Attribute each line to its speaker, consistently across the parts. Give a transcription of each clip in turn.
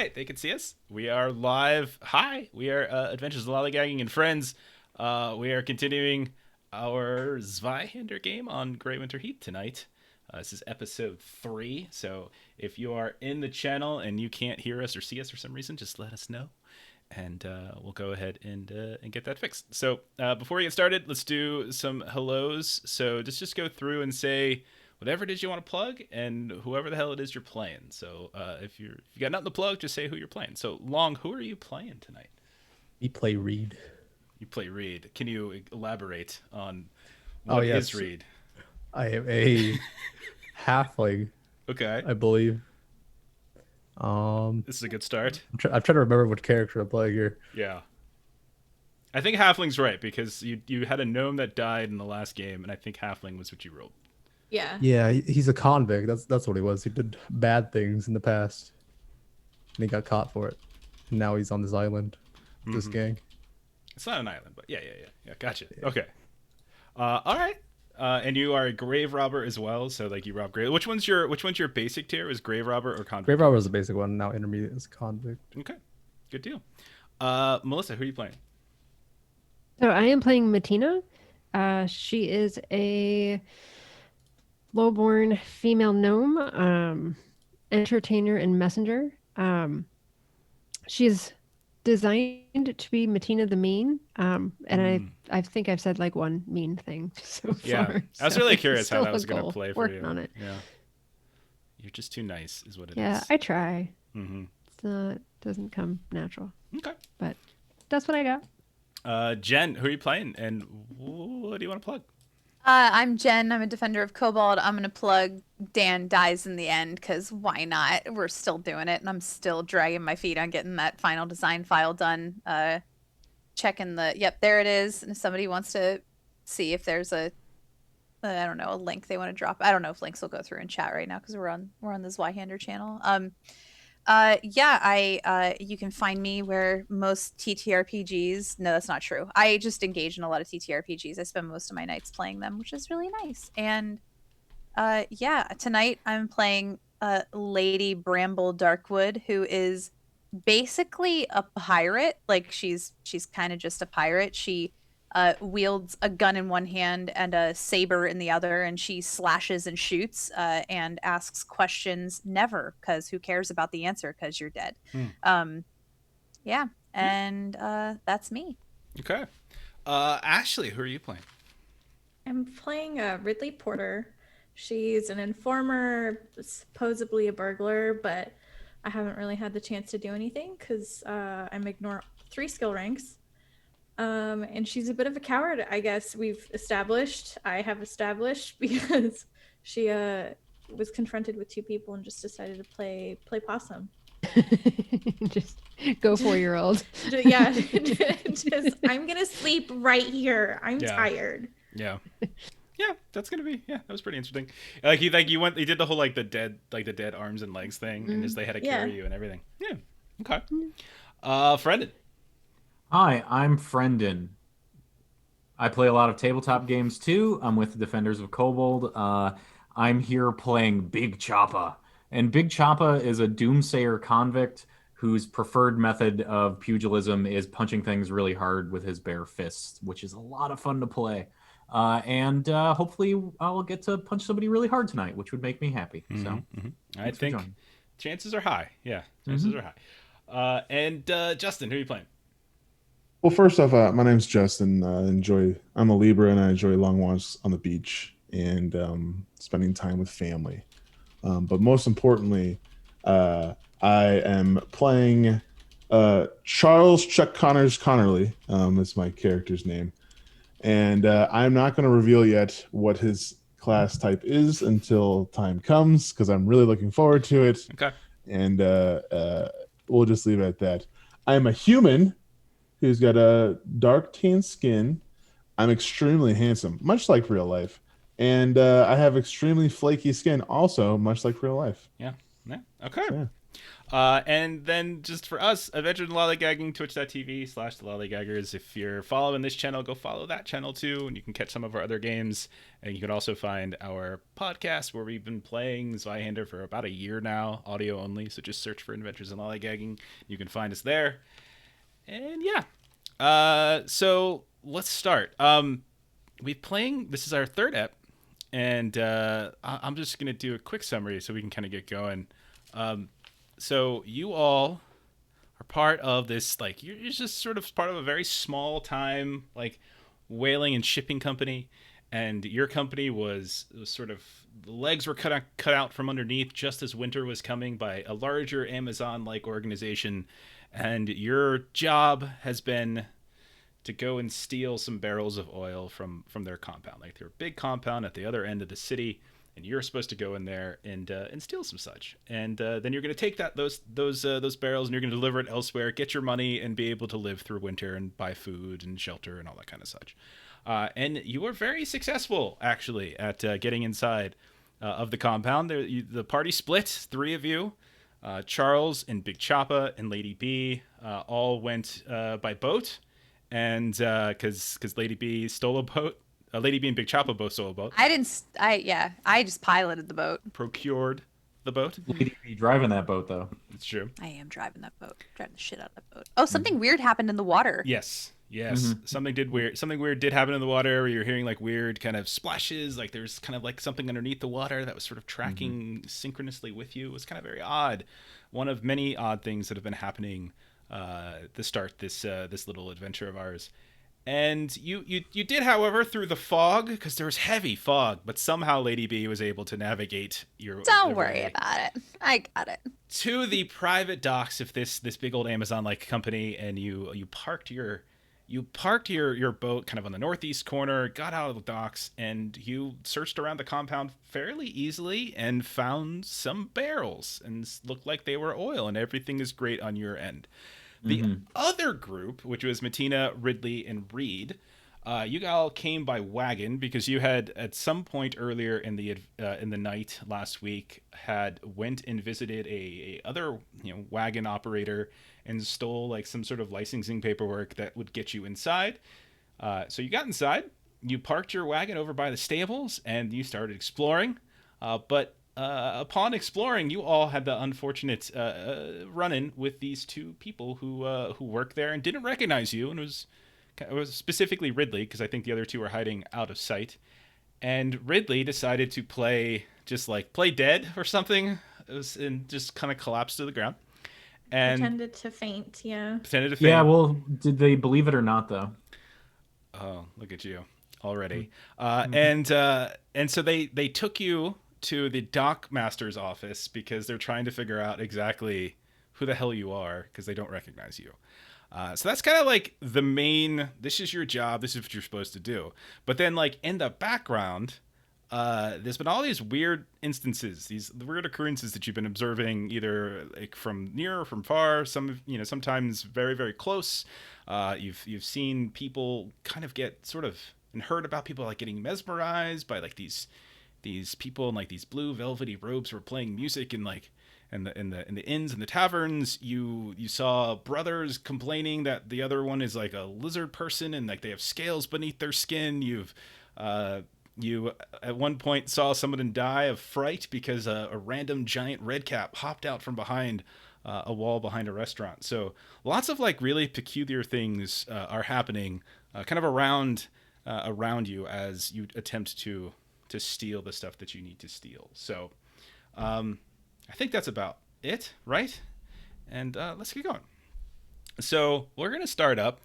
Speaker 1: right, they can see us. We are live. Hi, we are Adventures of Lollygagging and Friends. We are continuing our Zweihander game on Graywinter Heath tonight. This is episode 3, so if you are in the channel and you can't hear us or see us for some reason, just let us know, and we'll go ahead and get that fixed. So before we get started, let's do some hellos. So just go through and say whatever it is you want to plug and whoever the hell it is you're playing. So if you got nothing to plug, just say who you're playing. So Long, who are you playing tonight?
Speaker 2: We play Reed.
Speaker 1: You play Reed. Can you elaborate on
Speaker 2: Oh,
Speaker 1: what
Speaker 2: yes.
Speaker 1: is Reed?
Speaker 2: I am a halfling,
Speaker 1: Okay,
Speaker 2: I believe.
Speaker 1: this is a good start.
Speaker 2: I'm trying to remember what character I'm playing here.
Speaker 1: Yeah, I think Halfling's right because you had a gnome that died in the last game, and I think Halfling was what you rolled.
Speaker 3: Yeah.
Speaker 2: Yeah, he's a convict. That's what he was. He did bad things in the past, and he got caught for it. And now he's on this island with this gang.
Speaker 1: It's not an island, but yeah. Gotcha. Okay. All right. And you are a grave robber as well, so like you rob grave. Which one's your basic tier? Is grave robber or convict?
Speaker 2: Grave Robber is the basic one. Now intermediate is convict.
Speaker 1: Okay, good deal. Melissa, who are you playing?
Speaker 4: So I am playing Matina. She is a lowborn female gnome, entertainer and messenger. She's designed to be Matina the mean, and I think I've said like one mean thing so far.
Speaker 1: I was
Speaker 4: so
Speaker 1: really
Speaker 4: it's
Speaker 1: curious how
Speaker 4: still
Speaker 1: that was
Speaker 4: a
Speaker 1: going to
Speaker 4: goal.
Speaker 1: play for
Speaker 4: Working
Speaker 1: you.
Speaker 4: on it.
Speaker 1: Yeah, you're just too nice, is what it is.
Speaker 4: Yeah, I try.
Speaker 1: Mm-hmm.
Speaker 4: It's not doesn't come natural,
Speaker 1: Okay.
Speaker 4: but that's what I got.
Speaker 1: Jen, who are you playing, and what do you want to plug?
Speaker 3: I'm Jen. I'm a defender of Kobold. I'm going to plug Dan dies in the end because why not? We're still doing it, and I'm still dragging my feet on getting that final design file done. Checking yep, there it is. And if somebody wants to see if there's a link they want to drop. I don't know if links will go through in chat right now because we're on the Zweihander channel. You can find me where most TTRPGs. No, that's not true. I just engage in a lot of TTRPGs. I spend most of my nights playing them, which is really nice. And tonight I'm playing Lady Bramble Darkwood, who is basically a pirate. Like she's kind of just a pirate. She wields a gun in one hand and a saber in the other, and she slashes and shoots and asks questions never, because who cares about the answer, because you're dead. That's me.
Speaker 1: Okay. Ashley, who are you playing?
Speaker 5: I'm playing Ridley Porter. She's an informer, supposedly a burglar, but I haven't really had the chance to do anything because I'm ignore 3 skill ranks. And she's a bit of a coward, I guess I have established because she was confronted with 2 people and just decided to play possum.
Speaker 4: Just go 4-year-old.
Speaker 5: Yeah, just I'm gonna sleep right here. I'm tired.
Speaker 1: Yeah. Yeah, that's gonna be that was pretty interesting. He did the whole the dead arms and legs thing, and just they had to carry you and everything. Yeah. Okay. Friendin.
Speaker 6: Hi, I'm Friendin. I play a lot of tabletop games too. I'm with the Defenders of Kobold. I'm here playing Big Choppa. And Big Choppa is a doomsayer convict whose preferred method of pugilism is punching things really hard with his bare fists, which is a lot of fun to play. Hopefully I'll get to punch somebody really hard tonight, which would make me happy. So
Speaker 1: I think chances are high. Yeah, chances are high. And Justin, who are you playing?
Speaker 7: Well, first off, my name's Justin. I'm a Libra, and I enjoy long walks on the beach and spending time with family. But most importantly, I am playing Charles Chuck Connors Connerly. Is my character's name. And I'm not going to reveal yet what his class type is until time comes, because I'm really looking forward to it.
Speaker 1: Okay.
Speaker 7: And we'll just leave it at that. I'm a human who's got a dark tan skin. I'm extremely handsome, much like real life. And I have extremely flaky skin, also much like real life.
Speaker 1: Yeah. Okay. And then just for us, Adventures in Lollygagging, twitch.tv/the Lollygaggers. If you're following this channel, go follow that channel too, and you can catch some of our other games. And you can also find our podcast where we've been playing Zweihander for about a year now, audio only. So just search for Adventures in Lollygagging. You can find us there. And yeah, so let's start. We've playing. This is our third ep, and I'm just gonna do a quick summary so we can kind of get going. So you all are part of this, like, you're just sort of part of a very small time, like, whaling and shipping company, and your company was sort of, the legs were cut out from underneath just as winter was coming by a larger Amazon-like organization, and your job has been to go and steal some barrels of oil from their compound. Like, they're a big compound at the other end of the city, and you're supposed to go in there and steal some such. And then you're going to take those barrels and you're going to deliver it elsewhere, get your money, and be able to live through winter and buy food and shelter and all that kind of such. And you were very successful, actually, at getting inside of the compound. The party split, 3 of you. Charles and Big Choppa and Lady B all went by boat, and because Lady B stole a boat. Lady B and Big Choppa both stole a boat.
Speaker 3: I just piloted the boat.
Speaker 1: Procured the boat.
Speaker 6: Lady B driving that boat, though.
Speaker 1: It's true.
Speaker 3: I am driving that boat. Driving the shit out of that boat. Oh, something weird happened in the water.
Speaker 1: Yes. Something weird did happen in the water, where you're hearing like weird kind of splashes, like there's kind of like something underneath the water that was sort of tracking synchronously with you. It was kind of very odd. One of many odd things that have been happening to start this little adventure of ours. And you did, however, through the fog, because there was heavy fog, but somehow Lady B was able to navigate your.
Speaker 3: Don't worry about it. I got it.
Speaker 1: To the private docks of this big old Amazon-like company, and you parked your boat kind of on the northeast corner, got out of the docks, and you searched around the compound fairly easily and found some barrels, and looked like they were oil, and everything is great on your end. The other group, which was Matina, Ridley, and Reed, you all came by wagon because you had at some point earlier in the night last week had went and visited a other wagon operator and stole like some sort of licensing paperwork that would get you inside. So you got inside, you parked your wagon over by the stables, and you started exploring. But upon exploring, you all had the unfortunate run-in with these 2 people who work there and didn't recognize you, and it was specifically Ridley, because I think the other 2 were hiding out of sight. And Ridley decided to play dead or something, and just kind of collapsed to the ground. And
Speaker 5: Pretended to faint, yeah.
Speaker 6: Yeah, well, did they believe it or not, though?
Speaker 1: Oh, look at you already. And so they took you to the dock master's office because they're trying to figure out exactly who the hell you are, because they don't recognize you. So that's kind of like the main, this is your job, this is what you're supposed to do. But then like in the background, there's been all these weird instances, these weird occurrences that you've been observing, either like from near or from far, sometimes very, very close. You've seen people kind of get sort of, and heard about people like getting mesmerized by like these people in like these blue velvety robes who were playing music in like in the inns and the taverns. You saw brothers complaining that the other one is like a lizard person and like they have scales beneath their skin. You at one point saw someone die of fright because a random giant redcap hopped out from behind a wall behind a restaurant. So lots of like really peculiar things are happening kind of around you as you attempt to steal the stuff that you need to steal. So I think that's about it, right? And let's get going. So we're going to start up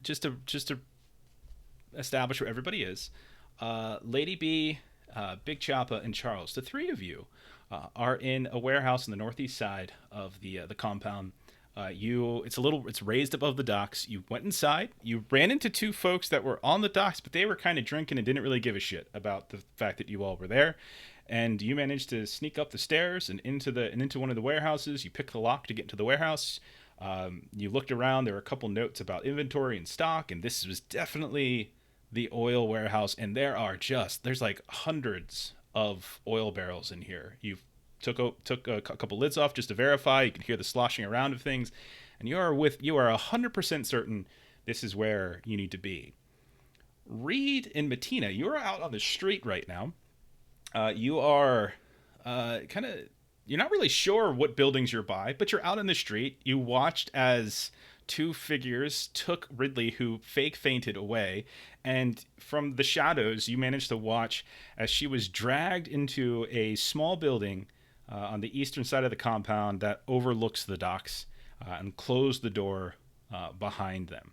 Speaker 1: just to establish where everybody is. Lady B, Big Choppa, and Charles, the 3 of you are in a warehouse on the northeast side of the compound. It's raised above the docks. You went inside. You ran into 2 folks that were on the docks, but they were kind of drinking and didn't really give a shit about the fact that you all were there. And you managed to sneak up the stairs and into one of the warehouses. You picked the lock to get into the warehouse. You looked around. There were a couple notes about inventory and stock, and this was definitely the oil warehouse. And there's like hundreds of oil barrels in here. You've took a couple lids off just to verify. You can hear the sloshing around of things, and you are 100% certain this is where you need to be. Reed and Matina, you are out on the street right now. You are you're not really sure what buildings you're by, but you're out in the street. You watched as two figures took Ridley, who fake fainted, away, and from the shadows you managed to watch as she was dragged into a small building on the eastern side of the compound that overlooks the docks, and closed the door behind them.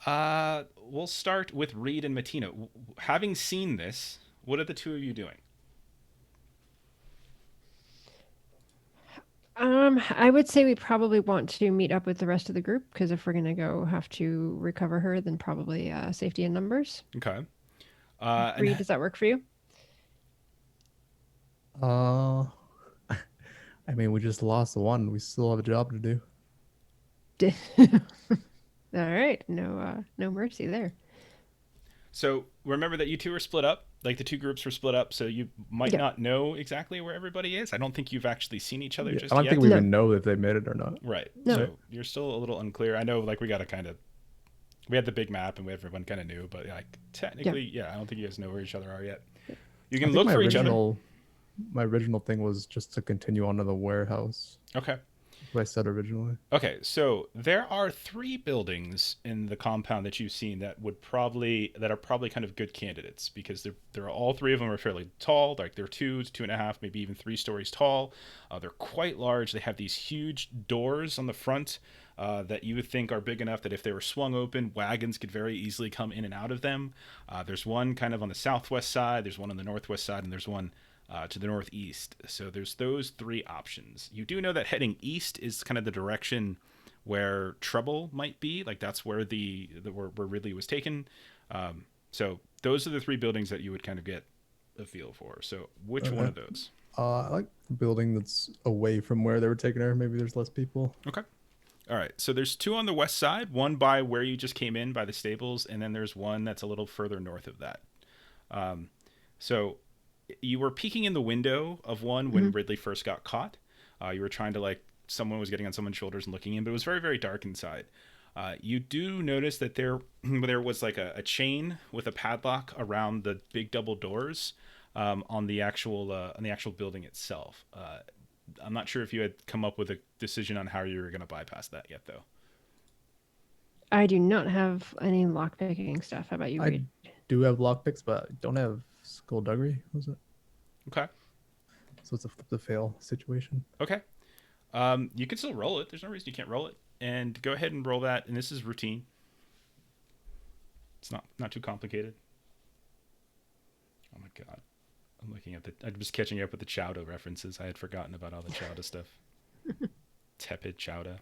Speaker 1: We'll start with Reed and Matina. Having seen this, what are the two of you doing?
Speaker 4: I would say we probably want to meet up with the rest of the group, because if we're gonna go have to recover her, then probably safety in numbers.
Speaker 1: Okay.
Speaker 4: Reed, does that work for you?
Speaker 2: I mean, we just lost the one. We still have a job to do.
Speaker 4: All right, no mercy there.
Speaker 1: So remember that you two are split up. Like, the two groups were split up, so you might not know exactly where everybody is. I don't think you've actually seen each other just yet.
Speaker 2: I don't think we even know if they made it or not.
Speaker 1: Right.
Speaker 4: No.
Speaker 1: So you're still a little unclear. I know, like, we had the big map and everyone kind of knew, but like technically, I don't think you guys know where each other are yet. You can look for each other.
Speaker 2: My original thing was just to continue on to the warehouse.
Speaker 1: Okay.
Speaker 2: What I said originally.
Speaker 1: Okay, so there are 3 buildings in the compound that you've seen that are probably kind of good candidates, because they're all 3 of them are fairly tall. Like, they're 2.5, maybe even 3 stories tall. They're quite large. They have these huge doors on the front that you would think are big enough that if they were swung open, wagons could very easily come in and out of them. There's one kind of on the southwest side, there's one on the northwest side, and there's one to the northeast. So there's those 3 options. You do know that heading east is kind of the direction where trouble might be. Like, that's where where Ridley was taken. So those are the 3 buildings that you would kind of get a feel for. So which one of those?
Speaker 2: I like the building that's away from where they were taking her. Maybe there's less people.
Speaker 1: Okay. All right. So there's 2 on the west side, one by where you just came in by the stables, and then there's one that's a little further north of that. So you were peeking in the window of one when Ridley first got caught. You were trying to, like, someone was getting on someone's shoulders and looking in, but it was very, very dark inside. You do notice that there was like a chain with a padlock around the big double doors on the actual building itself. I'm not sure if you had come up with a decision on how you were going to bypass that yet, though.
Speaker 4: I do not have any lockpicking stuff. How about you, Reed?
Speaker 2: I do have lockpicks, but I don't have skullduggery. Was it?
Speaker 1: Okay.
Speaker 2: So it's a flip to fail situation.
Speaker 1: Okay. You can still roll it. There's no reason you can't roll it. And go ahead and roll that. And this is routine. It's not too complicated. Oh my god. I'm just catching up with the Chowda references. I had forgotten about all the Chowda stuff. Tepid Chowda.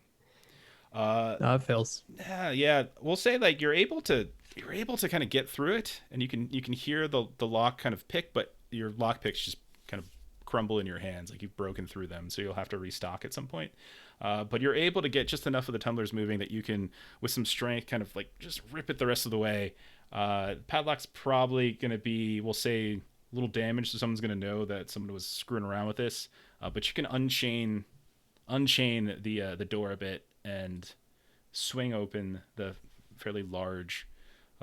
Speaker 2: No, it fails.
Speaker 1: Yeah. We'll say, like, you're able to kind of get through it, and you can hear the lock kind of pick, but your lock picks just kind of crumble in your hands, like you've broken through them, so you'll have to restock at some point. But you're able to get just enough of the tumblers moving that you can, with some strength, kind of like just rip it the rest of the way. Padlock's probably going to be, we'll say, a little damage, so someone's going to know that someone was screwing around with this. But you can unchain the door a bit and swing open the fairly large,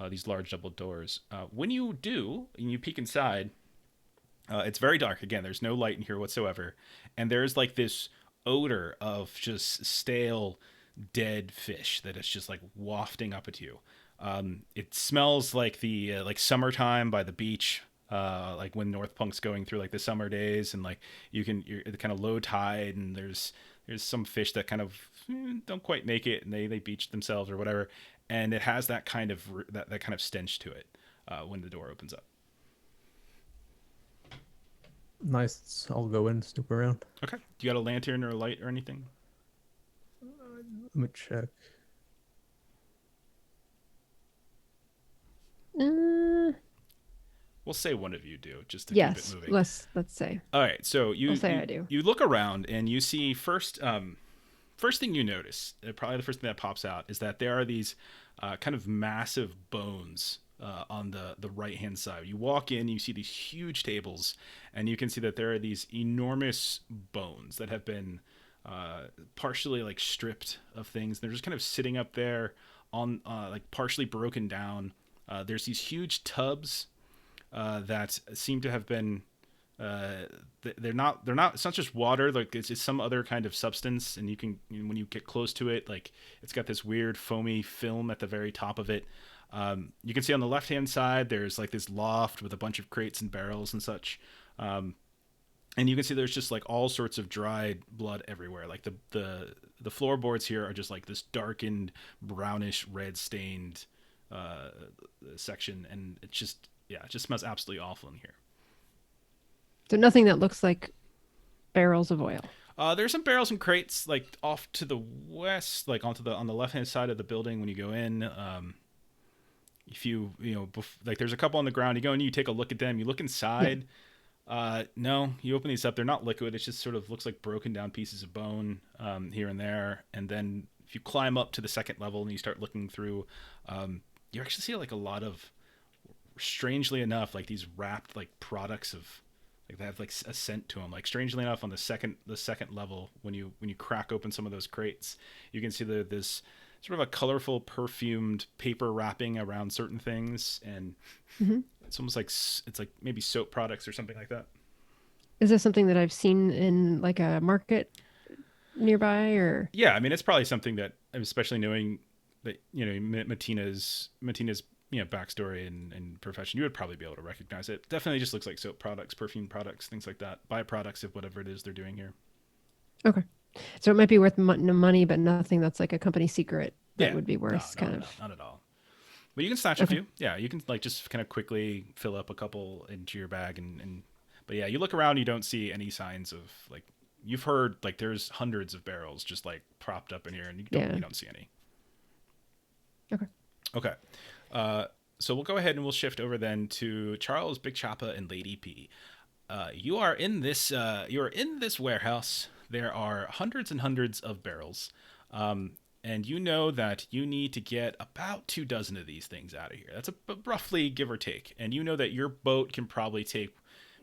Speaker 1: these large double doors. When you do, and you peek inside, it's very dark. Again, there's no light in here whatsoever. And there's like this odor of just stale, dead fish that is just like wafting up at you. It smells like the like summertime by the beach, like when North Punk's going through like the summer days, and like you're kind of low tide, and there's some fish that kind of don't quite make it, and they beach themselves or whatever, and it has that kind of stench to it when the door opens up.
Speaker 2: Nice. I'll go in and snoop around.
Speaker 1: Okay. Do you got a lantern or a light or anything?
Speaker 2: Let me check.
Speaker 1: We'll say one of you do, just to
Speaker 4: Yes,
Speaker 1: keep it moving.
Speaker 4: let's say.
Speaker 1: All right. So
Speaker 4: I do.
Speaker 1: You look around and you see first thing you notice, probably the first thing that pops out, is that there are these kind of massive bones on the right hand side. You walk in, you see these huge tables, and you can see that there are these enormous bones that have been partially like stripped of things. They're just kind of sitting up there on like partially broken down. There's these huge tubs that seem to have been they're not it's not just water, like it's some other kind of substance, and you can, when you get close to it, like it's got this weird foamy film at the very top of it. You can see on the left hand side there's like this loft with a bunch of crates and barrels and such, and you can see there's just like all sorts of dried blood everywhere. Like the floorboards here are just like this darkened brownish red stained section, and it just smells absolutely awful in here.
Speaker 4: So nothing that looks like barrels of oil.
Speaker 1: There's some barrels and crates like off to the west, like on the left hand side of the building when you go in. If you like, there's a couple on the ground. You go and you take a look at them. You look inside. No, you open these up. They're not liquid. It just sort of looks like broken down pieces of bone here and there. And then if you climb up to the second level and you start looking through, you actually see like a lot of, strangely enough, like these wrapped like products of, like they have like a scent to them. Like strangely enough, on the second level, when you crack open some of those crates, you can see this sort of a colorful perfumed paper wrapping around certain things, and it's almost like it's like maybe soap products or something like that.
Speaker 4: Is this something that I've seen in like a market nearby, or?
Speaker 1: Yeah, I mean, it's probably something that, especially knowing that, Matina's backstory and profession, you would probably be able to recognize it. Definitely just looks like soap products, perfume products, things like that. Byproducts of whatever it is they're doing here.
Speaker 4: Okay. So it might be worth money, but nothing that's like a company secret that would be worth
Speaker 1: not at all. But you can snatch a few. Yeah, you can like just kind of quickly fill up a couple into your bag, and but yeah, you look around, you don't see any signs of, like, you've heard like there's hundreds of barrels just like propped up in here, and you don't see any. Okay. So we'll go ahead and we'll shift over then to Charles, Big Choppa, and Lady P. You are in this warehouse. There are hundreds and hundreds of barrels. And you know that you need to get about 24 of these things out of here. That's roughly, give or take. And you know that your boat can probably take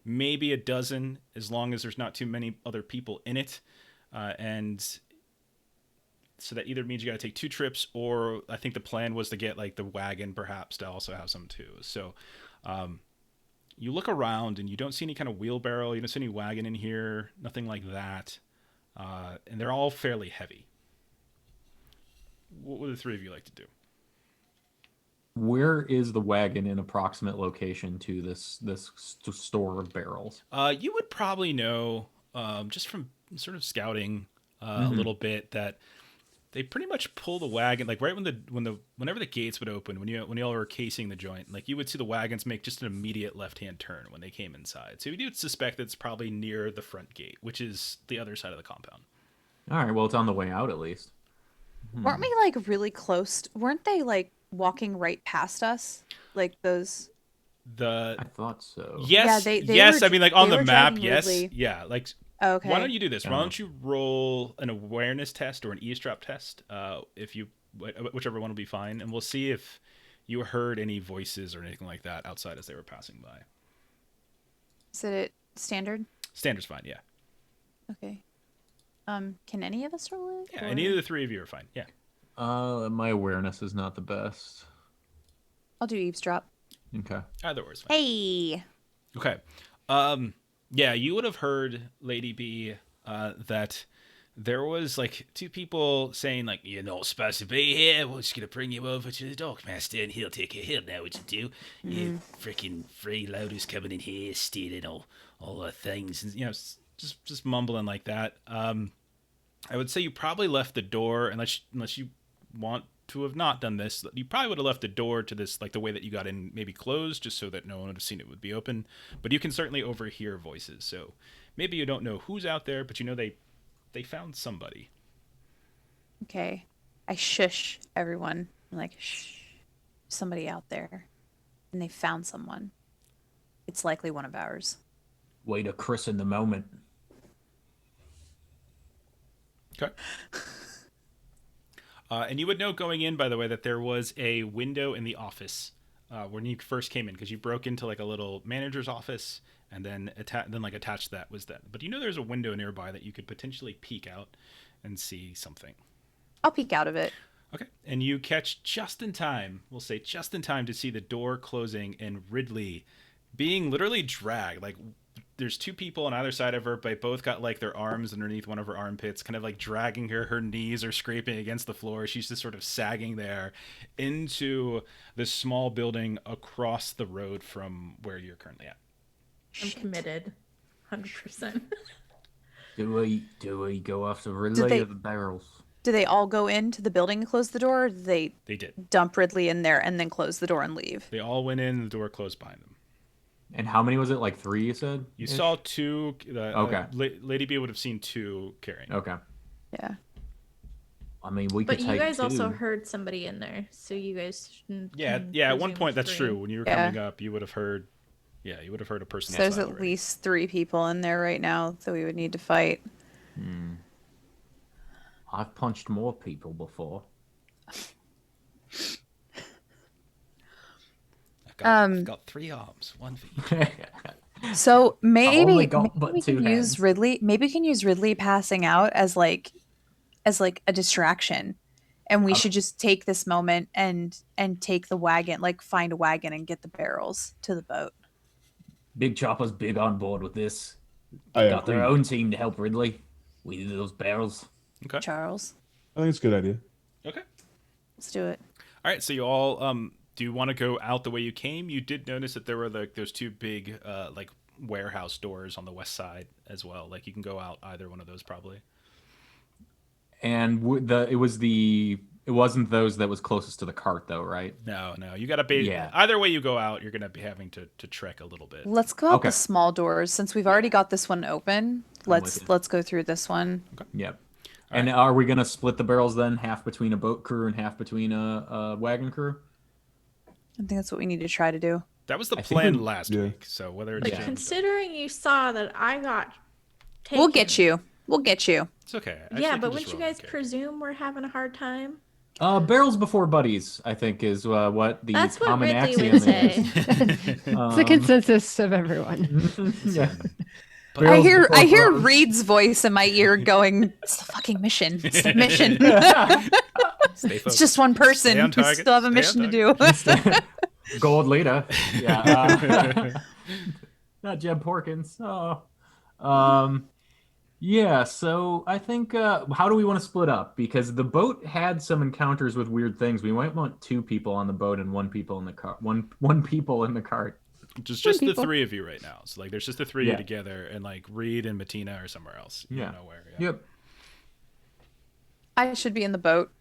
Speaker 1: maybe 12, as long as there's not too many other people in it. And so that either means you got to take 2 trips, or I think the plan was to get like the wagon perhaps to also have some too. So you look around and you don't see any kind of wheelbarrow. You don't see any wagon in here, nothing like that. And they're all fairly heavy. What would the three of you like to do?
Speaker 6: Where is the wagon in approximate location to this store of barrels?
Speaker 1: You would probably know, just from sort of scouting a little bit, that they pretty much pull the wagon like right whenever the gates would open, when y'all were casing the joint, like you would see the wagons make just an immediate left-hand turn when they came inside. So you would suspect that it's probably near the front gate, which is the other side of the compound.
Speaker 6: All right, well, it's on the way out at least.
Speaker 3: Weren't we like really close? Weren't they like walking right past us? Like those.
Speaker 6: I thought so.
Speaker 1: Yes,
Speaker 3: Yeah, they
Speaker 1: yes.
Speaker 3: were-
Speaker 1: I mean, like on
Speaker 3: they
Speaker 1: the
Speaker 3: were
Speaker 1: map,
Speaker 3: driving
Speaker 1: yes,
Speaker 3: rudely.
Speaker 1: yeah. Like,
Speaker 3: Okay.
Speaker 1: why don't you do this? Why don't you roll an awareness test or an eavesdrop test? Whichever one will be fine, and we'll see if you heard any voices or anything like that outside as they were passing by.
Speaker 3: Is it standard?
Speaker 1: Standard's fine, yeah.
Speaker 3: Okay. Can any of us roll it?
Speaker 1: Yeah,
Speaker 3: or-
Speaker 1: and either of the three of you are fine. Yeah.
Speaker 6: My awareness is not the best.
Speaker 3: I'll do eavesdrop.
Speaker 6: Okay.
Speaker 1: Either or is fine.
Speaker 3: Hey.
Speaker 1: Okay. Yeah, you would have heard, Lady B, that there was like 2 people saying like, "You're not supposed to be here. We're just gonna bring you over to the dockmaster, and he'll take care. He'll know what to do. You freaking freeloaders coming in here, stealing all the things, and just mumbling like that." I would say you probably left the door, unless you want to have not done this. You probably would have left the door to this, like the way that you got in, maybe closed, just so that no one would have seen it would be open. But you can certainly overhear voices. So maybe you don't know who's out there, but you know they found somebody.
Speaker 3: Okay. I shush everyone. I'm like, shh. Somebody out there. And they found someone. It's likely one of ours.
Speaker 6: Way to christen the moment.
Speaker 1: Okay. And you would know going in, by the way, that there was a window in the office when you first came in, because you broke into like a little manager's office, and then attached to that was that. But you know there's a window nearby that you could potentially peek out and see something.
Speaker 3: I'll peek out of it.
Speaker 1: Okay. And you catch just in time, we'll say just in time, to see the door closing and Ridley being literally dragged. Like, there's two people on either side of her, but both got like their arms underneath one of her armpits, kind of like dragging her. Her knees are scraping against the floor. She's just sort of sagging there into this small building across the road from where you're currently at.
Speaker 5: I'm committed, 100%.
Speaker 6: Do we go after Ridley or the barrels?
Speaker 3: Do they all go into the building and close the door? Or do they
Speaker 1: did
Speaker 3: dump Ridley in there and then close the door and leave?
Speaker 1: They all went in, the door closed behind them.
Speaker 6: And how many was it? Like 3, you said?
Speaker 1: You saw 2.
Speaker 6: Okay.
Speaker 1: Lady B would have seen 2 carrying.
Speaker 6: Okay.
Speaker 3: Yeah.
Speaker 6: I mean, we could
Speaker 5: But
Speaker 6: take
Speaker 5: you guys
Speaker 6: 2.
Speaker 5: also heard somebody in there, so you guys can
Speaker 1: Yeah. At one
Speaker 5: presume
Speaker 1: point, that's
Speaker 5: 3.
Speaker 1: true. When you were coming up, you would have heard. Yeah, you would have heard a person.
Speaker 3: So there's
Speaker 1: outside
Speaker 3: at
Speaker 1: already.
Speaker 3: least 3 people in there right now that we would need to fight.
Speaker 6: I've punched more people before.
Speaker 1: I've got 3 arms, 1 for each.
Speaker 3: So maybe,
Speaker 6: only got but
Speaker 3: we
Speaker 6: 2
Speaker 3: can
Speaker 6: hands.
Speaker 3: use Ridley. Maybe we can use Ridley passing out as like a distraction, and we should just take this moment and take the wagon, like find a wagon and get the barrels to the boat.
Speaker 6: Big Chopper's big on board with this.
Speaker 7: I
Speaker 6: They got their
Speaker 7: agree.
Speaker 6: own team to help Ridley. We need those barrels.
Speaker 1: Okay.
Speaker 3: Charles,
Speaker 7: I think it's a good idea.
Speaker 1: Okay.
Speaker 3: let's do it.
Speaker 1: All right. So you all do you want to go out the way you came? You did notice that there were those 2 big like warehouse doors on the west side as well. Like you can go out either one of those probably.
Speaker 6: And it wasn't those that was closest to the cart though, right?
Speaker 1: No. You got to
Speaker 6: Yeah.
Speaker 1: Either way you go out, you're going to be having to trek a little bit.
Speaker 3: Let's go out
Speaker 6: Okay.
Speaker 3: the small doors since we've already got this one open.
Speaker 6: with you.
Speaker 3: Let's go through this one.
Speaker 6: Yep. And are we gonna split the barrels then, half between a boat crew and half between a wagon crew?
Speaker 3: I think that's what we need to try to do.
Speaker 1: That was the
Speaker 6: I think
Speaker 1: plan
Speaker 6: we-
Speaker 1: last
Speaker 7: yeah.
Speaker 1: week. So whether it's
Speaker 5: But
Speaker 1: changed,
Speaker 5: considering you saw that I got taken,
Speaker 3: We'll get you. We'll get you.
Speaker 1: it's okay.
Speaker 5: Yeah, but wouldn't you guys presume we're having a hard time?
Speaker 6: Barrels before buddies, I think, is what the
Speaker 5: That's what
Speaker 6: common
Speaker 5: Ridley
Speaker 6: axiom
Speaker 5: would say.
Speaker 6: is.
Speaker 4: It's the consensus of everyone.
Speaker 6: Yeah.
Speaker 3: I
Speaker 6: Barrels
Speaker 3: hear
Speaker 6: before bros.
Speaker 3: Reed's voice in my ear going, "It's the fucking mission. It's the mission.
Speaker 1: Stay
Speaker 3: It's
Speaker 1: focused.
Speaker 3: just one person.
Speaker 1: Stay on
Speaker 3: We
Speaker 1: target.
Speaker 3: still have a
Speaker 1: Stay on
Speaker 3: mission to do."
Speaker 6: Gold later. Yeah. Not Jeb Porkins. Oh. Yeah, so I think how do we want to split up? Because the boat had some encounters with weird things. We might want 2 people on the boat and 1 people in the car. One people in the cart.
Speaker 1: Just the
Speaker 4: people.
Speaker 1: 3 of you right now. So like there's just the 3 of
Speaker 6: Yeah.
Speaker 1: you together, and like Reed and Matina are somewhere else. You don't know where. Yeah.
Speaker 6: Yep.
Speaker 3: I should be in the boat.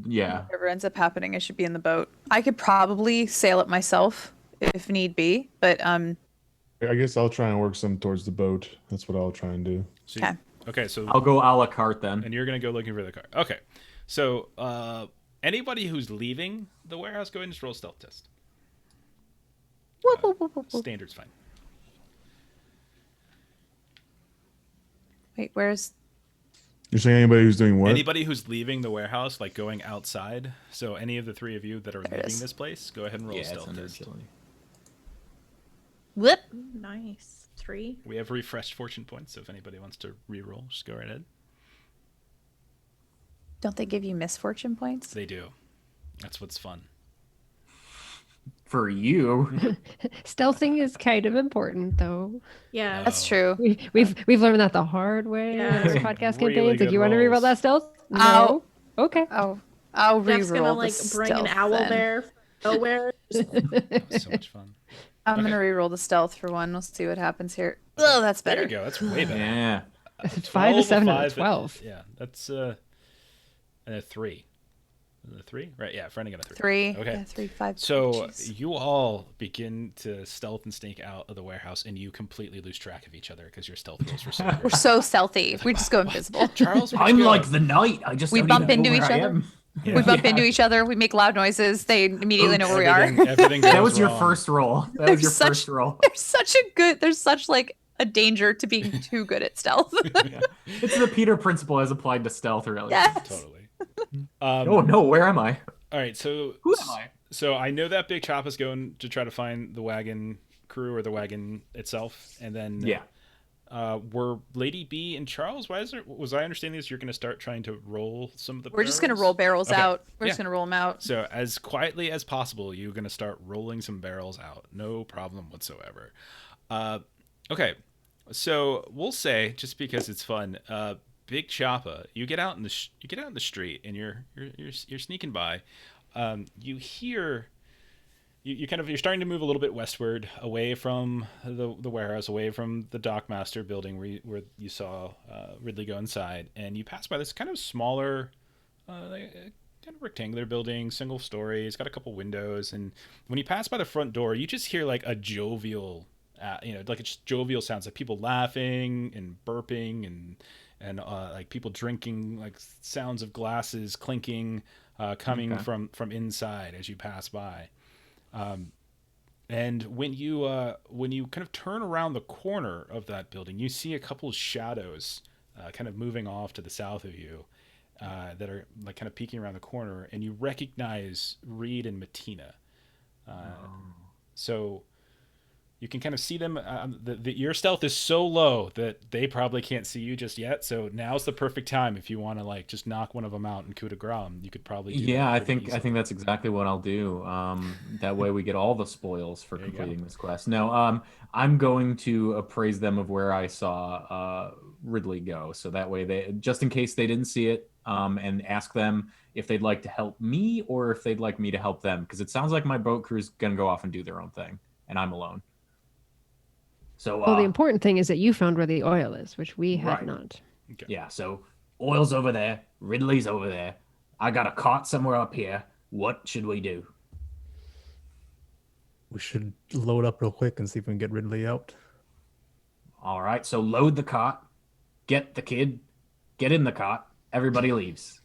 Speaker 6: Yeah.
Speaker 3: Whatever ends up happening, I should be in the boat. I could probably sail it myself if need be, but
Speaker 7: I guess I'll try and work some towards the boat. That's what I'll try and do.
Speaker 1: So you-
Speaker 3: Okay.
Speaker 1: Okay. So
Speaker 6: I'll go a la carte then.
Speaker 1: and you're gonna go looking for the car. Okay. So anybody who's leaving the warehouse, go ahead and just roll a stealth test.
Speaker 3: whoop, whoop, whoop, whoop, whoop.
Speaker 1: Standard's fine.
Speaker 3: Wait, where's
Speaker 7: You're saying anybody who's doing what?
Speaker 1: Anybody who's leaving the warehouse, like going outside. So any of the 3 of you that are
Speaker 3: There it
Speaker 1: leaving
Speaker 3: is.
Speaker 1: this place, go ahead and roll a
Speaker 6: Yeah, it's
Speaker 1: stealth
Speaker 6: under
Speaker 1: test.
Speaker 6: agility.
Speaker 3: whoop?
Speaker 5: Nice. 3.
Speaker 1: We have refreshed fortune points, so if anybody wants to re-roll, just go right ahead.
Speaker 3: Don't they give you misfortune points?
Speaker 1: They do. That's what's fun.
Speaker 6: For you.
Speaker 4: Stealthing is kind of important, though.
Speaker 5: Yeah.
Speaker 3: That's true.
Speaker 4: We've learned that the hard way
Speaker 5: Yeah.
Speaker 4: in this podcast
Speaker 1: Really
Speaker 4: campaigns. Like,
Speaker 1: good
Speaker 4: you want to reroll
Speaker 1: rolls.
Speaker 4: that stealth? No.
Speaker 3: Ow.
Speaker 4: Okay.
Speaker 3: Oh, I'll
Speaker 5: Jeff's
Speaker 3: reroll
Speaker 5: gonna
Speaker 3: the
Speaker 5: like bring an
Speaker 3: stealth
Speaker 5: owl
Speaker 3: then.
Speaker 5: bear from nowhere.
Speaker 1: So much fun.
Speaker 3: I'm
Speaker 1: Okay.
Speaker 3: gonna reroll the stealth for one. We'll see what happens here. Oh, that's
Speaker 1: There
Speaker 3: better.
Speaker 1: you go. That's way better.
Speaker 6: Yeah.
Speaker 4: 5 to 7 out of
Speaker 1: 5,
Speaker 4: 12.
Speaker 1: Yeah, that's and a 3. The 3, right? Yeah, friending got a 3.
Speaker 3: 3.
Speaker 1: Okay.
Speaker 3: Yeah, 3, 5.
Speaker 1: So
Speaker 3: Jeez.
Speaker 1: you all begin to stealth and sneak out of the warehouse, and you completely lose track of each other because your stealth rolls were so
Speaker 3: We're
Speaker 1: good.
Speaker 3: so stealthy. We just go invisible.
Speaker 1: Charles, where'd
Speaker 6: I'm
Speaker 1: you go?
Speaker 6: like the knight. I just
Speaker 3: We
Speaker 6: don't
Speaker 3: bump
Speaker 6: even know
Speaker 3: into
Speaker 6: where
Speaker 3: each
Speaker 6: I
Speaker 3: other.
Speaker 6: am.
Speaker 1: Yeah.
Speaker 3: We bump
Speaker 6: Yeah.
Speaker 3: into each other. We make loud noises. They immediately know where we are.
Speaker 1: Everything
Speaker 6: That
Speaker 1: goes
Speaker 6: was your
Speaker 1: wrong.
Speaker 6: first roll. That was your
Speaker 3: There's such-
Speaker 6: first roll.
Speaker 3: There's such like a danger to being too good at stealth.
Speaker 6: It's the Peter principle as applied to stealth, really.
Speaker 3: Yes.
Speaker 1: Totally.
Speaker 6: Oh no, where am I?
Speaker 1: All right, so
Speaker 6: Who am I?
Speaker 1: So I know that Big Chop is going to try to find the wagon crew or the wagon itself, and then
Speaker 6: Yeah.
Speaker 1: were Lady B and Charles Weiser? Was I understanding this? You're going to start trying to roll some of the.
Speaker 3: We're just gonna roll barrels
Speaker 1: Okay.
Speaker 3: out. We're
Speaker 1: Yeah.
Speaker 3: just gonna roll them out.
Speaker 1: So as quietly as possible, you're going to start rolling some barrels out. No problem whatsoever. Okay, so we'll say just because it's fun, Big Choppa, you get out in the street and you're sneaking by. You hear. You're starting to move a little bit westward, away from the warehouse, away from the dockmaster building where you saw Ridley go inside, and you pass by this kind of smaller, kind of rectangular building, single story. It's got a couple windows, and when you pass by the front door, you just hear like a jovial, like it's jovial sounds, like people laughing and burping and like people drinking, like sounds of glasses clinking, coming from inside as you pass by. And when you kind of turn around the corner of that building, you see a couple of shadows kind of moving off to the south of you that are like kind of peeking around the corner, and you recognize Reed and Matina. So you can kind of see them. Your stealth is so low that they probably can't see you just yet. So now's the perfect time if you want to like just knock one of them out and coup de grace. You could probably do
Speaker 6: Yeah,
Speaker 1: that
Speaker 6: I think
Speaker 1: easily.
Speaker 6: that's exactly what I'll do. That way we get all the spoils for
Speaker 1: There you go.
Speaker 6: completing this quest. No, I'm going to appraise them of where I saw Ridley go, so that way they, just in case they didn't see it, and ask them if they'd like to help me or if they'd like me to help them, because it sounds like my boat crew's gonna go off and do their own thing, and I'm alone. So,
Speaker 4: Well, the important thing is that you found where the oil is, which we have
Speaker 6: Right.
Speaker 4: not.
Speaker 6: yeah, so oil's over there, Ridley's over there. I got a cart somewhere up here. What should we do?
Speaker 2: We should load up real quick and see if we can get Ridley out.
Speaker 6: All right, so load the cart, get the kid, get in the cart, everybody leaves.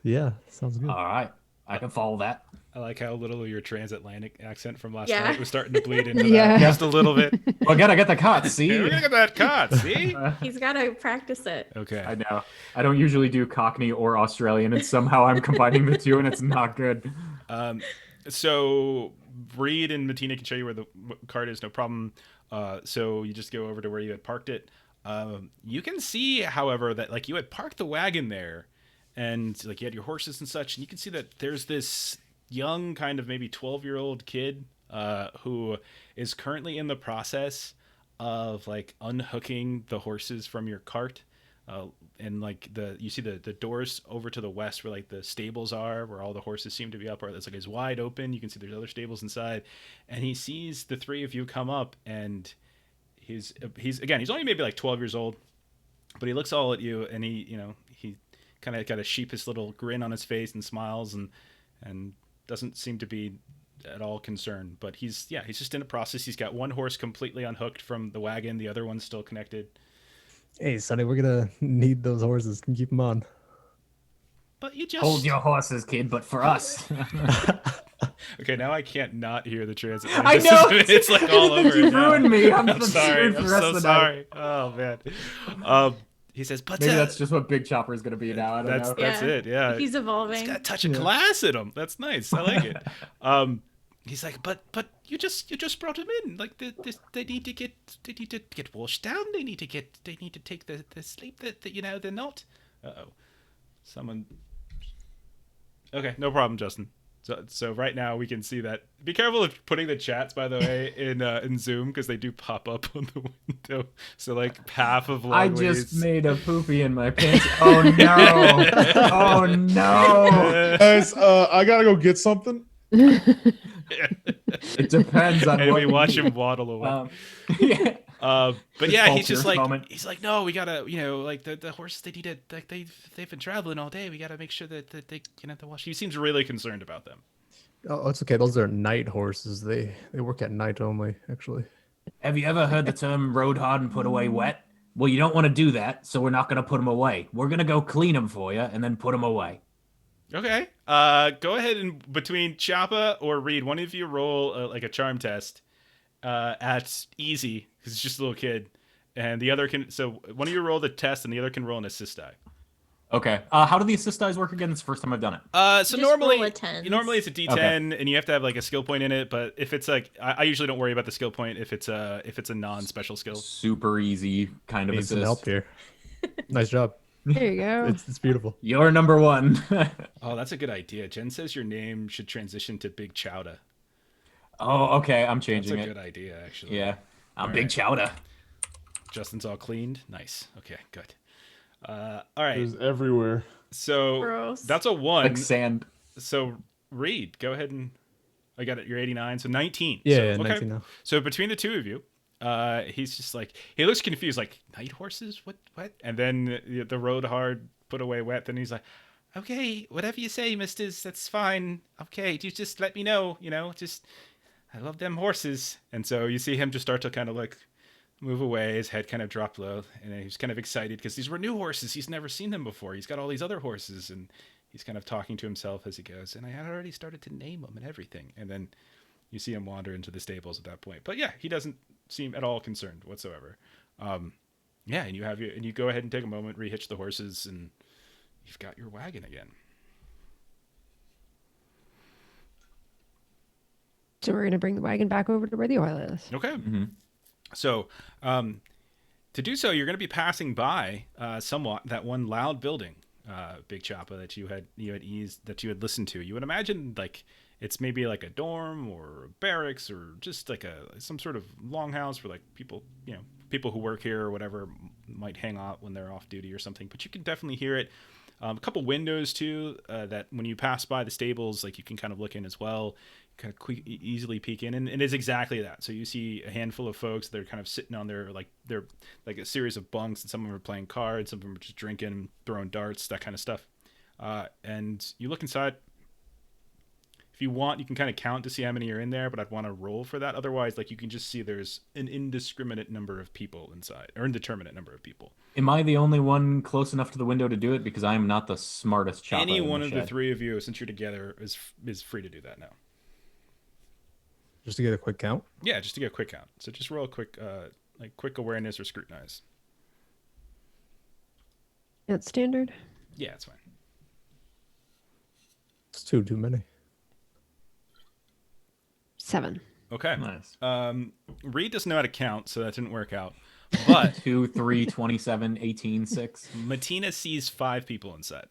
Speaker 2: Yeah, sounds good.
Speaker 6: All right, I can follow that.
Speaker 1: I like how little your transatlantic accent from last
Speaker 5: Yeah.
Speaker 1: night was starting to bleed into
Speaker 4: Yeah.
Speaker 1: that just a little bit.
Speaker 6: Well, I gotta get the cart, see?
Speaker 1: Hey, we're gonna get that card, see?
Speaker 5: He's got to practice it.
Speaker 1: Okay.
Speaker 6: I know. I don't usually do Cockney or Australian, and somehow I'm combining the two, and it's not good.
Speaker 1: So Reed and Matina can show you where the card is, no problem. So you just go over to where you had parked it. You can see, however, that like you had parked the wagon there, and like you had your horses and such, and you can see that there's this young, kind of maybe 12-year-old kid who is currently in the process of like unhooking the horses from your cart. And like you see the doors over to the west where like the stables are, where all the horses seem to be up, or it's like is wide open. You can see there's other stables inside, and he sees the three of you come up, and he's only maybe like 12 years old, but he looks all at you, and he kind of got a sheepish little grin on his face and smiles and doesn't seem to be at all concerned. But he's just in a process. He's got one horse completely unhooked from the wagon, the other one's still connected.
Speaker 2: Hey, Sonny, we're gonna need those horses. Can you keep them on?
Speaker 1: But you just
Speaker 6: Hold your horses, kid, but for us.
Speaker 1: Okay, now I can't not hear the transit.
Speaker 6: I know!
Speaker 1: It's like all over.
Speaker 6: You
Speaker 1: it now.
Speaker 6: ruined me. I'm
Speaker 1: sorry.
Speaker 6: screwed
Speaker 1: I'm
Speaker 6: for the rest
Speaker 1: so
Speaker 6: of the
Speaker 1: sorry. Oh man. He says, but
Speaker 6: Maybe that's just what Big Chopper is going to be now. I don't know.
Speaker 1: that's it. Yeah.
Speaker 5: He's evolving.
Speaker 1: It's got a touch of class in him. That's nice. I like it. He's like, but you just brought him in. Like they need to get washed down. They need to take the sleep that they're not. Someone. Okay, no problem, Justin. So right now we can see that. Be careful of putting the chats, by the way, in Zoom, because they do pop up on the window. So like half of
Speaker 6: I
Speaker 1: Longways.
Speaker 6: just made a poopy in my pants. Oh no! Oh no!
Speaker 7: Guys, I gotta go get something.
Speaker 6: It depends on
Speaker 1: And
Speaker 6: what
Speaker 1: we watch him waddle away.
Speaker 6: yeah.
Speaker 1: But yeah, he's just
Speaker 6: Vulture
Speaker 1: like
Speaker 6: moment.
Speaker 1: he's like, no, we gotta, like the horses, they need to, like they've been traveling all day. We gotta make sure that they to wash. He seems really concerned about them.
Speaker 2: Oh, it's okay. Those are night horses. They work at night only, actually.
Speaker 6: Have you ever heard the term "rode hard and put away wet"? Well, you don't want to do that, so we're not going to put them away. We're going to go clean them for you and then put them away.
Speaker 1: Okay. Go ahead and between Choppa or Reed, one of you roll like a charm test at easy because it's just a little kid, and the other can. So one of you roll the test, and the other can roll an assist die.
Speaker 6: Okay. How do the assist dice work again? It's the first time I've done it.
Speaker 1: So
Speaker 5: Just
Speaker 1: normally,
Speaker 5: roll a 10s.
Speaker 1: normally it's a D10, and you have to have like a skill point in it. But if it's like, I usually don't worry about the skill point if it's a non-special skill.
Speaker 6: Super easy kind of
Speaker 2: Need
Speaker 6: assist.
Speaker 2: some help here. Nice job.
Speaker 4: There you go.
Speaker 2: It's beautiful.
Speaker 6: You're number one.
Speaker 1: Oh, that's a good idea. Jen says your name should transition to Big Chowda.
Speaker 6: Oh, okay. I'm
Speaker 1: That's
Speaker 6: changing
Speaker 1: a
Speaker 6: it.
Speaker 1: good idea, actually.
Speaker 6: Yeah. I'm
Speaker 1: All
Speaker 6: Big
Speaker 1: right.
Speaker 6: Chowda.
Speaker 1: Justin's all cleaned. Nice. Okay, good. All right.
Speaker 7: There's everywhere.
Speaker 1: So
Speaker 5: Gross.
Speaker 1: that's a 1.
Speaker 6: Like sand.
Speaker 1: So Reed, go ahead and I got it. You're 89, so 19.
Speaker 2: Yeah,
Speaker 1: so,
Speaker 2: yeah,
Speaker 1: okay.
Speaker 2: 19 now.
Speaker 1: So between the two of you, he's just like he looks confused, like night horses, what? And then the road hard, put away wet. Then he's like, okay, whatever you say, Misters, that's fine. Okay, you just let me know. Just I love them horses. And so you see him just start to kind of like move away, his head kind of dropped low, and he's kind of excited because these were new horses. He's never seen them before. He's got all these other horses, and he's kind of talking to himself as he goes. And I had already started to name them and everything. And then you see him wander into the stables at that point. But yeah, he doesn't seem at all concerned whatsoever. Yeah, and you go ahead and take a moment, rehitch the horses, and you've got your wagon again.
Speaker 4: So we're gonna bring the wagon back over to where the oil is.
Speaker 1: Okay.
Speaker 6: Mm-hmm.
Speaker 1: So, to do so, you're going to be passing by somewhat that one loud building, Big Choppa, that you had listened to. You would imagine like it's maybe like a dorm or a barracks or just like some sort of longhouse where like people who work here or whatever might hang out when they're off duty or something. But you can definitely hear it. A couple windows too that when you pass by the stables, like you can kind of look in as well. Kind of easily peek in, and it is exactly that. So you see a handful of folks. They're kind of sitting on they're like a series of bunks, and some of them are playing cards, some of them are just drinking, throwing darts, that kind of stuff. And you look inside. If you want, you can kind of count to see how many are in there, but I'd want to roll for that. Otherwise, like you can just see there's an indiscriminate number of people inside, or indeterminate number of people.
Speaker 6: Am I the only one close enough to the window to do it? Because I am not the smartest chopper.
Speaker 1: Any
Speaker 6: in
Speaker 1: one
Speaker 6: the
Speaker 1: of
Speaker 6: shed.
Speaker 1: the three of you, since you're together, is free to do that now.
Speaker 2: Just to get a quick count.
Speaker 1: Yeah, just to get a quick count. So just roll a quick, quick awareness or scrutinize.
Speaker 4: That's standard.
Speaker 1: Yeah, it's fine.
Speaker 2: It's too many.
Speaker 4: 7.
Speaker 1: Okay.
Speaker 6: Nice.
Speaker 1: Reed doesn't know how to count, so that didn't work out. But
Speaker 6: 2, 3, 27, 18, 6.
Speaker 1: Matina sees 5 people inside.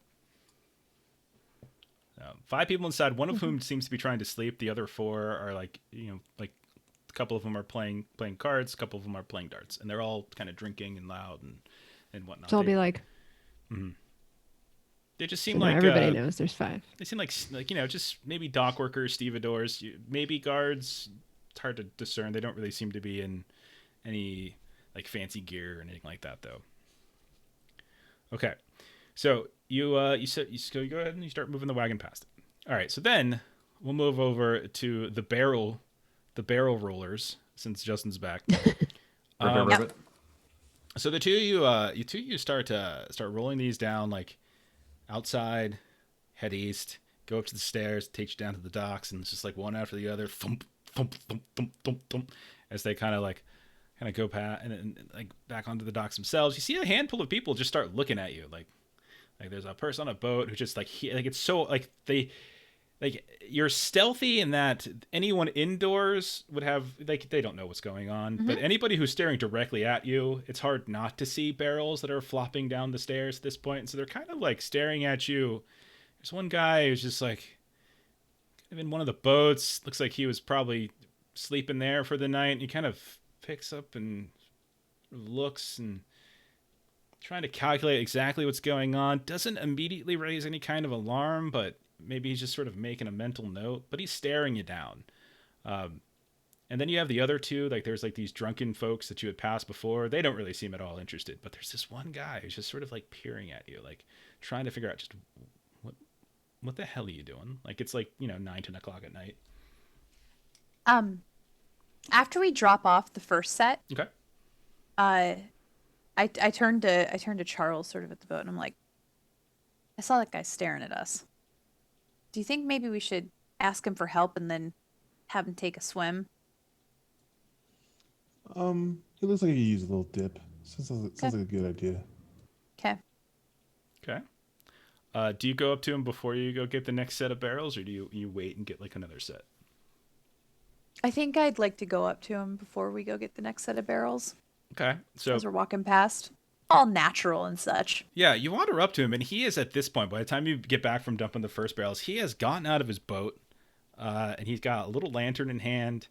Speaker 1: 5 people inside, one of whom seems to be trying to sleep. The other 4 are like a couple of them are playing cards, a couple of them are playing darts, and they're all kind of drinking and loud and whatnot.
Speaker 4: So I'll be like,
Speaker 1: They just
Speaker 4: so
Speaker 1: seem
Speaker 4: now
Speaker 1: like
Speaker 4: everybody knows there's 5.
Speaker 1: They seem like just maybe dock workers, stevedores, maybe guards. It's hard to discern. They don't really seem to be in any like fancy gear or anything like that, though. Okay, so you go ahead and you start moving the wagon past it. All right, so then we'll move over to the barrel rollers since Justin's back.
Speaker 6: Ribbit.
Speaker 1: So the two of you start rolling these down like outside, head east, go up to the stairs, takes you down to the docks, and it's just like one after the other, thump, thump, thump, thump, thump, thump, as they kind of go past and like back onto the docks themselves. You see a handful of people just start looking at you, like there's a person on a boat who just like it's so like you're stealthy in that anyone indoors would have they don't know what's going on, but anybody who's staring directly at you, it's hard not to see barrels that are flopping down the stairs at this point. And so they're kind of like staring at you. There's one guy who's just like kind of in one of the boats, looks like he was probably sleeping there for the night, and he kind of picks up and looks and trying to calculate exactly what's going on. Doesn't immediately raise any kind of alarm, but maybe he's just sort of making a mental note, but he's staring you down. And then you have the other two, like there's like these drunken folks that you had passed before. They don't really seem at all interested, but there's this one guy who's just sort of like peering at you, like trying to figure out just what the hell are you doing? Like it's like, 9, 10 o'clock at night.
Speaker 3: After we drop off the first set,
Speaker 1: Okay.
Speaker 3: I turned to Charles sort of at the boat, and I'm like, I saw that guy staring at us. Do you think maybe we should ask him for help and then have him take a swim?
Speaker 7: He looks like he could use a little dip. Sounds like a good idea.
Speaker 3: Okay.
Speaker 1: Okay. Do you go up to him before you go get the next set of barrels, or do you wait and get like another set?
Speaker 3: I think I'd like to go up to him before we go get the next set of barrels.
Speaker 1: Okay, so
Speaker 3: As we're walking past. All natural and such.
Speaker 1: yeah, you wander up to him, and he is at this point. By the time you get back from dumping the first barrels, he has gotten out of his boat, and he's got a little lantern in hand,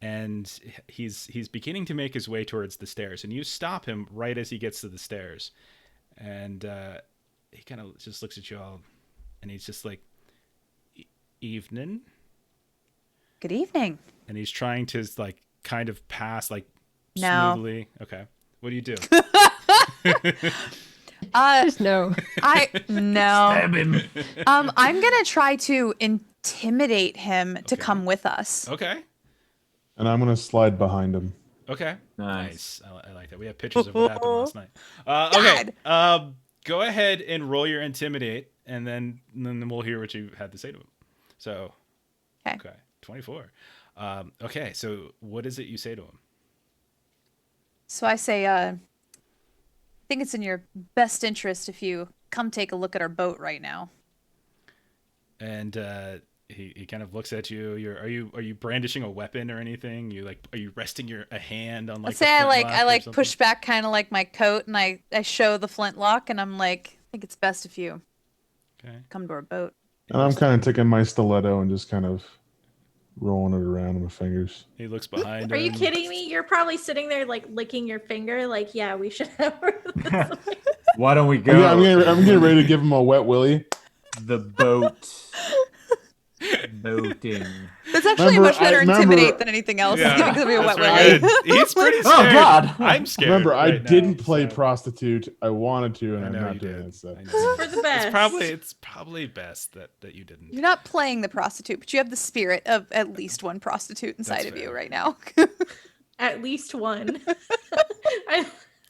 Speaker 1: and he's beginning to make his way towards the stairs. And you stop him right as he gets to the stairs, and he kind of just looks at you all, and he's just like, "Evening,"
Speaker 3: Good evening.
Speaker 1: and he's trying to like kind of pass like
Speaker 3: No.
Speaker 1: smoothly. Okay, what do you do?
Speaker 4: Just no.
Speaker 3: No.
Speaker 6: Stab him.
Speaker 3: I'm gonna try to intimidate him to
Speaker 1: Okay.
Speaker 3: come with us.
Speaker 1: Okay.
Speaker 7: And I'm gonna slide behind him.
Speaker 1: Okay.
Speaker 6: Nice.
Speaker 1: I like that. We have pictures of what happened last night. Okay. Go ahead and roll your intimidate, and then we'll hear what you had to say to him. So.
Speaker 3: Okay.
Speaker 1: 24. Okay. So what is it you say to him?
Speaker 3: So I say, I think it's in your best interest if you come take a look at our boat right now.
Speaker 1: And he kind of looks at you. Are you brandishing a weapon or anything? Are you resting a hand on like?
Speaker 3: Let's say
Speaker 1: the
Speaker 3: I
Speaker 1: flintlock or
Speaker 3: push
Speaker 1: something?
Speaker 3: back kind of like my coat and I show the flintlock and I'm like, I think it's best if you
Speaker 1: Okay.
Speaker 3: come to our boat.
Speaker 7: And I'm kind of taking my stiletto and just kind of rolling it around in my fingers.
Speaker 1: He looks behind.
Speaker 5: Are you
Speaker 1: him.
Speaker 5: kidding me? You're probably sitting there like licking your finger. Like, yeah, we should have.
Speaker 6: Why don't we go?
Speaker 7: Yeah, I'm getting ready to give him a wet willy.
Speaker 6: The boat. Boating.
Speaker 3: That's actually
Speaker 7: Remember-
Speaker 3: much better
Speaker 7: I remember-
Speaker 3: intimidate than anything else.
Speaker 1: Yeah,
Speaker 3: It's gonna be a wet
Speaker 1: that's very
Speaker 3: willy.
Speaker 1: good. He's pretty
Speaker 6: Oh,
Speaker 1: scared.
Speaker 6: God.
Speaker 1: I'm scared.
Speaker 7: Remember, I
Speaker 1: right now,
Speaker 7: didn't play
Speaker 1: so-
Speaker 7: prostitute. I wanted to, and
Speaker 1: I
Speaker 7: I'm
Speaker 1: know
Speaker 7: not
Speaker 1: you
Speaker 7: doing
Speaker 1: did.
Speaker 7: it. So.
Speaker 1: I know.
Speaker 5: For the best.
Speaker 1: It's probably best that you didn't.
Speaker 3: You're not playing the prostitute, but you have the spirit of at least one prostitute inside
Speaker 1: That's
Speaker 3: of you
Speaker 1: fair.
Speaker 3: right now.
Speaker 5: At least one.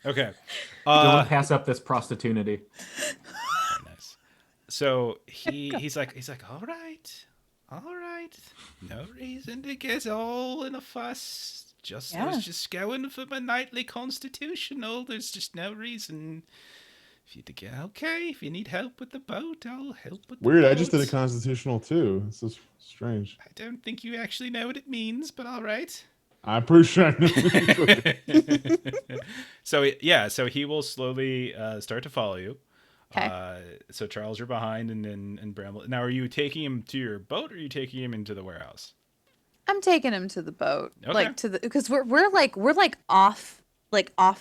Speaker 1: Okay.
Speaker 6: Don't pass up this prostitunity.
Speaker 1: Nice. So he's like, all right, no reason to get all in a fuss. I was just going for my nightly constitutional. There's just no reason for you to get okay. If you need help with the boat, I'll help with.
Speaker 7: Weird.
Speaker 1: The
Speaker 7: I just did a
Speaker 1: boat.
Speaker 7: constitutional too. This is strange.
Speaker 1: I don't think you actually know what it means, but all right.
Speaker 7: I'm pretty sure I know.
Speaker 1: So he will slowly start to follow you.
Speaker 3: Okay.
Speaker 1: So Charles, you're behind, and Bramble. Now, are you taking him to your boat, or are you taking him into the warehouse?
Speaker 3: I'm taking him to the boat,
Speaker 1: Okay.
Speaker 3: like to the because we're off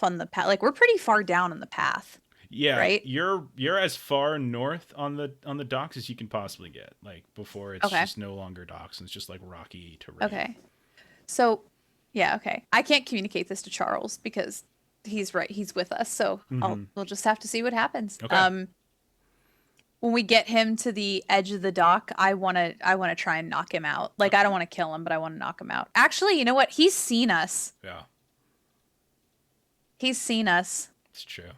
Speaker 3: on the path. Like we're pretty far down on the path.
Speaker 1: Yeah,
Speaker 3: Right?
Speaker 1: You're as far north on the docks as you can possibly get. Like before, it's
Speaker 3: Okay.
Speaker 1: just no longer docks, and it's just like rocky terrain.
Speaker 3: Okay. So, yeah, okay. I can't communicate this to Charles because he's with us. So we'll just have to see what happens.
Speaker 1: Okay.
Speaker 3: When we get him to the edge of the dock, I wanna try and knock him out. Like I don't want to kill him, but I want to knock him out. Actually, you know what? He's seen us.
Speaker 1: Yeah,
Speaker 3: He's seen us.
Speaker 1: it's true.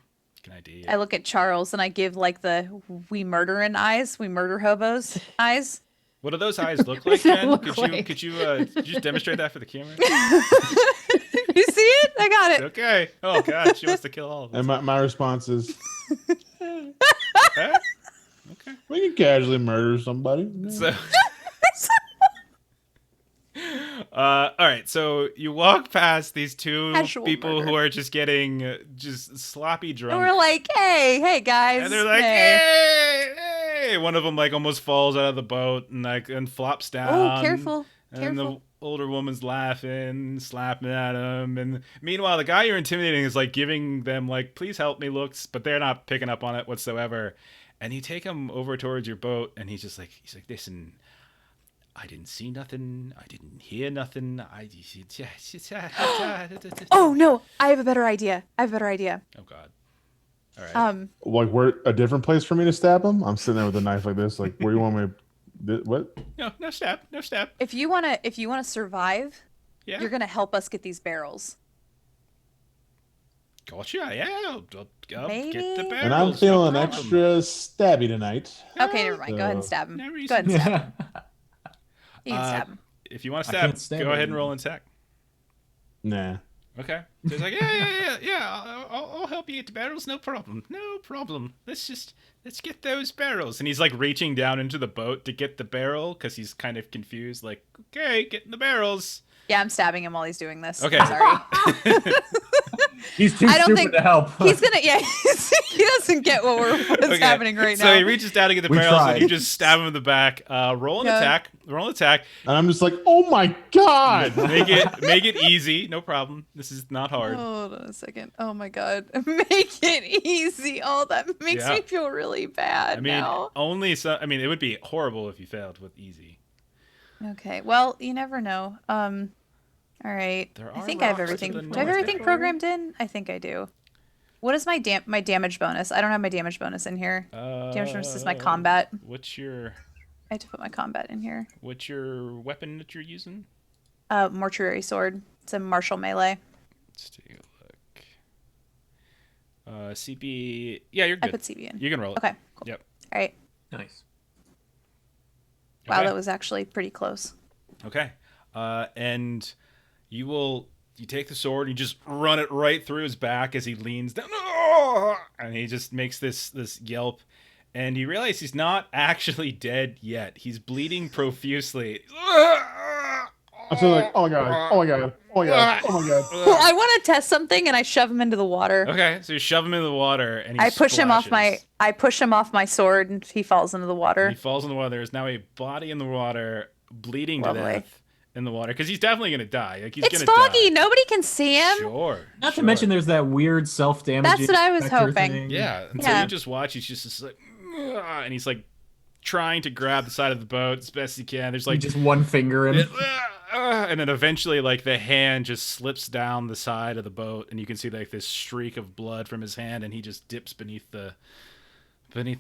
Speaker 1: Can I do?
Speaker 3: I look at Charles and I give like the we murder hobos eyes.
Speaker 1: What do those eyes look like,
Speaker 4: does that
Speaker 1: Jen?
Speaker 4: look
Speaker 1: Could
Speaker 4: like?
Speaker 1: you just demonstrate that for the camera?
Speaker 3: You see it? I got it.
Speaker 1: Okay. Oh God, she wants to kill all of us.
Speaker 7: And my response is,
Speaker 1: Huh? Okay.
Speaker 7: we can casually murder somebody.
Speaker 1: So, all right. So you walk past these two
Speaker 3: Casual
Speaker 1: people
Speaker 3: murder.
Speaker 1: who are just getting just sloppy
Speaker 3: And
Speaker 1: drunk,
Speaker 3: we're like, hey guys.
Speaker 1: and they're like,
Speaker 3: hey.
Speaker 1: hey. One of them like almost falls out of the boat and flops down.
Speaker 3: Oh, careful.
Speaker 1: And the
Speaker 3: Careful.
Speaker 1: older woman's laughing, slapping at him, and meanwhile the guy you're intimidating is like giving them like "please help me" looks, but they're not picking up on it whatsoever. And you take him over towards your boat, and he's like, listen, I didn't see nothing, I didn't hear nothing.
Speaker 3: Oh no, I have a better idea.
Speaker 1: Oh God! All right.
Speaker 7: Like, where a different place for me to stab him? I'm sitting there with a knife like this. Like, where you want me? What?
Speaker 1: No stab.
Speaker 3: If you wanna survive,
Speaker 1: Yeah.
Speaker 3: you're gonna help us get these barrels.
Speaker 1: Gotcha. Yeah. I'll get
Speaker 3: Maybe.
Speaker 1: the barrels.
Speaker 7: And I'm
Speaker 1: no
Speaker 7: feeling
Speaker 1: problem.
Speaker 7: extra stabby tonight.
Speaker 3: Okay, never mind. Go ahead and stab him.
Speaker 1: No
Speaker 3: Go
Speaker 1: reason.
Speaker 3: ahead and stab him.
Speaker 6: Yeah.
Speaker 3: You can stab him.
Speaker 1: If you want to
Speaker 6: I can't
Speaker 1: stab,
Speaker 6: stab
Speaker 1: go ahead and
Speaker 6: anyone.
Speaker 1: roll in tech.
Speaker 7: Nah.
Speaker 1: Okay. So he's like, yeah. I'll help you get the barrels. No problem. Let's get those barrels. And he's like reaching down into the boat to get the barrel because he's kind of confused. Like, okay, getting the barrels.
Speaker 3: Yeah, I'm stabbing him while he's doing this.
Speaker 1: Okay.
Speaker 3: Sorry.
Speaker 6: He's too
Speaker 3: I don't
Speaker 6: stupid
Speaker 3: think
Speaker 6: to help.
Speaker 3: He's gonna. Yeah, he doesn't get what's
Speaker 1: Okay.
Speaker 3: happening right now.
Speaker 1: So he reaches down to get the
Speaker 6: We
Speaker 1: barrels and
Speaker 6: tried.
Speaker 1: you just stab him in the back. Roll an attack.
Speaker 7: And I'm just like, oh my god.
Speaker 1: Make it easy. No problem. This is not hard.
Speaker 3: Hold on a second. Oh my god. Make it easy. Oh, that makes
Speaker 1: Yeah.
Speaker 3: me feel really bad
Speaker 1: I mean,
Speaker 3: now.
Speaker 1: it would be horrible if you failed with easy.
Speaker 3: Okay. Well, you never know. All right.
Speaker 1: There
Speaker 3: I
Speaker 1: are
Speaker 3: think I have
Speaker 1: rocks to
Speaker 3: everything.
Speaker 1: the
Speaker 3: Do I have
Speaker 1: north
Speaker 3: everything
Speaker 1: there.
Speaker 3: programmed in? I think I do. What is my damage bonus? I don't have my damage bonus in here. Damage bonus is my combat.
Speaker 1: What's your
Speaker 3: I have to put my combat in here.
Speaker 1: weapon that you're using?
Speaker 3: Mortuary sword. It's a martial melee.
Speaker 1: Let's take a look. CB. Yeah, you're
Speaker 3: I
Speaker 1: good.
Speaker 3: put CB in.
Speaker 1: You can roll it.
Speaker 3: Okay. Cool.
Speaker 1: Yep.
Speaker 3: All right.
Speaker 6: Nice.
Speaker 3: Wow,
Speaker 1: Okay.
Speaker 3: that was actually pretty close.
Speaker 1: Okay. And you take the sword and you just run it right through his back as he leans down. And he just makes this yelp. And you realize he's not actually dead yet. He's bleeding profusely.
Speaker 7: I'm still like, oh my god, oh my god, oh my god, oh my god.
Speaker 3: Well, I want to test something, and I shove him into the water.
Speaker 1: Okay, so you shove him in the water, and he
Speaker 3: I push him off
Speaker 1: splashes.
Speaker 3: my sword, and he falls into the water.
Speaker 1: He falls in the water. There's now a body in the water, bleeding
Speaker 3: Lovely.
Speaker 1: to death in the water, because he's definitely gonna die. Like he's
Speaker 3: It's
Speaker 1: gonna
Speaker 3: foggy.
Speaker 1: die.
Speaker 3: Nobody can see him.
Speaker 1: Sure.
Speaker 6: Not
Speaker 1: sure.
Speaker 6: to mention there's that weird self-damaging.
Speaker 3: That's what I was
Speaker 6: vector
Speaker 3: hoping.
Speaker 6: thing.
Speaker 1: Yeah. And so
Speaker 3: Yeah.
Speaker 1: you just watch. He's just like, and he's like trying to grab the side of the boat as best he can. There's
Speaker 6: Like
Speaker 1: like
Speaker 6: just one finger in.
Speaker 1: and then eventually like the hand just slips down the side of the boat and you can see like this streak of blood from his hand and he just dips beneath the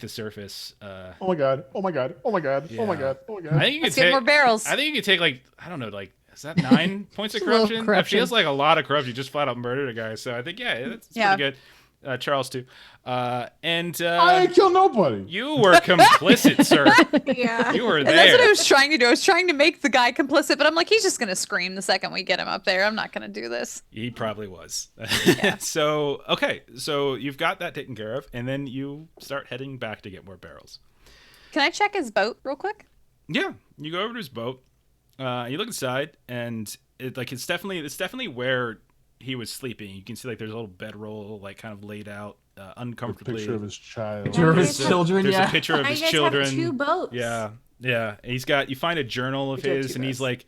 Speaker 1: surface.
Speaker 7: Oh my god, oh my god, oh my god, oh my
Speaker 1: Yeah.
Speaker 7: god, oh my
Speaker 1: I
Speaker 7: god.
Speaker 1: think you
Speaker 3: Let's
Speaker 1: could
Speaker 3: get
Speaker 1: take
Speaker 3: more barrels.
Speaker 1: I think you could take like, I don't know, like is that 9 points of
Speaker 4: Just a little
Speaker 1: corruption? That
Speaker 4: corruption.
Speaker 1: feels like a lot of corruption. You just flat out murdered a guy. So I think it's
Speaker 3: Yeah.
Speaker 1: pretty good. Charles too.
Speaker 7: I ain't kill nobody.
Speaker 1: You were complicit, sir.
Speaker 5: Yeah.
Speaker 1: You were
Speaker 3: And that's what I
Speaker 1: there.
Speaker 3: was trying to do. I was trying to make the guy complicit, but I'm like, he's just gonna scream the second we get him up there. I'm not gonna do this.
Speaker 1: He probably was.
Speaker 3: Yeah.
Speaker 1: So, okay. So you've got that taken care of, and then you start heading back to get more barrels.
Speaker 3: Can I check his boat real quick?
Speaker 1: Yeah. You go over to his boat. You look inside, and it's definitely where he was sleeping. You can see like there's a little bedroll like kind of laid out
Speaker 7: A
Speaker 1: uncomfortably.
Speaker 7: picture of his child.
Speaker 6: Picture of his
Speaker 5: There's a-
Speaker 6: children.
Speaker 1: There's
Speaker 6: Yeah.
Speaker 1: a picture of
Speaker 5: Now
Speaker 1: his
Speaker 5: you guys
Speaker 1: children.
Speaker 5: have 2 boats.
Speaker 1: Yeah, yeah. And you find a journal of
Speaker 6: We do have
Speaker 1: his,
Speaker 6: 2
Speaker 1: and he's
Speaker 6: boats.
Speaker 1: like,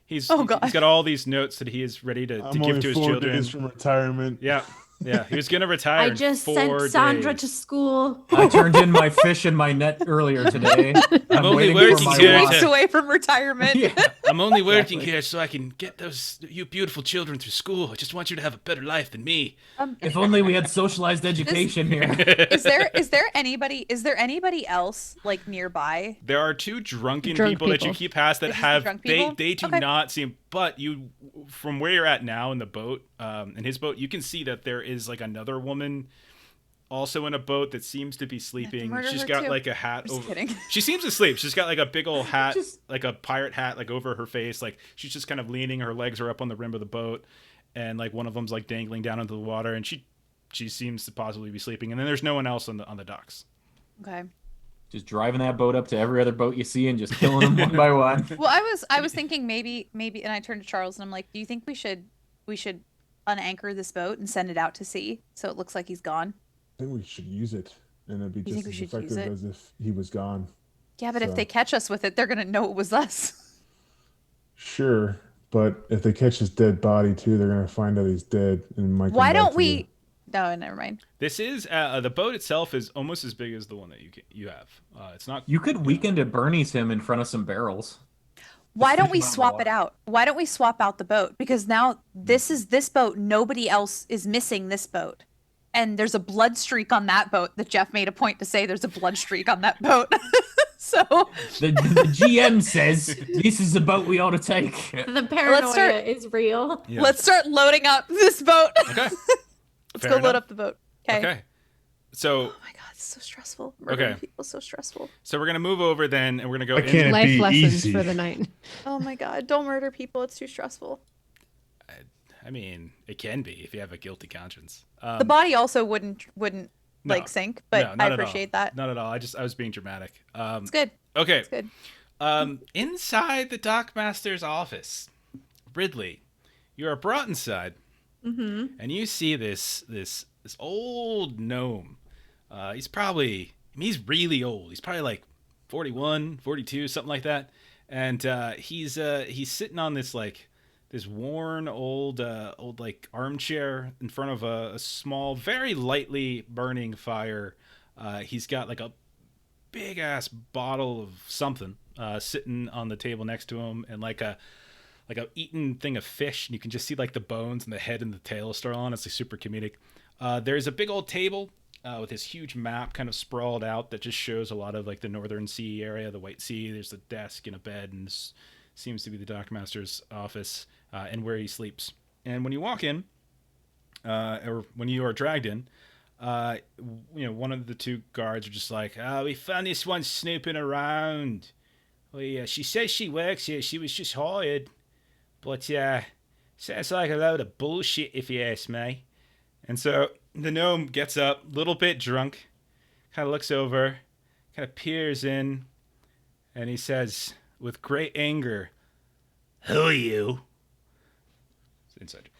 Speaker 1: he's
Speaker 3: Oh, God.
Speaker 1: he's got all these notes that he is ready to
Speaker 7: I'm
Speaker 1: give
Speaker 7: only
Speaker 1: to his
Speaker 7: 4
Speaker 1: children.
Speaker 7: days from retirement.
Speaker 1: Yeah, yeah. He was gonna retire.
Speaker 5: I
Speaker 1: in
Speaker 5: just
Speaker 1: 4
Speaker 5: sent Sandra
Speaker 1: days.
Speaker 5: to school.
Speaker 6: I turned in my fish in my net earlier today. I'm
Speaker 1: only
Speaker 6: waiting
Speaker 1: working
Speaker 6: for my
Speaker 1: 2
Speaker 3: 2
Speaker 1: Yeah.
Speaker 6: watch.
Speaker 3: weeks away from retirement.
Speaker 6: Yeah.
Speaker 1: I'm only working
Speaker 6: Exactly.
Speaker 1: here so I can get you beautiful children through school. I just want you to have a better life than me.
Speaker 6: If only we had socialized education here.
Speaker 3: Is there anybody else like nearby?
Speaker 1: There are 2 drunken
Speaker 4: Drunk
Speaker 1: people that you
Speaker 4: people.
Speaker 1: keep past that
Speaker 3: They just be
Speaker 1: have
Speaker 3: drunk
Speaker 1: they
Speaker 3: people?
Speaker 1: they do
Speaker 3: Okay.
Speaker 1: not seem, but you from where you're at now in the boat, in his boat, you can see that there is like another woman also in a boat that seems to be sleeping.
Speaker 3: murder
Speaker 1: She's
Speaker 3: her
Speaker 1: got
Speaker 3: too.
Speaker 1: like a hat
Speaker 3: Just
Speaker 1: over.
Speaker 3: kidding.
Speaker 1: She seems asleep. She's got like a big old hat,
Speaker 6: Just-
Speaker 1: like a pirate hat, like over her face. Like she's just kind of leaning. Her legs are up on the rim of the boat, and like one of them's like dangling down into the water, and she seems to possibly be sleeping. And then there's no one else on the docks.
Speaker 3: Okay.
Speaker 6: Just driving that boat up to every other boat you see and just killing them one by one.
Speaker 3: Well, I was thinking maybe, and I turned to Charles and I'm like, do you think we should unanchor this boat and send it out to sea so it looks like he's gone?
Speaker 7: I think we should use it, and it'd be
Speaker 3: You think
Speaker 7: just
Speaker 3: we
Speaker 7: as
Speaker 3: should use
Speaker 7: effective as if he was gone.
Speaker 3: Yeah, but if
Speaker 7: So-
Speaker 3: they catch us with it, they're gonna know it was us.
Speaker 7: Sure, but if they catch his dead body too, they're gonna find out he's dead, and might. come
Speaker 3: Why
Speaker 7: back
Speaker 3: don't
Speaker 7: to
Speaker 3: we? No, never mind.
Speaker 1: This is the boat itself is almost as big as the one that you have. It's not.
Speaker 6: You could weekend at Bernie's him in front of some barrels.
Speaker 3: Why don't we
Speaker 6: fish him out in the
Speaker 3: swap it
Speaker 6: water.
Speaker 3: out? Why don't we swap out the boat? Because now this is this boat. Nobody else is missing this boat. And there's a blood streak on that boat that Jeff made a point to say there's a blood streak on that boat. So
Speaker 6: The GM says this is the boat we ought to take.
Speaker 5: The paranoia
Speaker 3: start-
Speaker 5: is real.
Speaker 1: Yeah.
Speaker 3: let's start loading up this boat.
Speaker 1: Okay.
Speaker 3: Let's
Speaker 1: Fair
Speaker 3: go load
Speaker 1: enough.
Speaker 3: up the boat. Okay.
Speaker 1: Okay. So
Speaker 3: Oh my god, it's so stressful. Murdering
Speaker 1: Okay.
Speaker 3: people is so stressful.
Speaker 1: we're gonna move over then, and we're gonna go.
Speaker 7: Why can't it
Speaker 4: Life
Speaker 7: be
Speaker 4: lessons
Speaker 7: easy?
Speaker 4: for the night.
Speaker 3: Oh my god, don't murder people. It's too stressful.
Speaker 1: I mean, it can be if you have a guilty conscience.
Speaker 3: The body also wouldn't
Speaker 1: no,
Speaker 3: like sink, but
Speaker 1: no,
Speaker 3: I
Speaker 1: not at all.
Speaker 3: appreciate that.
Speaker 1: Not at all. I was being dramatic.
Speaker 3: It's good.
Speaker 1: Okay.
Speaker 3: It's good.
Speaker 1: Inside the Dockmaster's office, Ridley, you are brought inside, and you see this old gnome. He's really old. He's probably like 41, 42, something like that. And he's sitting on this worn old like armchair in front of a small, very lightly burning fire. He's got like a big ass bottle of something sitting on the table next to him, and like a eaten thing of fish, and you can just see like the bones and the head and the tail still on. It's like super comedic. There's a big old table with this huge map kind of sprawled out that just shows a lot of like the Northern Sea area, the White Sea. There's a desk and a bed, and this seems to be the Dockmaster's office and where he sleeps. And when you walk in, or when you are dragged in, one of the two guards are just like, we found this one snooping around. She says she works here. She was just hired. But, sounds like a load of bullshit if you ask me. And so the gnome gets up, a little bit drunk, kind of looks over, kind of peers in, and he says, with great anger, "Who are you?" Inside.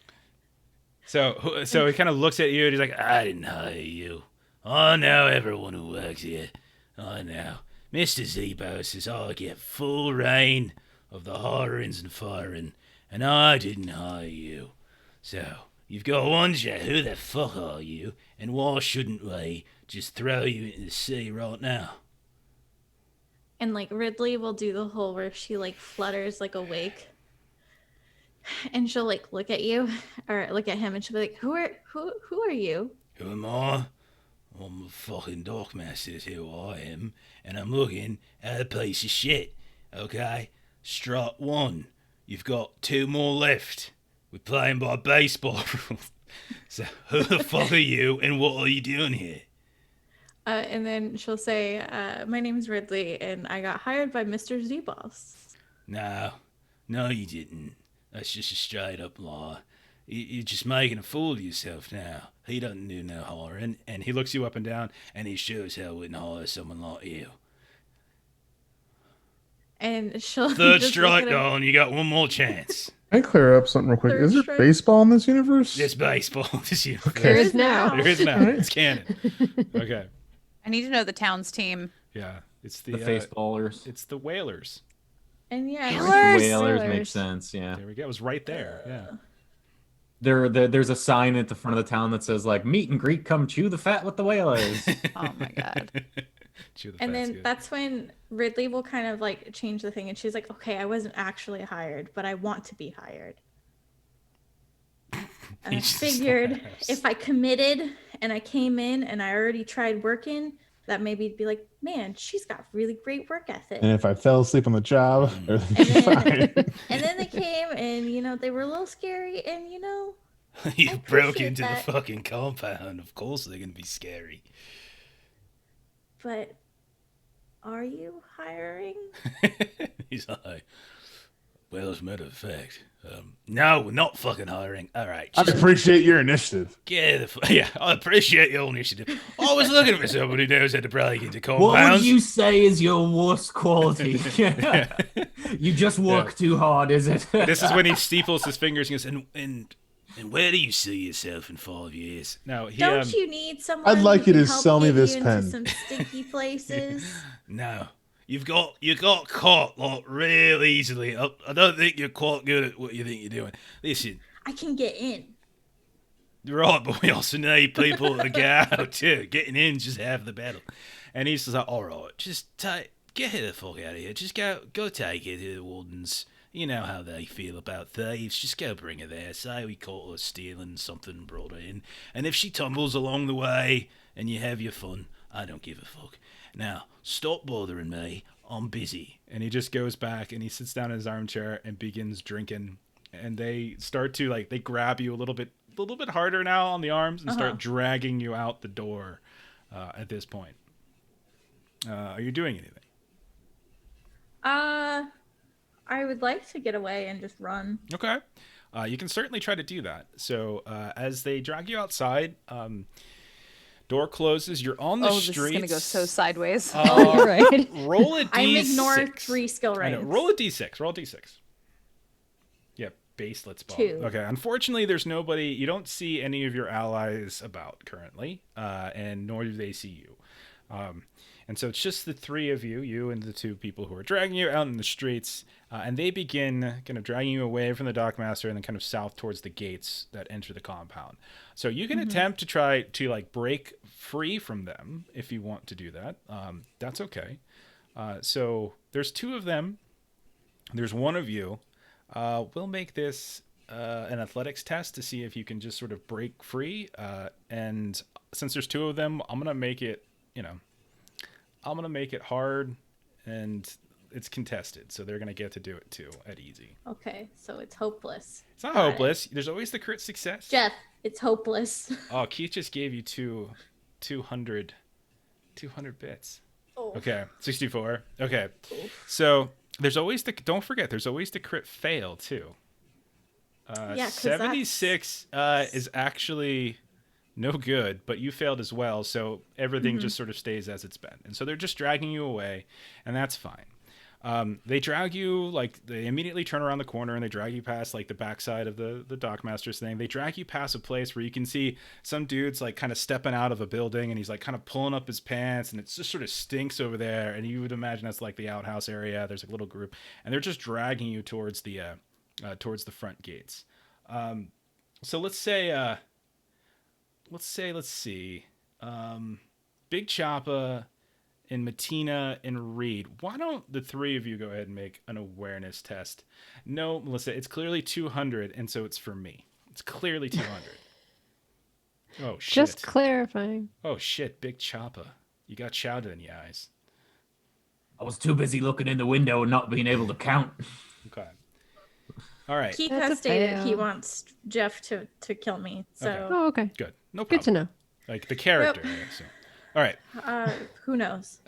Speaker 1: So he kind of looks at you, and he's like, "I didn't hire you. I know everyone who works here. I know. Mr. Zebo says I get full reign of the hirings and firing, and I didn't hire you. So, you've got to wonder, who the fuck are you, and why shouldn't we just throw you into the sea right now?"
Speaker 5: And like Ridley will do the whole where she like flutters like awake. And she'll like look at you or look at him, and she'll be like, Who are you?
Speaker 1: Who am I? I'm the fucking Dockmaster, is who I am, and I'm looking at a piece of shit, okay? Strut one. You've got 2 more left. We're playing by baseball rules. So who the fuck are you, and what are you doing here?
Speaker 5: And then she'll say, my name's Ridley, and I got hired by Mr. Z-Boss.
Speaker 1: No, you didn't. That's just a straight up lie. You're just making a fool of yourself now. He doesn't do no hiring, and he looks you up and down, and he sure as hell wouldn't hire someone like you.
Speaker 5: And she'll
Speaker 1: Third
Speaker 5: just
Speaker 1: strike,
Speaker 5: look at him.
Speaker 1: darling. You got one more chance.
Speaker 7: Can I clear up something real quick?
Speaker 5: Third
Speaker 7: Is there
Speaker 5: strike.
Speaker 7: baseball in this universe?
Speaker 1: There's baseball. This year.
Speaker 4: There is now.
Speaker 1: There is now. It's canon. Okay.
Speaker 3: I need to know the town's team.
Speaker 1: Yeah, it's the
Speaker 6: The face ballers.
Speaker 1: it's the Whalers.
Speaker 5: And yeah,
Speaker 3: Whalers.
Speaker 6: Whalers
Speaker 4: Sailors.
Speaker 6: makes sense, yeah.
Speaker 1: There we go. It was right there. Yeah.
Speaker 6: There's a sign at the front of the town that says like meet and greet, come chew the fat with the whalers.
Speaker 3: Oh my god.
Speaker 1: Chew the
Speaker 5: and
Speaker 1: fat's
Speaker 5: then
Speaker 1: good.
Speaker 5: that's when Ridley will kind of like change the thing, and she's like, okay, I wasn't actually hired, but I want to be hired. And I
Speaker 1: He just
Speaker 5: figured
Speaker 1: laughs.
Speaker 5: if I committed and I came in and I already tried working, that maybe it'd be like, man, she's got really great work ethic.
Speaker 7: And if I fell asleep on the job,
Speaker 1: Mm.
Speaker 7: everything's
Speaker 5: And
Speaker 7: fine.
Speaker 5: then, and then they came, and they were a little scary, and
Speaker 1: You
Speaker 5: I
Speaker 1: broke
Speaker 5: appreciate
Speaker 1: into
Speaker 5: that.
Speaker 1: the fucking compound. Of course they're gonna be scary.
Speaker 5: but are you hiring?
Speaker 1: He's like, well, as a matter of fact, no, we're not fucking hiring. All right,
Speaker 7: I
Speaker 1: just
Speaker 7: appreciate your initiative.
Speaker 1: yeah, I appreciate your initiative. I was looking for somebody who knows how to break into
Speaker 6: What would
Speaker 1: compounds.
Speaker 6: you say is your worst quality? You just work too hard, is it?
Speaker 1: This is when he steeples his fingers and goes, and where do you see yourself in 5 years? No, he
Speaker 5: Don't you need someone?
Speaker 7: I'd like
Speaker 5: who
Speaker 7: you
Speaker 5: can
Speaker 7: to
Speaker 5: help
Speaker 7: sell me
Speaker 5: get
Speaker 7: this
Speaker 5: you
Speaker 7: pen.
Speaker 5: into some sticky places?
Speaker 1: No, you got caught like real easily. I don't think you're quite good at what you think you're doing. Listen,
Speaker 5: I can get in.
Speaker 1: right, but we also need people to get out too. Getting in just half the battle. And he's just like, all right, just get the fuck out of here. Just go take it to the wardens. You know how they feel about thieves. Just go bring her there. Say we caught her stealing something and brought her in. And if she tumbles along the way and you have your fun, I don't give a fuck. Now, stop bothering me. I'm busy. And he just goes back and he sits down in his armchair and begins drinking. And they start to, they grab you a little bit harder now on the arms and start dragging you out the door at this point. Are you doing anything?
Speaker 5: I would like to get away and just run.
Speaker 1: Okay. you can certainly try to do that. So as they drag you outside, door closes. You're on the
Speaker 3: Oh,
Speaker 1: streets.
Speaker 3: this is gonna go so sideways.
Speaker 4: Oh, you're right.
Speaker 1: Roll a d6.
Speaker 5: I'm ignore 3 skill
Speaker 1: I know.
Speaker 5: ranks.
Speaker 1: Roll a d6. Roll a d6. Yeah, baselets bomb.
Speaker 5: 2.
Speaker 1: Okay, unfortunately, there's nobody. You don't see any of your allies about currently, and nor do they see you. And so it's just the 3 of you and the 2 people who are dragging you out in the streets, and they begin kind of dragging you away from the dockmaster and then kind of south towards the gates that enter the compound. So you can attempt to try to like break free from them if you want to do that. That's okay. So there's 2 of them. There's 1 of you. We'll make this an athletics test to see if you can just sort of break free. And since there's 2 of them, I'm gonna make it, I'm going to make it hard, and it's contested, so they're going to get to do it, too, at easy.
Speaker 5: Okay, so it's hopeless.
Speaker 1: It's not
Speaker 5: Got
Speaker 1: hopeless. There's always the crit success.
Speaker 5: Jeff, it's hopeless.
Speaker 1: Oh, Keith just gave you 200 bits.
Speaker 5: Oh.
Speaker 1: Okay, 64. Okay, so there's always the... Don't forget, there's always the crit fail, too.
Speaker 5: Yeah, 'cause
Speaker 1: 76 is actually... no good, but you failed as well, so everything just sort of stays as it's been. And so they're just dragging you away, and that's fine. They drag you, like, they immediately turn around the corner, and they drag you past, like, the backside of the dockmaster's thing. They drag you past a place where you can see some dude's, like, kind of stepping out of a building, and he's, like, kind of pulling up his pants, and it just sort of stinks over there, and you would imagine that's, like, the outhouse area. There's a little group, and they're just dragging you towards the front gates. So let's say... let's see. Big Choppa and Matina and Reed. Why don't the 3 of you go ahead and make an awareness test? No, Melissa, it's clearly 200, and so it's for me. It's clearly 200. Oh, shit.
Speaker 4: Just clarifying.
Speaker 1: Oh, shit, Big Choppa. You got chowder in the eyes.
Speaker 6: I was too busy looking in the window and not being able to count.
Speaker 1: Okay. All right.
Speaker 5: Keith
Speaker 4: That's
Speaker 5: has
Speaker 4: a
Speaker 5: stated he
Speaker 4: fail.
Speaker 5: wants Jeff to kill me, so
Speaker 1: Okay.
Speaker 4: Oh, okay.
Speaker 1: Good. No problem.
Speaker 4: Good to know.
Speaker 1: Like the character, I assume. All right.
Speaker 5: who knows?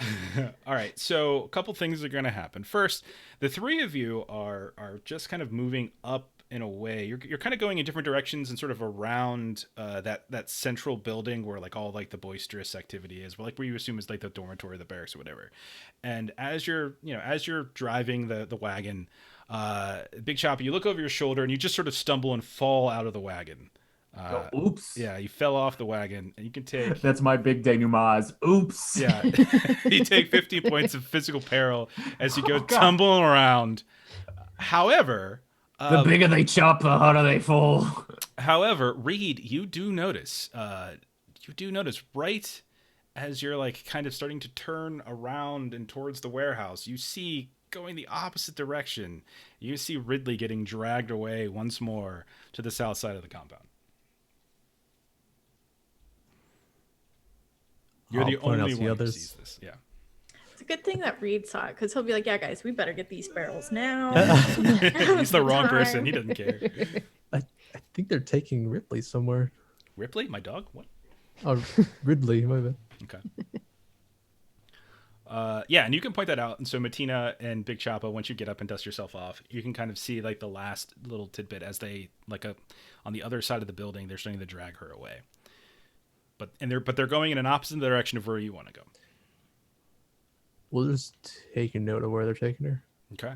Speaker 1: All right, so a couple things are going to happen. First, the 3 of you are just kind of moving up in a way. You're kind of going in different directions and sort of around that central building where like all like the boisterous activity is. Well, like where you assume is like the dormitory, the barracks, or whatever. And as you're driving the wagon, Big Chopper, you look over your shoulder and you just sort of stumble and fall out of the wagon.
Speaker 6: Oops.
Speaker 1: Yeah, you fell off the wagon, and you can take...
Speaker 6: That's my big denouement. Oops.
Speaker 1: Yeah, you take 50 points of physical peril as you go
Speaker 6: God.
Speaker 1: tumbling around. However...
Speaker 6: The bigger they chop, the harder they fall.
Speaker 1: However, Reed, you do notice right as you're like kind of starting to turn around and towards the warehouse, you see going the opposite direction. You see Ridley getting dragged away once more to the south side of the compound. You're the
Speaker 2: I'll point out
Speaker 1: only
Speaker 2: the
Speaker 1: one who
Speaker 2: others.
Speaker 1: sees this. Yeah.
Speaker 5: It's a good thing that Reed saw it, because he'll be like, yeah, guys, we better get these barrels now.
Speaker 1: He's the wrong person.
Speaker 5: Time.
Speaker 1: He doesn't care.
Speaker 2: I think they're taking Ripley somewhere.
Speaker 1: Ripley, my dog? What?
Speaker 2: Oh, Ridley, my bad.
Speaker 1: Okay. Yeah, and you can point that out. And so Matina and Big Choppa, once you get up and dust yourself off, you can kind of see like the last little tidbit as they on the other side of the building, they're starting to drag her away. But they're going in an opposite direction of where you want to go.
Speaker 2: We'll just take a note of where they're taking her.
Speaker 1: Okay.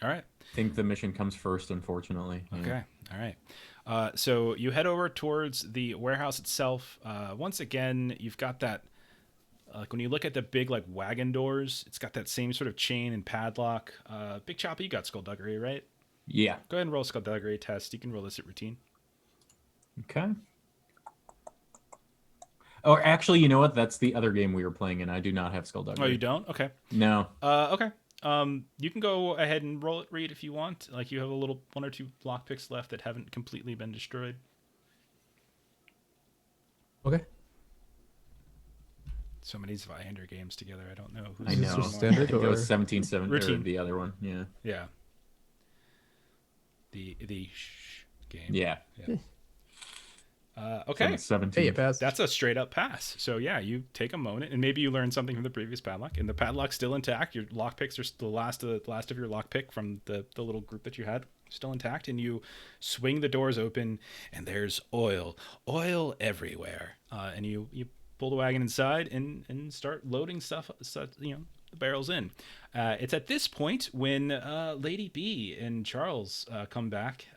Speaker 1: All right.
Speaker 6: I think the mission comes first, unfortunately. Yeah.
Speaker 1: Okay. All right. So you head over towards the warehouse itself. Once again, you've got that. Like when you look at the big like wagon doors, it's got that same sort of chain and padlock. Big Chopper, you got skullduggery, right?
Speaker 6: Yeah.
Speaker 1: Go ahead and roll a skullduggery test. You can roll this at routine.
Speaker 6: Okay. Or actually, you know what? That's the other game we were playing, and I do not have skullduggery.
Speaker 1: Oh, you don't? Okay.
Speaker 6: No.
Speaker 1: Okay. You can go ahead and roll it, Reed, if you want. Like you have a little 1 or 2 lockpicks left that haven't completely been destroyed.
Speaker 2: Okay.
Speaker 1: So many Zweihander games together. I don't know.
Speaker 6: I
Speaker 2: Is this
Speaker 6: know.
Speaker 2: just standard
Speaker 6: I think it was
Speaker 2: or-
Speaker 6: 17-7 or
Speaker 1: Routine.
Speaker 6: the other one. Yeah.
Speaker 1: Yeah. The game.
Speaker 6: Yeah.
Speaker 1: Okay.
Speaker 6: 17.
Speaker 2: Hey, it passed.
Speaker 1: That's a straight up pass. So yeah, you take a moment and maybe you learn something from the previous padlock, and the padlock's still intact. Your lockpicks are still the last of your lockpick from the little group that you had. still intact, and you swing the doors open, and there's oil everywhere. And you pull the wagon inside and start loading stuff, the barrels in. It's at this point when Lady B and Charles come back.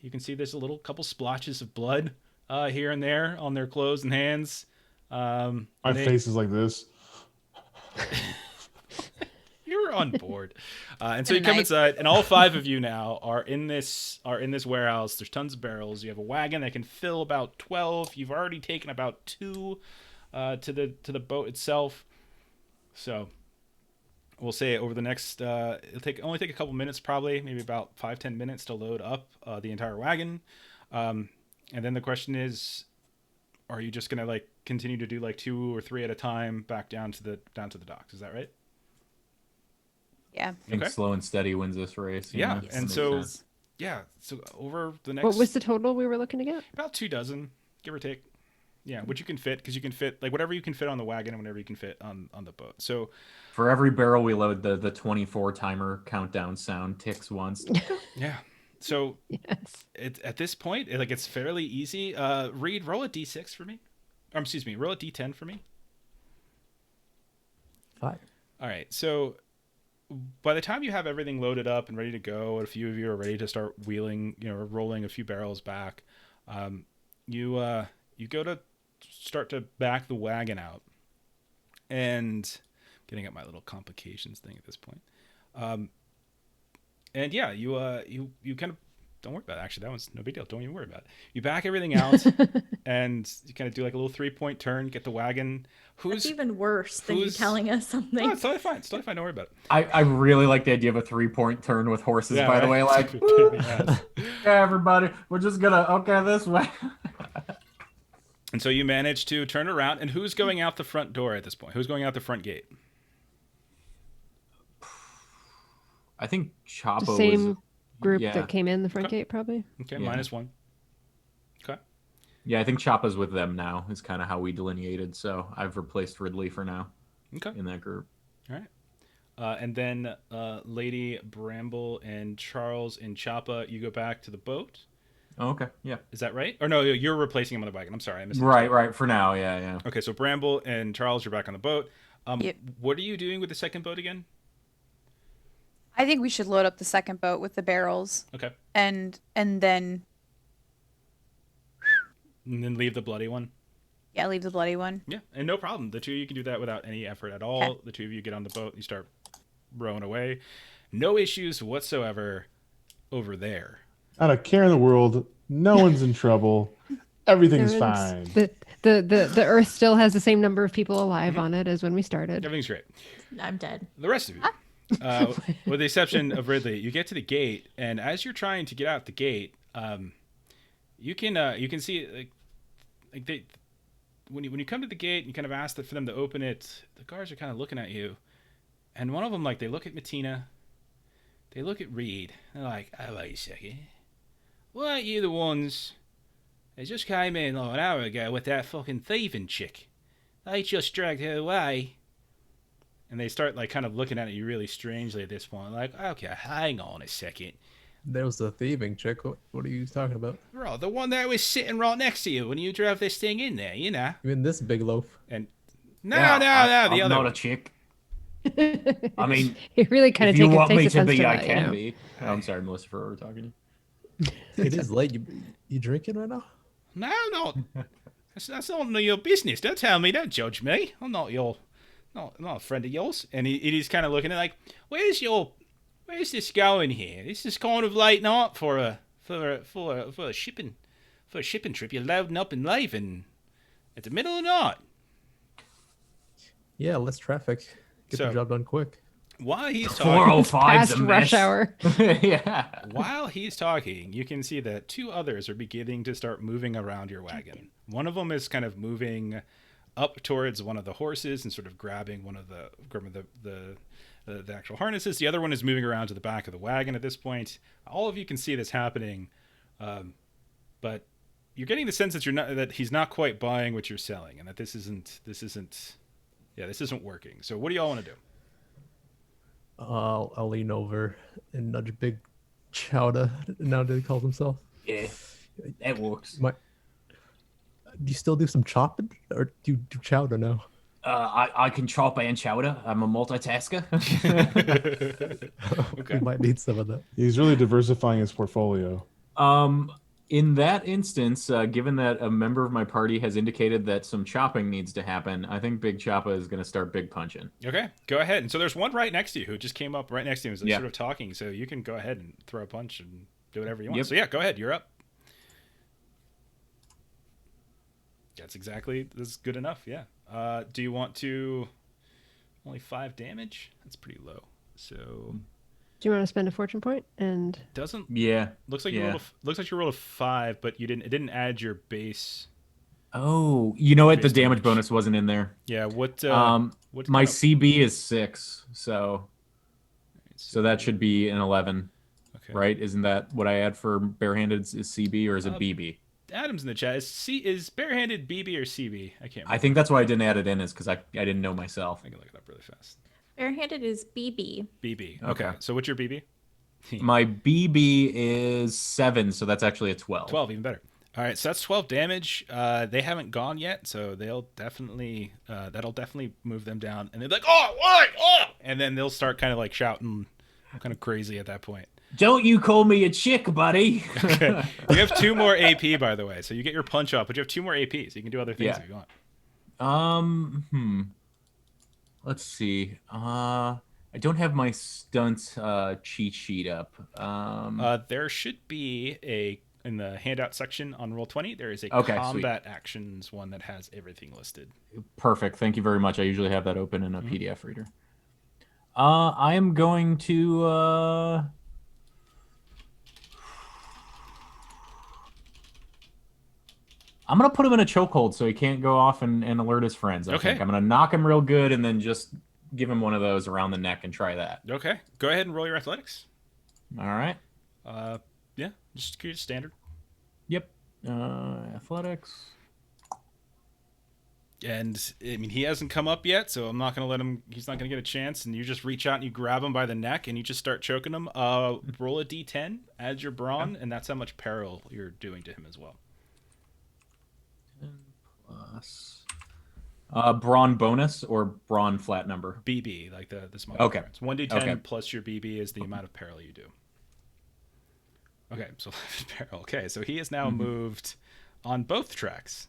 Speaker 1: You can see there's a little couple splotches of blood here and there on their clothes and hands.
Speaker 7: My face is like this.
Speaker 1: You're on board, and so you come inside, and all 5 of you now are in this warehouse. There's tons of barrels. You have a wagon that can fill about 12. You've already taken about 2 to the boat itself. So we'll say over the next it'll only take a couple minutes, probably maybe about 5-10 minutes to load up the entire wagon. And then the question is, are you just gonna continue to do 2 or 3 at a time back down to the docks? Is that right?
Speaker 3: Yeah.
Speaker 6: I think
Speaker 1: Okay.
Speaker 6: slow and steady wins this race.
Speaker 1: Yeah,
Speaker 6: That
Speaker 1: and
Speaker 6: makes
Speaker 1: so
Speaker 6: sense.
Speaker 1: so over the next
Speaker 4: What was the total we were looking to get?
Speaker 1: about 2 dozen, give or take. Yeah, which you can fit, because you can fit whatever you can fit on the wagon and whatever you can fit on the boat. So
Speaker 6: For every barrel we load, the 24 timer countdown sound ticks once.
Speaker 1: yeah, so
Speaker 4: Yes.
Speaker 1: at this point it's fairly easy. Reed, roll a d6 for me. Excuse me, roll a d10 for me.
Speaker 2: 5.
Speaker 1: All right, so by the time you have everything loaded up and ready to go, a few of you are ready to start wheeling, rolling a few barrels back. You go to start to back the wagon out, and getting up my little complications thing at this point. And yeah, you kind of don't worry about it. Actually, that one's no big deal. Don't even worry about it. You back everything out, and you kind of do a little 3-point turn, get the wagon.
Speaker 5: That's even worse than you telling us something.
Speaker 1: No, it's totally fine. It's totally fine. Don't worry about it.
Speaker 6: I really like the idea of a 3-point turn with horses,
Speaker 1: Yeah,
Speaker 6: by the way.
Speaker 1: right?
Speaker 6: Yeah, everybody, we're just gonna, this way.
Speaker 1: And so you manage to turn around, and who's going out the front door at this point? Who's going out the front gate?
Speaker 6: I think Chapo
Speaker 4: The same
Speaker 6: was...
Speaker 4: group
Speaker 6: yeah.
Speaker 4: that came in the front
Speaker 1: Okay.
Speaker 4: gate, probably.
Speaker 1: Okay,
Speaker 6: Yeah.
Speaker 1: -1. Okay.
Speaker 6: Yeah, I think Chapa's with them now, is kind of how we delineated. So I've replaced Ridley for now
Speaker 1: Okay.
Speaker 6: in that group.
Speaker 1: All right. And then Lady Bramble and Charles and Choppa, you go back to the boat.
Speaker 6: Oh, okay, yeah.
Speaker 1: Is that right? Or no, you're replacing him on the wagon. I'm sorry, I missed.
Speaker 6: Right, for now, yeah.
Speaker 1: Okay, so Bramble and Charles, you're back on the boat.
Speaker 3: Yep.
Speaker 1: What are you doing with the second boat again?
Speaker 3: I think we should load up the second boat with the barrels
Speaker 1: Okay.
Speaker 3: and then
Speaker 1: And then leave the bloody one.
Speaker 3: leave the bloody one.
Speaker 1: Yeah, and no problem. The two of you can do that without any effort at all.
Speaker 3: Okay.
Speaker 1: The two of you get on the boat, you start rowing away. No issues whatsoever over there.
Speaker 7: Not a care in the world. No one's in trouble. Everything's fine.
Speaker 4: The Earth still has the same number of people alive on it as when we started.
Speaker 1: Everything's great.
Speaker 5: I'm dead.
Speaker 1: The rest of you, with the exception of Ridley, you get to the gate, and as you're trying to get out the gate, you can see like they when you come to the gate, you kind of ask for them to open it. The guards are kind of looking at you, and one of them they look at Martina, they look at Reed, they're like, "Oh, wait a second. Weren't you the ones that just came in like an hour ago with that fucking thieving chick? They just dragged her away." And they start kind of looking at you really strangely at this point. Like, okay, hang on a second.
Speaker 2: There was the thieving chick. What are you talking about?
Speaker 1: Bro, the one that was sitting right next to you when you drove this thing in there, you know.
Speaker 2: Even this big loaf.
Speaker 1: And no,
Speaker 6: I'm
Speaker 1: the other
Speaker 6: not
Speaker 1: one.
Speaker 6: a chick. I mean,
Speaker 4: You really kind of
Speaker 6: if you
Speaker 4: take
Speaker 6: want me
Speaker 4: takes
Speaker 6: to
Speaker 4: offense
Speaker 6: be, I
Speaker 4: that,
Speaker 6: can
Speaker 4: you know?
Speaker 6: be. Oh, I'm sorry, Melissa, for talking to
Speaker 2: It is late. You drinking right now?
Speaker 1: No, not. That's not none of your business. Don't tell me. Don't judge me. I'm not a friend of yours. And he's kind of looking at where's this going here? This is kind of late night for a shipping trip. You're loading up and leaving at the middle of the night.
Speaker 2: Yeah, less traffic. Get
Speaker 1: So-
Speaker 2: the job done quick.
Speaker 1: While he's
Speaker 6: you.
Speaker 1: talking,
Speaker 6: 405's
Speaker 4: Past
Speaker 6: a
Speaker 4: rush
Speaker 6: mess.
Speaker 4: hour.
Speaker 6: Yeah.
Speaker 1: while he's talking, you can see that 2 others are beginning to start moving around your wagon. One of them is kind of moving up towards one of the horses and sort of grabbing the actual harnesses. The other one is moving around to the back of the wagon at this point. All of you can see this happening, but you're getting the sense that he's not quite buying what you're selling, and that this isn't working. So what do y'all want to do?
Speaker 2: I'll lean over and nudge Big Chowder now that he calls himself.
Speaker 6: Yeah, that works.
Speaker 2: Do you still do some chopping, or do you do chowder now?
Speaker 6: I can chop and chowder. I'm a multitasker.
Speaker 2: We might need some of that.
Speaker 7: He's really diversifying his portfolio.
Speaker 6: In that instance, given that a member of my party has indicated that some chopping needs to happen, I think Big Choppa is going to start big punching.
Speaker 1: Okay, go ahead. And so there's one right next to you who just came up right next to you and was like,
Speaker 6: Yeah.
Speaker 1: sort of talking. So you can go ahead and throw a punch and do whatever you want.
Speaker 6: Yep.
Speaker 1: So yeah, go ahead. You're up. That's good enough. Yeah. Do you want to only 5 damage? That's pretty low. So
Speaker 4: Do you want to spend a fortune point? And
Speaker 1: doesn't
Speaker 6: Yeah.
Speaker 1: looks like
Speaker 6: Yeah.
Speaker 1: looks like you rolled a 5, but it didn't add your base.
Speaker 6: Oh, you know what? The
Speaker 1: Base
Speaker 6: damage
Speaker 1: damage.
Speaker 6: bonus wasn't in there.
Speaker 1: Yeah. What
Speaker 6: My
Speaker 1: kind of-
Speaker 6: CB is 6, so that should be an 11,
Speaker 1: okay.
Speaker 6: right? Isn't that what I add for barehanded is CB or is it BB?
Speaker 1: Adam's in the chat. Is barehanded BB or CB? I can't remember.
Speaker 6: I think that's why I didn't add it in is because I didn't know myself.
Speaker 1: I can look it up really fast.
Speaker 5: Barehanded is BB.
Speaker 1: BB. Okay.
Speaker 6: Okay.
Speaker 1: So what's your BB?
Speaker 6: My BB is 7, so that's actually a 12.
Speaker 1: 12, even better. All right, so that's 12 damage. They haven't gone yet, so they'll definitely that'll definitely move them down. And they're like, "Oh, why? Oh!" And then they'll start kind of like shouting, kind of crazy at that point.
Speaker 6: Don't you call me a chick, buddy.
Speaker 1: Okay. You have 2 more AP, by the way, so you get your punch up, but you have 2 more AP, so you can do other things
Speaker 6: Yeah.
Speaker 1: if you want.
Speaker 6: Let's see. I don't have my stunt cheat sheet up.
Speaker 1: There should be in the handout section on Roll20, there is a
Speaker 6: Okay,
Speaker 1: combat actions one that has everything listed.
Speaker 6: Perfect. Thank you very much. I usually have that open in a PDF reader. I am going to I'm gonna put him in a chokehold so he can't go off and alert his friends. I
Speaker 1: Okay.
Speaker 6: think I'm gonna knock him real good and then just give him one of those around the neck and try that.
Speaker 1: Okay, go ahead and roll your athletics.
Speaker 6: All right.
Speaker 1: Yeah, just standard.
Speaker 6: Yep. Athletics.
Speaker 1: And I mean, he hasn't come up yet, so I'm not gonna let him. He's not gonna get a chance. And you just reach out and you grab him by the neck and you just start choking him. Roll a d10, add your brawn, and that's how much peril you're doing to him as well.
Speaker 6: Plus brawn bonus or brawn flat number?
Speaker 1: BB, like the small.
Speaker 6: Okay.
Speaker 1: It's 1d10
Speaker 6: Okay.
Speaker 1: plus your BB is the amount of peril you do. Okay, so peril. Okay, so he is now moved on both tracks.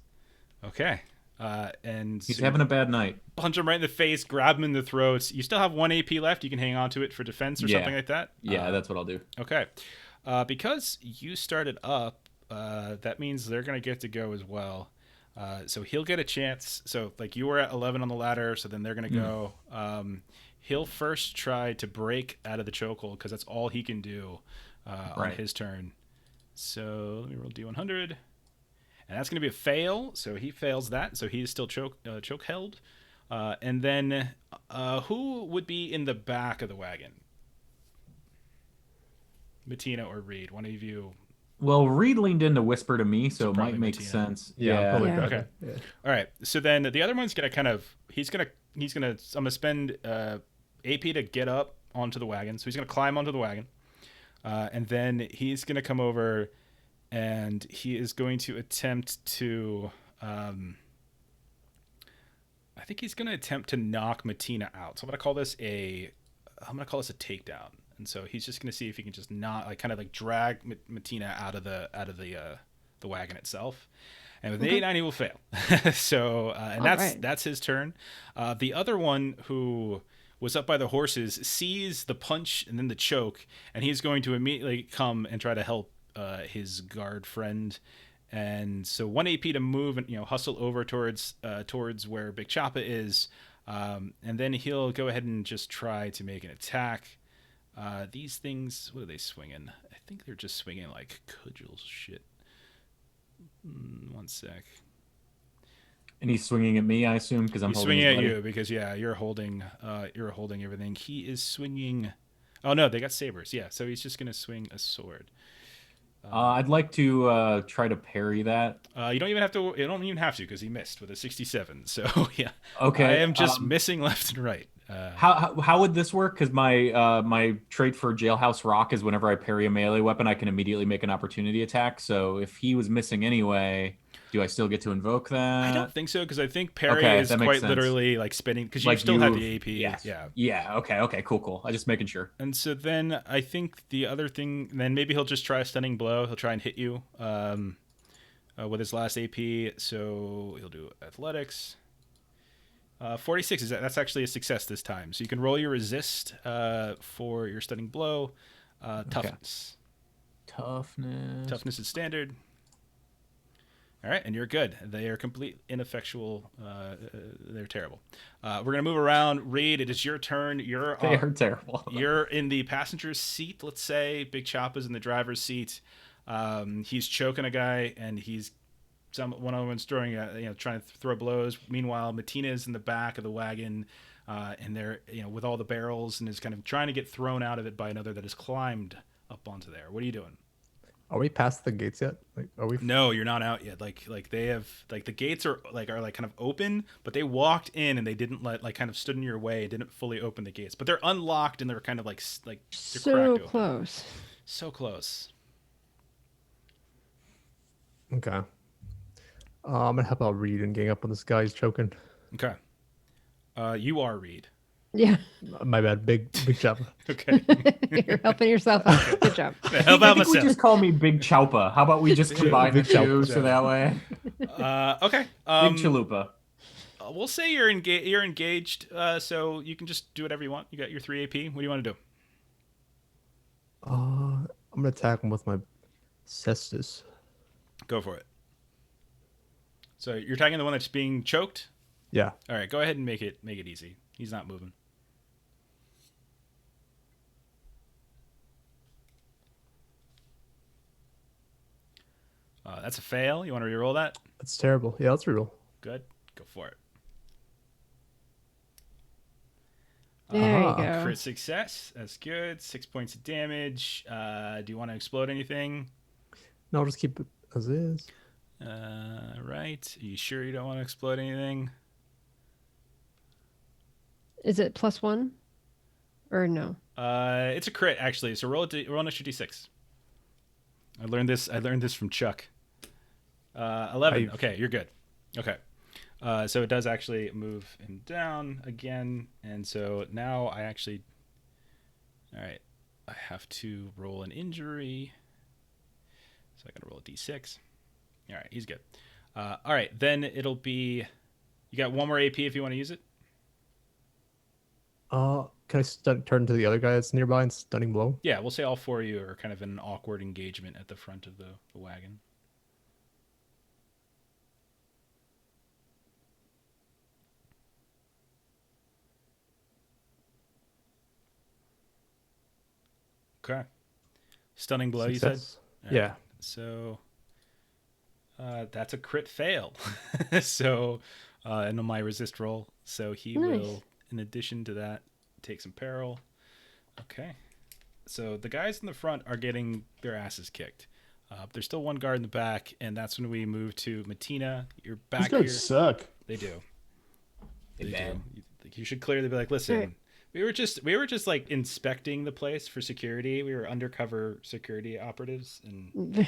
Speaker 1: Okay. And
Speaker 6: He's
Speaker 1: so
Speaker 6: having a bad night.
Speaker 1: punch him right in the face, grab him in the throat. You still have 1 AP left. You can hang on to it for defense or
Speaker 6: Yeah.
Speaker 1: something like that.
Speaker 6: Yeah, that's what I'll do.
Speaker 1: Okay. Because you started up, that means they're going to get to go as well. So he'll get a chance. So, like, you were at 11 on the ladder, so then they're going to go. He'll first try to break out of the chokehold because that's all he can do on
Speaker 6: Right.
Speaker 1: his turn. So let me roll D100. And that's going to be a fail. So he fails that. So he is still choke held. And then who would be in the back of the wagon? Matina or Reed? One of you.
Speaker 6: Well, Reed leaned in to whisper to me, so it
Speaker 1: probably
Speaker 6: might make
Speaker 1: Mattia.
Speaker 6: sense.
Speaker 2: Yeah. Probably
Speaker 4: Yeah.
Speaker 2: better.
Speaker 1: Okay.
Speaker 2: Yeah.
Speaker 1: All right. So then the other one's gonna I'm gonna spend AP to get up onto the wagon. So he's gonna climb onto the wagon, and then he's gonna come over, and he is going to attempt to. I think he's gonna attempt to knock Matina out. So I'm gonna call this a takedown. And so he's just gonna see if he can just not kind of drag Matina out of the wagon itself. And with an 8-9, he will fail. So, and that's his turn. The other one who was up by the horses sees the punch and then the choke, and he's going to immediately come and try to help his guard friend. And so 1 AP to move and hustle over towards where Big Choppa is, and then he'll go ahead and just try to make an attack. These things, what are they swinging? I think they're just swinging like cudgels shit. 1 sec.
Speaker 6: And he's swinging at me, I assume, because I'm
Speaker 1: He's
Speaker 6: holding
Speaker 1: swinging
Speaker 6: his
Speaker 1: at
Speaker 6: buddy.
Speaker 1: you because you're holding everything. He is swinging. Oh no, they got sabers. Yeah, so he's just gonna swing a sword.
Speaker 6: I'd like to try to parry that.
Speaker 1: You don't even have to because he missed with a 67. So yeah.
Speaker 6: Okay,
Speaker 1: I am just missing left and right.
Speaker 6: How would this work? Because my trait for Jailhouse Rock is whenever I parry a melee weapon, I can immediately make an opportunity attack. So if he was missing anyway, do I still get to invoke that?
Speaker 1: I don't think so, because I think parry
Speaker 6: Okay,
Speaker 1: is
Speaker 6: that makes
Speaker 1: quite
Speaker 6: sense.
Speaker 1: literally like spinning, because you
Speaker 6: Like
Speaker 1: still have
Speaker 6: you've-
Speaker 1: the AP.
Speaker 6: Yes.
Speaker 1: Yeah.
Speaker 6: Yeah. Okay. Cool. I just making sure.
Speaker 1: And so then I think the other thing, then maybe he'll just try a stunning blow. He'll try and hit you with his last AP. So he'll do athletics. 46 that's actually a success this time. So you can roll your resist for your stunning blow. Toughness. Toughness is standard. All right, and you're good. They are complete ineffectual. They're terrible. We're gonna move around. Reed, it is your turn.
Speaker 6: They are terrible.
Speaker 1: You're in the passenger's seat. Let's say Big Choppa's in the driver's seat. He's choking a guy, and one of them's throwing, trying to throw blows. Meanwhile, Matina's in the back of the wagon, and they're, with all the barrels, and is kind of trying to get thrown out of it by another that has climbed up onto there. What are you doing?
Speaker 2: Are we past the gates yet? Like, are we?
Speaker 1: No, you're not out yet. Like they have, like the gates are kind of open, but they walked in and they didn't kind of stood in your way, didn't fully open the gates, but they're unlocked and they're kind of like they're
Speaker 4: So
Speaker 1: cracked open.
Speaker 4: close.
Speaker 1: So close.
Speaker 2: Okay. I'm gonna help out Reed and gang up on this guy. He's choking.
Speaker 1: Okay. You are Reed.
Speaker 4: Yeah.
Speaker 2: My bad. Big job.
Speaker 1: Okay.
Speaker 4: You're helping yourself out. Good job.
Speaker 1: Help
Speaker 6: I
Speaker 1: out
Speaker 6: think we
Speaker 1: myself.
Speaker 6: just call me Big Chaupa. How about we just combine the
Speaker 2: Big Chaupa.
Speaker 6: two so that way?
Speaker 1: Okay.
Speaker 6: Big Chalupa.
Speaker 1: We'll say you're engaged. So you can just do whatever you want. You got your 3 AP. What do you want to do?
Speaker 2: I'm gonna attack him with my cestus.
Speaker 1: Go for it. So you're attacking the one that's being choked.
Speaker 2: Yeah.
Speaker 1: All right. Go ahead and make it easy. He's not moving. That's a fail. You want to reroll that?
Speaker 2: That's terrible. Yeah, let's reroll.
Speaker 1: Good. Go for it.
Speaker 4: There
Speaker 2: Aha.
Speaker 4: you go.
Speaker 1: Crit success. That's good. 6 points of damage. Do you want to explode anything?
Speaker 2: No, I'll just keep it as is.
Speaker 1: Right. Are you sure you don't want to explode anything?
Speaker 4: Is it +1 or no?
Speaker 1: It's a crit actually. So roll an extra d6. I learned this from Chuck. 11. Okay, you're good. Okay. So it does actually move him down again, and so now all right, I have to roll an injury. So I gotta roll a d6. All right, he's good. All right, then it'll be, you got 1 more AP if you want to use it.
Speaker 2: Can I turn to the other guy that's nearby and stunning blow?
Speaker 1: Yeah, we'll say all 4 of you are kind of in an awkward engagement at the front of the wagon. Okay. Stunning blow, you
Speaker 2: Success.
Speaker 1: said?
Speaker 2: Yeah.
Speaker 1: So that's a crit fail. So and on my resist roll. So he will, in addition to that, take some peril. Okay. So the guys in the front are getting their asses kicked. There's still 1 guard in the back, and that's when we move to Matina. You're
Speaker 7: These
Speaker 1: back here.
Speaker 7: guys suck.
Speaker 1: They do. They
Speaker 6: bad.
Speaker 1: do. You should clearly be like, listen,
Speaker 4: Right.
Speaker 1: we were just like inspecting the place for security. We were undercover security operatives, and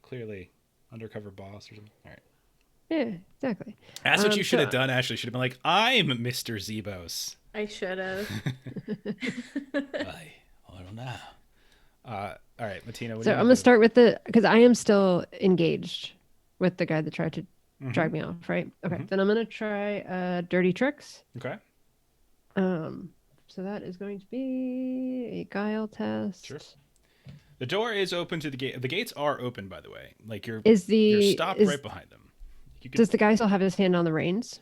Speaker 1: clearly undercover boss or something. All right.
Speaker 4: Yeah, exactly.
Speaker 1: That's what you should
Speaker 4: so-
Speaker 1: have done. Ashley should have been like, I'm Mr. Zebos.
Speaker 5: I should have.
Speaker 1: I don't know. All right, Matina. What
Speaker 4: So
Speaker 1: do you
Speaker 4: I'm gonna start with because I am still engaged with the guy that tried to drag me off, right? Okay,
Speaker 1: Mhm.
Speaker 4: then I'm gonna try dirty tricks.
Speaker 1: Okay.
Speaker 4: So that is going to be a guile test.
Speaker 1: Sure. The door is open to the gate. The gates are open, by the way. Like you're
Speaker 4: Is
Speaker 1: stopped
Speaker 4: is-
Speaker 1: right behind them. You could,
Speaker 4: Does the guy still have his hand on the reins?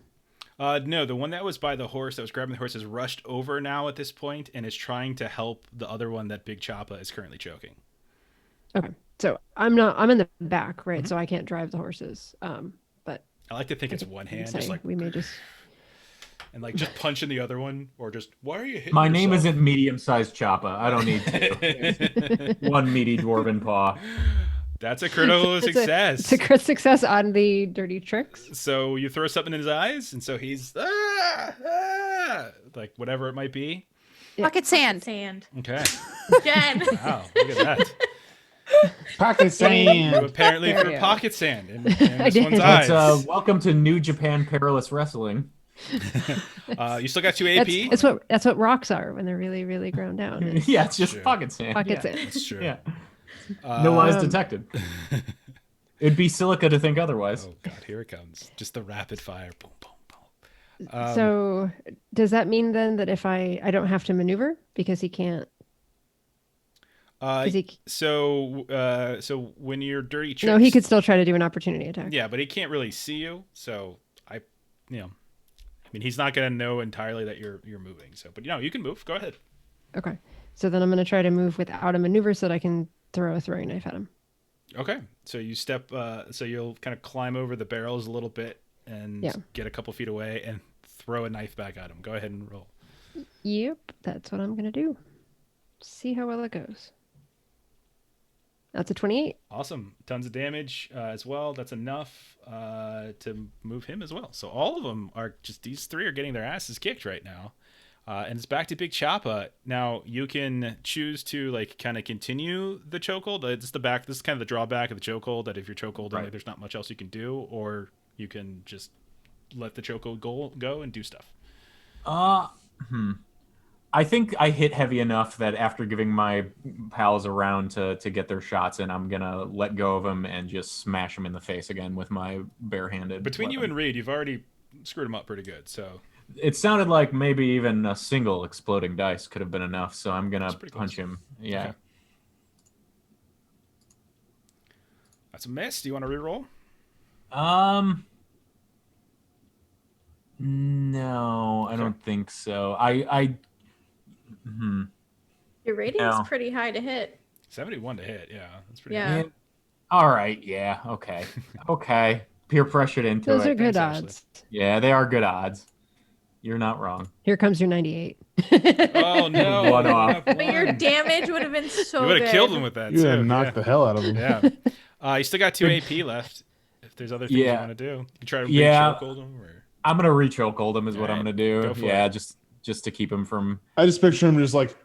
Speaker 1: no, the one that was by the horse, that was grabbing the horse, is rushed over now at this point and is trying to help the other one that Big Choppa is currently choking.
Speaker 4: Okay, so I'm in the back, right?
Speaker 1: Mm-hmm.
Speaker 4: So I can't drive the horses. But
Speaker 1: I like to think it's one hand, just
Speaker 4: say
Speaker 1: like,
Speaker 4: we may just.
Speaker 1: and like just punching the other one, or just, why are you hitting
Speaker 6: My name
Speaker 1: yourself?
Speaker 6: isn't medium-sized Choppa. I don't need to. One meaty dwarven paw.
Speaker 1: That's a critical success.
Speaker 4: It's a crit success on the dirty tricks.
Speaker 1: So you throw something in his eyes, and so he's like whatever it might be.
Speaker 3: Pocket sand.
Speaker 5: Sand.
Speaker 1: Okay.
Speaker 5: Jen.
Speaker 1: Wow, look at that.
Speaker 7: Pocket
Speaker 1: You
Speaker 7: sand.
Speaker 1: apparently
Speaker 4: There
Speaker 1: threw
Speaker 4: we go.
Speaker 1: pocket sand in
Speaker 4: I
Speaker 1: this
Speaker 4: did.
Speaker 1: one's
Speaker 6: But,
Speaker 1: eyes.
Speaker 6: welcome to New Japan Perilous Wrestling.
Speaker 1: You still got 2 AP?
Speaker 4: That's what rocks are when they're really, really ground down. Is
Speaker 6: Yeah, it's just
Speaker 1: Sure.
Speaker 6: pocket sand.
Speaker 4: pocket
Speaker 6: yeah.
Speaker 4: sand.
Speaker 1: That's true.
Speaker 6: Yeah. No lies
Speaker 4: Um,
Speaker 6: detected. It'd be silica to think otherwise.
Speaker 1: Oh god, here it comes. Just the rapid fire. Boom, boom, boom.
Speaker 4: So does that mean then that if I don't have to maneuver because he can't? Is he,
Speaker 1: So when you're dirty tricks,
Speaker 4: no, he could still try to do an opportunity attack.
Speaker 1: Yeah, but he can't really see you. So I mean, he's not gonna know entirely that you're moving. So, but you can move. Go ahead.
Speaker 4: Okay. So then I'm going to try to move without a maneuver so that I can throw a throwing knife at him.
Speaker 1: Okay. So you step. So you'll kind of climb over the barrels a little bit and
Speaker 4: Yeah.
Speaker 1: get a couple feet away and throw a knife back at him. Go ahead and roll.
Speaker 4: Yep, that's what I'm going to do. See how well it goes. That's a 28.
Speaker 1: Awesome. Tons of damage as well. That's enough to move him as well. So all of them are just, these three are getting their asses kicked right now. And it's back to Big Choppa. Now you can choose to like kind of continue the chokehold. This is kind of the drawback of the chokehold, that if you're chokeholding,
Speaker 6: Right.
Speaker 1: there's not much else you can do, or you can just let the chokehold go and do stuff.
Speaker 6: I think I hit heavy enough that after giving my pals a round to get their shots in, I'm gonna let go of him and just smash him in the face again with my barehanded.
Speaker 1: Between you
Speaker 6: weapon.
Speaker 1: and Reed, you've already screwed him up pretty good. So
Speaker 6: It sounded like maybe even a single exploding dice could have been enough, so I'm gonna
Speaker 1: That's pretty close.
Speaker 6: punch him. Yeah.
Speaker 1: Okay. That's a miss. Do you want to reroll?
Speaker 6: No, I
Speaker 1: Okay.
Speaker 6: don't think so.
Speaker 5: Your rating's
Speaker 6: No.
Speaker 5: pretty high to hit.
Speaker 1: 71 to hit. Yeah, that's pretty
Speaker 5: Yeah.
Speaker 1: good.
Speaker 6: All right, yeah, okay. Okay. Peer pressured into
Speaker 4: Those
Speaker 6: it.
Speaker 4: are good
Speaker 1: Thanks, Ashley.
Speaker 4: odds.
Speaker 6: Yeah, they are good odds. You're not wrong.
Speaker 4: Here comes your 98.
Speaker 1: Oh no!
Speaker 6: One off.
Speaker 5: But your damage would have been so
Speaker 1: You would
Speaker 5: good.
Speaker 1: have killed him with that
Speaker 7: You
Speaker 1: too.
Speaker 7: have knocked the hell out of him.
Speaker 1: Yeah. You still got 2 AP left. If there's other things you
Speaker 6: Yeah.
Speaker 1: want to do, you can try to
Speaker 6: Yeah.
Speaker 1: chokehold him. Or...
Speaker 6: I'm gonna re-chokehold him is what I'm
Speaker 1: Alright,
Speaker 6: gonna do.
Speaker 1: go for
Speaker 6: Yeah,
Speaker 1: it.
Speaker 6: just to keep him from.
Speaker 7: I just picture him just like,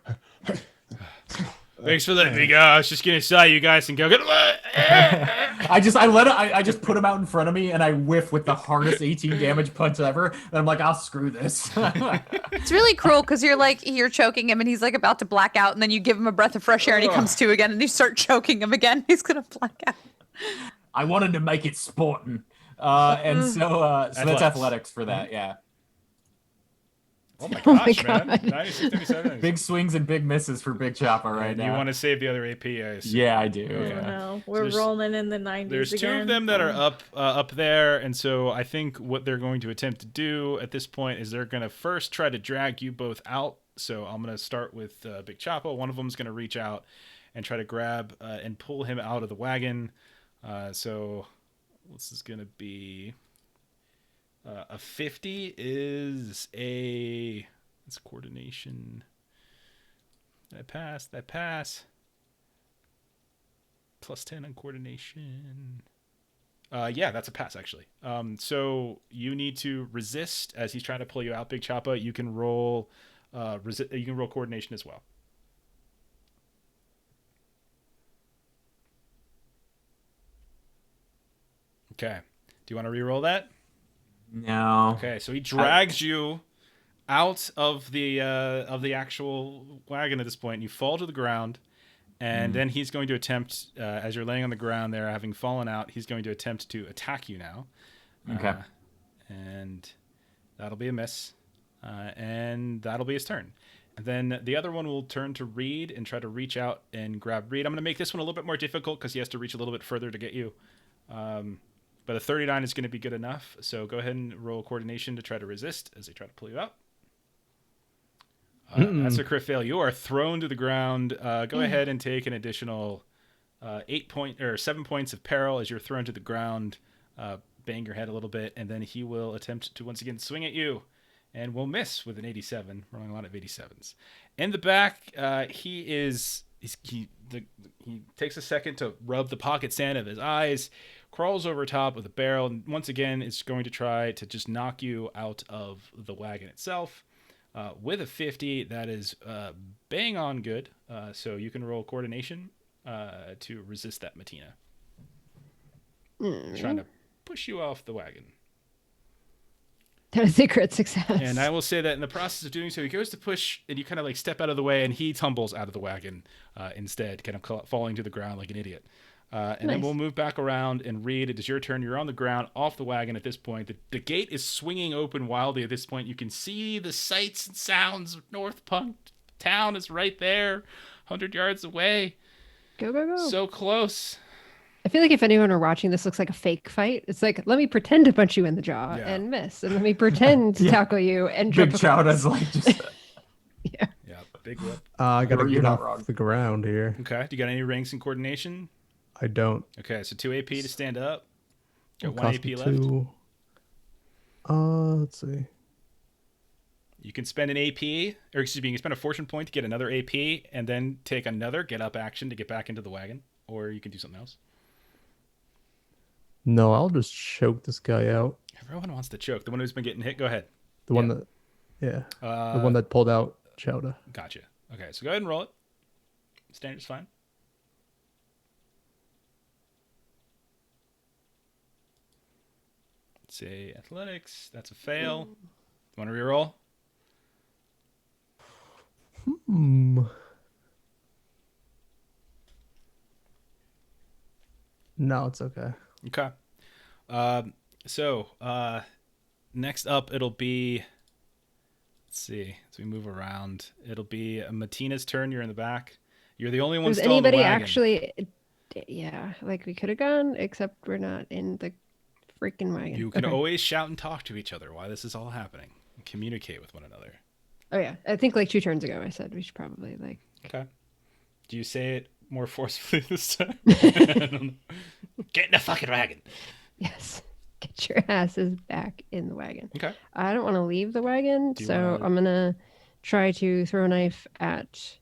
Speaker 1: Thanks for letting me go. I was just gonna say you guys can go.
Speaker 6: I just put him out in front of me and I whiff with the hardest 18 damage punch ever. And I'm like, I'll screw this.
Speaker 3: It's really cruel because you're choking him and he's like about to black out, and then you give him a breath of fresh air and he comes to again, and you start choking him again. He's gonna black out.
Speaker 6: I wanted to make it sporting. And so that's
Speaker 1: Athletics.
Speaker 6: athletics for that, yeah.
Speaker 1: Oh my
Speaker 4: Oh my
Speaker 1: gosh, man!
Speaker 4: God.
Speaker 1: 96, 97.
Speaker 6: Big swings and big misses for Big Choppa right
Speaker 1: And
Speaker 6: now.
Speaker 1: you want to save the other AP? I assume.
Speaker 6: Yeah, I do.
Speaker 5: Oh
Speaker 1: Okay.
Speaker 5: no, we're
Speaker 1: there's-
Speaker 5: rolling in the 90s
Speaker 1: There's two
Speaker 5: again.
Speaker 1: of them that are up there, and so I think what they're going to attempt to do at this point is they're going to first try to drag you both out. So I'm going to start with Big Choppa. One of them is going to reach out and try to grab and pull him out of the wagon. So this is going to be a 50 is it's coordination. That pass. Plus 10 on coordination. Yeah, that's a pass actually. So you need to resist as he's trying to pull you out, Big Choppa. You can roll you can roll coordination as well. Okay. Do you want to re-roll that?
Speaker 6: No.
Speaker 1: Okay, so he drags you out of the actual wagon at this point. You fall to the ground, and then he's going to attempt, as you're laying on the ground there, having fallen out, he's going to attempt to attack you now.
Speaker 6: Okay.
Speaker 1: And that'll be a miss, and that'll be his turn. And then the other one will turn to Reed and try to reach out and grab Reed. I'm going to make this one a little bit more difficult because he has to reach a little bit further to get you. But a 39 is going to be good enough. So go ahead and roll coordination to try to resist as they try to pull you out. That's a crit fail. You are thrown to the ground. Go ahead and take an additional 7 points of peril as you're thrown to the ground. Bang your head a little bit, and then he will attempt to once again swing at you, and will miss with an 87. Rolling a lot of 87s. In the back, he he takes a second to rub the pocket sand of his eyes, crawls over top of the barrel, and once again it's going to try to just knock you out of the wagon itself. With a 50, that is bang on good. So you can roll coordination to resist that Matina. Trying to push you off the wagon.
Speaker 4: That is a crit success.
Speaker 1: And I will say that in the process of doing so, he goes to push, and you kind of like step out of the way, and he tumbles out of the wagon instead, kind of falling to the ground like an idiot. And then we'll move back around, and Reed, it is your turn. You're on the ground, off the wagon at this point. The gate is swinging open wildly at this point. You can see the sights and sounds of North Punk Town is right there, 100 yards away.
Speaker 4: Go, go, go.
Speaker 1: So close.
Speaker 4: I feel like if anyone were watching this looks like a fake fight, it's like, let me pretend to punch you in the jaw and miss, and let me pretend to tackle you and jump
Speaker 6: Big Chowda's like just.
Speaker 4: Yeah.
Speaker 1: Yeah, big whip.
Speaker 2: I gotta
Speaker 6: You're
Speaker 2: get
Speaker 6: not
Speaker 2: off
Speaker 6: wrong.
Speaker 2: the ground here.
Speaker 1: Okay, do you got any ranks in coordination?
Speaker 2: I don't.
Speaker 1: Okay, so 2 AP to stand up. Got
Speaker 2: It'll
Speaker 1: 1
Speaker 2: cost
Speaker 1: AP
Speaker 2: me
Speaker 1: left.
Speaker 2: 2. Let's see.
Speaker 1: You can spend an AP, or excuse me, you can spend a fortune point to get another AP, and then take another get up action to get back into the wagon, or you can do something else.
Speaker 2: No, I'll just choke this guy out.
Speaker 1: Everyone wants to choke. The one who's been getting hit, go ahead.
Speaker 2: The one that, the one that pulled out Chowda.
Speaker 1: Gotcha. Okay, so go ahead and roll it. Standard's fine. Let's say athletics. That's a fail. Want to reroll?
Speaker 2: No, it's okay.
Speaker 1: Okay. So next up, it'll be. Let's see. As we move around, it'll be Matina's turn. You're in the back. You're the only one
Speaker 4: Does
Speaker 1: still in the
Speaker 4: anybody
Speaker 1: wagon.
Speaker 4: actually? Yeah, like we could have gone, except we're not in the freaking wagon.
Speaker 1: You can
Speaker 4: Okay.
Speaker 1: always shout and talk to each other while this is all happening. Communicate with one another.
Speaker 4: Oh yeah, I think like 2 turns ago I said we should probably like.
Speaker 1: Okay. Do you say it more forcefully this time? I don't know. Get in the fucking wagon.
Speaker 4: Yes. Get your asses back in the wagon.
Speaker 1: Okay.
Speaker 4: I don't want to leave the wagon,
Speaker 1: you
Speaker 4: so
Speaker 1: wanna-
Speaker 4: I'm gonna try to throw a knife at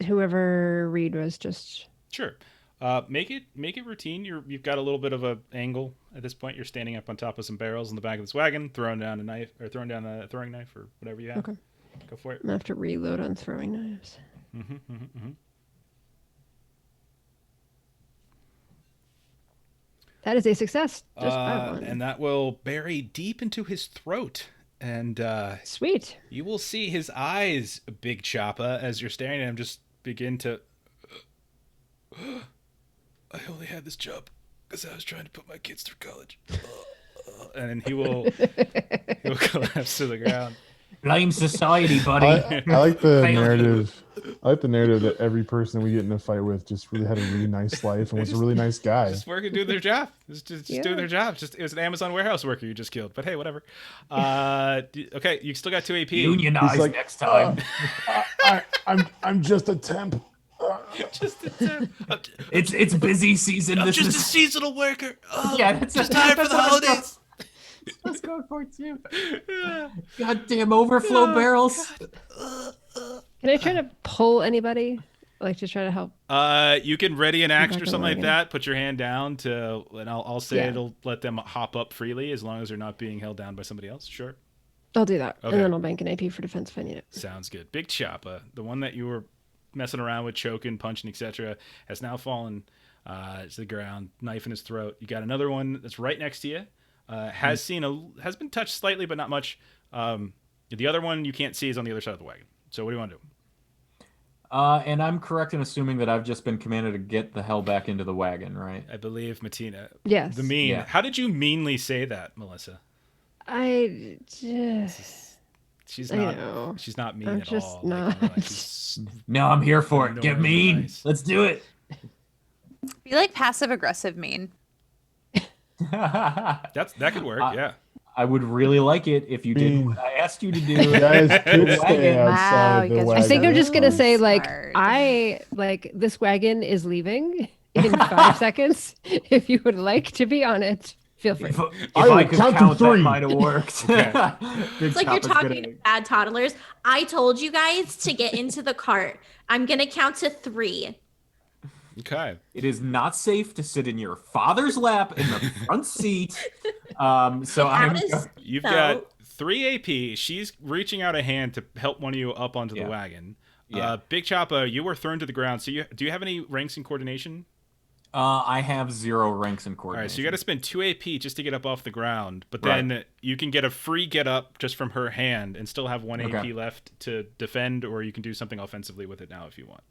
Speaker 4: whoever Reed was just.
Speaker 1: Sure. Make it routine. You've got a little bit of a angle at this point. You're standing up on top of some barrels in the back of this wagon, throwing down a knife or throwing down a throwing knife or whatever you have.
Speaker 4: Okay.
Speaker 1: Go for it.
Speaker 4: I'm gonna have to reload on throwing knives. That is a success. Just by one.
Speaker 1: And that will bury deep into his throat. And
Speaker 4: Sweet.
Speaker 1: you will see his eyes, Big Choppa, as you're staring at him, just begin to. I only had this job because I was trying to put my kids through college. And then he will collapse to the ground.
Speaker 6: Blame society, buddy.
Speaker 7: I like the
Speaker 6: Failed you.
Speaker 7: narrative. I like the narrative that every person we get in a fight with just really had a really nice life and was a really nice guy.
Speaker 1: Just working, doing their job. Just doing their job. It was an Amazon warehouse worker you just killed. But hey, whatever. Okay, you still got 2 AP.
Speaker 6: Unionize
Speaker 7: He's like,
Speaker 6: next time.
Speaker 7: I'm just a temp.
Speaker 1: Just a tip.
Speaker 6: It's busy season.
Speaker 1: I'm
Speaker 6: This
Speaker 1: just a
Speaker 6: is
Speaker 1: seasonal worker. Oh,
Speaker 6: yeah. That's
Speaker 1: just tired for the holidays.
Speaker 6: Let's go for it too. Goddamn overflow barrels.
Speaker 4: Can I try to pull anybody? Like to try to help?
Speaker 1: You can ready an action or
Speaker 4: back on
Speaker 1: something like
Speaker 4: wagon.
Speaker 1: that. Put your hand down and I'll say
Speaker 4: Yeah.
Speaker 1: it'll let them hop up freely as long as they're not being held down by somebody else. Sure.
Speaker 4: I'll do that.
Speaker 1: Okay.
Speaker 4: And then I'll bank an AP for defense if I need it.
Speaker 1: Sounds good. Big Choppa, the one that you were messing around with, choking, punching, etc., has now fallen to the ground, knife in his throat. You got another one that's right next to you. Has been touched slightly, but not much. The other one you can't see is on the other side of the wagon. So what do you want to do?
Speaker 6: And I'm correct in assuming that I've just been commanded to get the hell back into the wagon, right?
Speaker 1: I believe Matina.
Speaker 4: Yes.
Speaker 1: The mean.
Speaker 6: Yeah.
Speaker 1: How did you meanly say that, Melissa?
Speaker 4: I just.
Speaker 1: She's
Speaker 4: I
Speaker 1: not.
Speaker 4: know.
Speaker 1: She's not mean
Speaker 4: I'm
Speaker 1: at
Speaker 4: just
Speaker 1: all.
Speaker 4: not.
Speaker 1: Like, she's
Speaker 6: No, I'm here for it. Get
Speaker 1: Annoying
Speaker 6: mean.
Speaker 1: nice.
Speaker 6: Let's do it.
Speaker 3: Be like passive aggressive mean.
Speaker 1: that could work. Yeah.
Speaker 6: I would really like it if you did what I asked you to do.
Speaker 7: Guys, please stay
Speaker 6: Wagon.
Speaker 7: outside
Speaker 3: you
Speaker 7: the
Speaker 3: guys are
Speaker 7: wagon.
Speaker 4: I think I'm just gonna say like
Speaker 3: Smart.
Speaker 4: this wagon is leaving in 5 seconds. If you would like to be on it, Feel free.
Speaker 6: If
Speaker 7: I will
Speaker 6: I could
Speaker 7: count to
Speaker 6: count, that
Speaker 7: 3.
Speaker 6: might have worked.
Speaker 1: Okay.
Speaker 6: Big
Speaker 5: It's like you're
Speaker 6: Chopper's
Speaker 5: talking
Speaker 6: gonna-
Speaker 5: to bad toddlers. I told you guys to get into the cart. I'm gonna count to 3.
Speaker 1: Okay.
Speaker 6: It is not safe to sit in your father's lap in the front seat. So I'm.
Speaker 5: That is
Speaker 1: You've
Speaker 5: so-
Speaker 1: got 3 AP. She's reaching out a hand to help one of you up onto the
Speaker 6: Yeah.
Speaker 1: wagon.
Speaker 6: Yeah.
Speaker 1: Big Choppa, you were thrown to the ground. So do you have any ranks in coordination?
Speaker 6: I have 0 ranks in
Speaker 1: All
Speaker 6: coordination.
Speaker 1: right, so you got to spend 2 AP just to get up off the ground, but
Speaker 6: Right.
Speaker 1: then you can get a free get up just from her hand and still have 1
Speaker 6: Okay.
Speaker 1: AP left to defend, or you can do something offensively with it now if you want.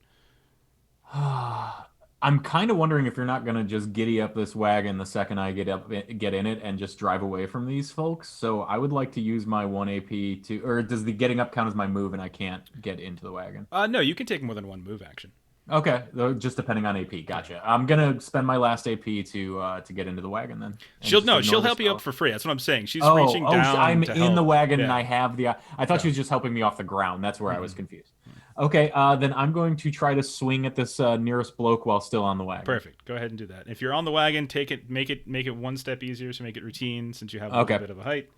Speaker 6: I'm kind of wondering if you're not gonna just giddy up this wagon the second I get in it, and just drive away from these folks. So I would like to use my 1 AP to, or does the getting up count as my move, and I can't get into the wagon?
Speaker 1: No, you can take more than 1 move action.
Speaker 6: Okay, just depending on AP. Gotcha. I'm gonna spend my last AP to get into the wagon then. And
Speaker 1: She'll
Speaker 6: just ignore
Speaker 1: she'll
Speaker 6: this
Speaker 1: help you
Speaker 6: fellow.
Speaker 1: up for free. That's what I'm saying. She's
Speaker 6: Oh,
Speaker 1: reaching down.
Speaker 6: I'm
Speaker 1: to
Speaker 6: in
Speaker 1: help.
Speaker 6: the wagon and
Speaker 1: Yeah.
Speaker 6: I have the. I thought she was just helping me off the ground. That's where I was confused. Okay, then I'm going to try to swing at this nearest bloke while still on the wagon.
Speaker 1: Perfect. Go ahead and do that. If you're on the wagon, make it 1 step easier, so make it routine since you have a
Speaker 6: Okay.
Speaker 1: little bit of a height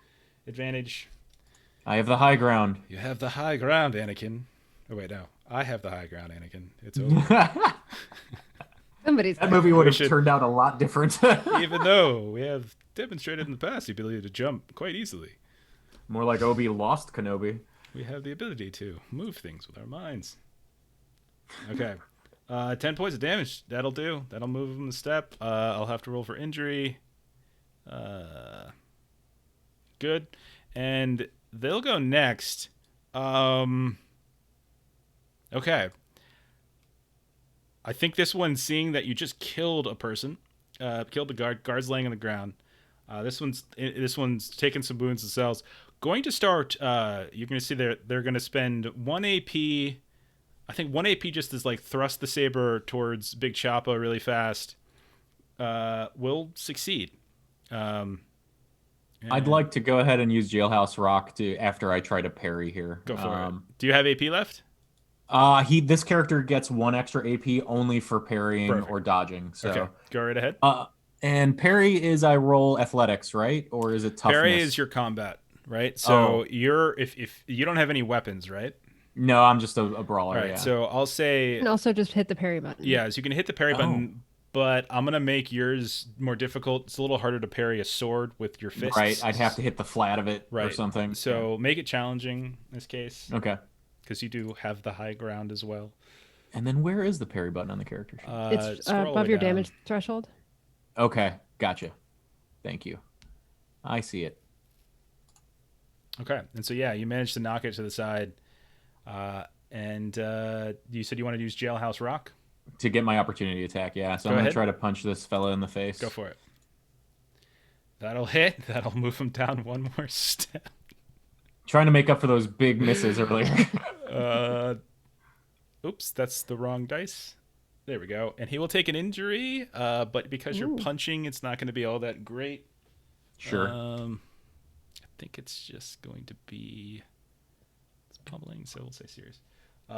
Speaker 1: advantage.
Speaker 6: I have the high ground.
Speaker 1: You have the high ground, Anakin. Oh wait, no. I have the high ground, Anakin. It's over.
Speaker 4: Somebody's
Speaker 6: That movie would have
Speaker 1: should-
Speaker 6: turned out a lot different.
Speaker 1: Even though we have demonstrated in the past the ability to jump quite easily.
Speaker 6: More like Obi lost Kenobi.
Speaker 1: We have the ability to move things with our minds. Okay. 10 points of damage. That'll do. That'll move him a step. I'll have to roll for injury. Good. And they'll go next. Okay. I think this one, seeing that you just killed a person, killed the guard. Guard's laying on the ground. This one's taking some wounds themselves. Going to start. You're going to see they're going to spend 1 AP. I think 1 AP just is like thrust the saber towards Big Choppa really fast. Will succeed.
Speaker 6: I'd like to go ahead and use Jailhouse Rock to after I try to parry here.
Speaker 1: Go for it. Do you have AP left?
Speaker 6: This character gets 1 extra AP only for parrying
Speaker 1: Perfect.
Speaker 6: or dodging. So
Speaker 1: Okay, go right ahead.
Speaker 6: and parry is I roll athletics, right? Or is it toughness?
Speaker 1: Parry is your combat, right? So you're if you don't have any weapons, right?
Speaker 6: No, I'm just a brawler.
Speaker 1: All right.
Speaker 6: Yeah.
Speaker 1: So I'll say
Speaker 4: And also just hit the parry button.
Speaker 1: yeah. So you can hit the parry button, but I'm gonna make yours more difficult. It's a little harder to parry a sword with your fists.
Speaker 6: Right, I'd have to hit the flat of it or something.
Speaker 1: So make it challenging in this case,
Speaker 6: Okay.
Speaker 1: because you do have the high ground as well.
Speaker 6: And then where is the parry button on the character sheet?
Speaker 4: It's
Speaker 1: scroll
Speaker 4: above
Speaker 1: way
Speaker 4: your
Speaker 1: down.
Speaker 4: damage threshold.
Speaker 6: Okay, gotcha. Thank you. I see it.
Speaker 1: Okay, and so yeah, you managed to knock it to the side, and you said you wanted to use Jailhouse Rock.
Speaker 6: To get my opportunity attack, yeah. So
Speaker 1: Go
Speaker 6: I'm going
Speaker 1: ahead.
Speaker 6: to try to punch this fella in the face.
Speaker 1: Go for it. That'll hit. That'll move him down 1 more step.
Speaker 6: Trying to make up for those big misses earlier.
Speaker 1: Oops, that's the wrong dice. There we go. And he will take an injury, but because you're punching, it's not going to be all that great.
Speaker 6: Sure.
Speaker 1: I think it's just going to be it's pummeling, so we'll say serious.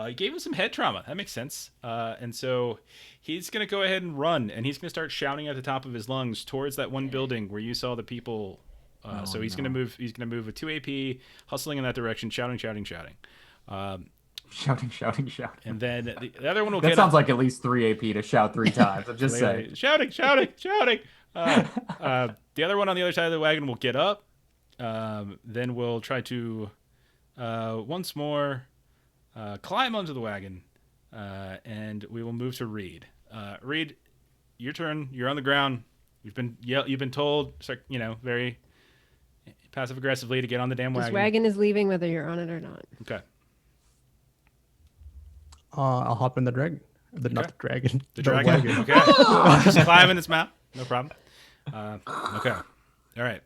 Speaker 1: You gave him some head trauma. That makes sense. And so he's going to go ahead and run, and he's going to start shouting at the top of his lungs towards that one building where you saw the people. So he's going to move. He's going to move a 2 AP, hustling in that direction, shouting.
Speaker 6: Shouting.
Speaker 1: And then the other one will
Speaker 6: That
Speaker 1: get
Speaker 6: sounds like at least 3 AP to shout 3 times. I'm just saying.
Speaker 1: shouting. The other one on the other side of the wagon will get up. Then we'll try to once more climb onto the wagon, and we will move to Reed. Reed, your turn. You're on the ground. You've been told, very passive aggressively to get on the damn
Speaker 4: This
Speaker 1: wagon.
Speaker 4: wagon is leaving whether you're on it or not.
Speaker 1: Okay.
Speaker 2: I'll hop in the dragon. Not the dragon.
Speaker 1: The dragon.
Speaker 2: wagon.
Speaker 1: Okay. Just climb in this map. No problem. Okay. All right.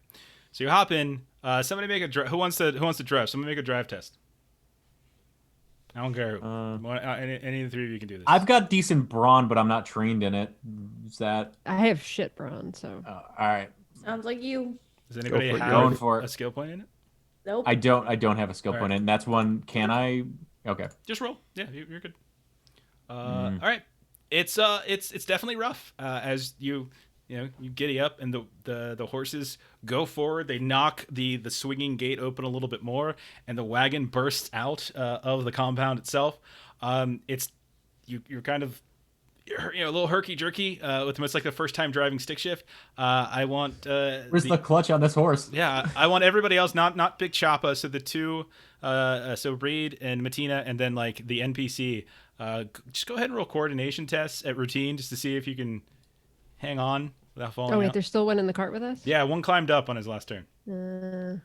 Speaker 1: So you hop in. Somebody make a drive. Who wants to drive? Somebody make a drive test. I don't care. Any of the 3 of you can do this.
Speaker 6: I've got decent brawn, but I'm not trained in it. Is that
Speaker 4: I have shit brawn, so
Speaker 6: all right?
Speaker 5: Sounds like you.
Speaker 1: Does anybody
Speaker 2: for it.
Speaker 1: have
Speaker 6: Going for it.
Speaker 1: a skill point in it?
Speaker 5: Nope.
Speaker 6: I don't have a skill
Speaker 1: All
Speaker 6: point
Speaker 1: right.
Speaker 6: in. That's one. Can I? Okay.
Speaker 1: Just roll. Yeah, you're good. All right. It's definitely rough as you you giddy up, and the horses go forward. They knock the swinging gate open a little bit more, and the wagon bursts out of the compound itself. You're kind of a little herky jerky with almost like the first time driving stick shift. I want
Speaker 6: Where's the clutch on this horse?
Speaker 1: yeah, I want everybody else, not Big Choppa, so the two, so Reed and Matina, and then like the NPC. Just go ahead and roll coordination tests at routine just to see if you can hang on without falling
Speaker 4: Oh wait,
Speaker 1: out.
Speaker 4: there's still one in the cart with us.
Speaker 1: Yeah, one climbed up on his last turn.
Speaker 4: We're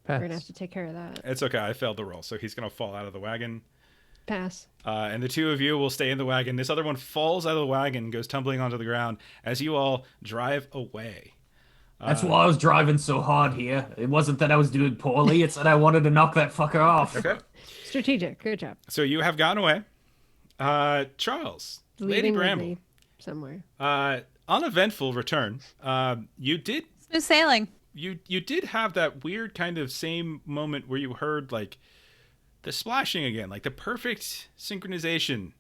Speaker 2: Pass.
Speaker 4: gonna have to take care of that.
Speaker 1: It's okay, I failed the roll, so he's gonna fall out of the wagon.
Speaker 4: Pass.
Speaker 1: And the two of you will stay in the wagon. This other one falls out of the wagon, goes tumbling onto the ground as you all drive away.
Speaker 6: That's why I was driving so hard here. It wasn't that I was doing poorly. It's that I wanted to knock that fucker off.
Speaker 1: Okay.
Speaker 4: Strategic. Good job.
Speaker 1: So you have gotten away. Charles, Lady
Speaker 4: Leaving
Speaker 1: Bramble,
Speaker 4: Ridley somewhere.
Speaker 1: uneventful return. You did
Speaker 3: Smooth sailing.
Speaker 1: you did have that weird kind of same moment where you heard like the splashing again, like the perfect synchronization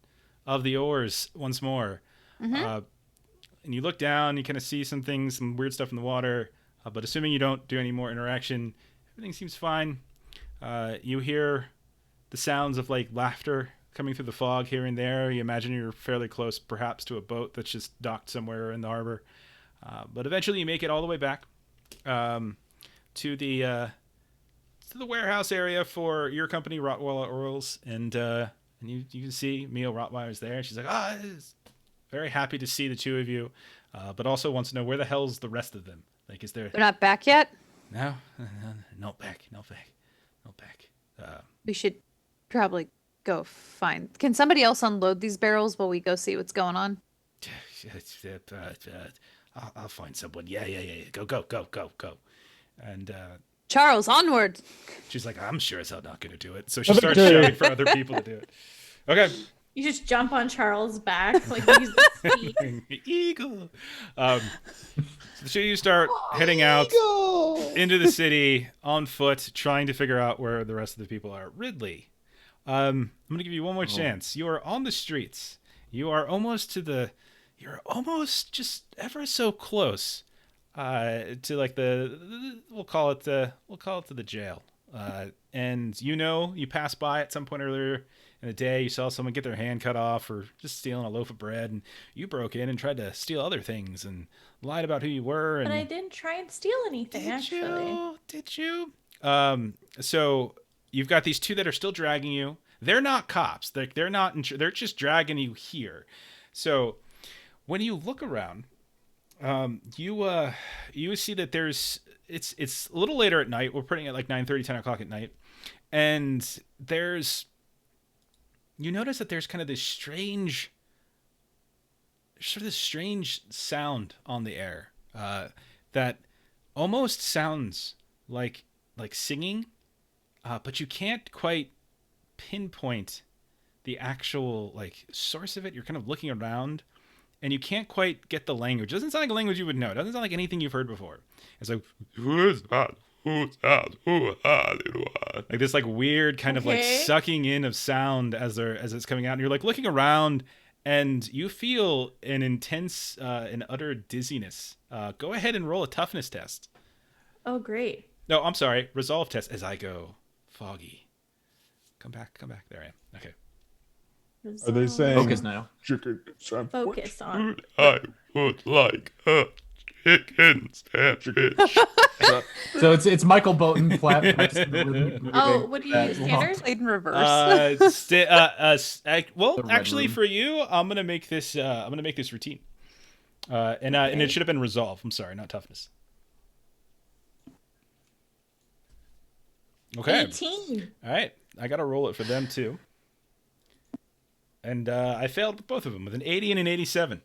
Speaker 1: of the oars once more. And you look down, you kind of see some things, some weird stuff in the water, but assuming you don't do any more interaction, everything seems fine. You hear the sounds of like laughter coming through the fog here and there. You imagine you're fairly close perhaps to a boat that's just docked somewhere in the harbor. But eventually you make it all the way back to the warehouse area for your company, Rottweiler Oils, and you can see Mia Rottweiler's there. She's like, very happy to see the two of you, but also wants to know where the hell's the rest of them. Like, is there?
Speaker 3: They're not back yet.
Speaker 1: No, not back.
Speaker 3: We should probably go find. Can somebody else unload these barrels while we go see what's going on?
Speaker 1: I'll find someone. Yeah. Go. And
Speaker 3: Charles, onward!
Speaker 1: she's like, I'm sure as hell not going to do it. So she starts shouting for other people to do it. Okay.
Speaker 5: You just jump on Charles' back, like use the speed.
Speaker 1: Eagle. So you start heading out into the city on foot, trying to figure out where the rest of the people are. Ridley, I'm going to give you one more chance. You are on the streets. You are almost you're almost just ever so close to like we'll call it to the jail. And you passed by at some point earlier in the day, you saw someone get their hand cut off or just stealing a loaf of bread, and you broke in and tried to steal other things and lied about who you were. And
Speaker 5: But I didn't try and steal anything, actually.
Speaker 1: Did you? So you've got these two that are still dragging you. They're not cops. They're not. They're just dragging you here. So when you look around, you see that it's a little later at night. We're putting it like 9:30, 10 o'clock at night, and you notice that there's kind of this strange sound on the air that almost sounds like singing, but you can't quite pinpoint the actual like source of it. You're kind of looking around, and you can't quite get the language. It doesn't sound like a language you would know. It doesn't sound like anything you've heard before. It's like, who's that? Like this like weird kind of like sucking in of sound as it's coming out, and you're like looking around, and you feel an intense and utter dizziness. Go ahead and roll a toughness test.
Speaker 5: Oh, great.
Speaker 1: No, I'm sorry, resolve test as I go foggy. Come back. There I am. Okay.
Speaker 7: Are they saying
Speaker 6: Focus now.
Speaker 5: Focus on.
Speaker 7: I would like a chicken sandwich.
Speaker 6: So it's Michael Bolton flat.
Speaker 5: Oh, what do you use? Standard?
Speaker 3: Played in reverse.
Speaker 1: Well,
Speaker 6: The red
Speaker 1: actually,
Speaker 6: room.
Speaker 1: for you, I'm gonna make this routine, and it should have been resolve. I'm sorry, not toughness. Okay.
Speaker 5: 18.
Speaker 1: All right, I gotta roll it for them too, and I failed with both of them with an 80 and an 87.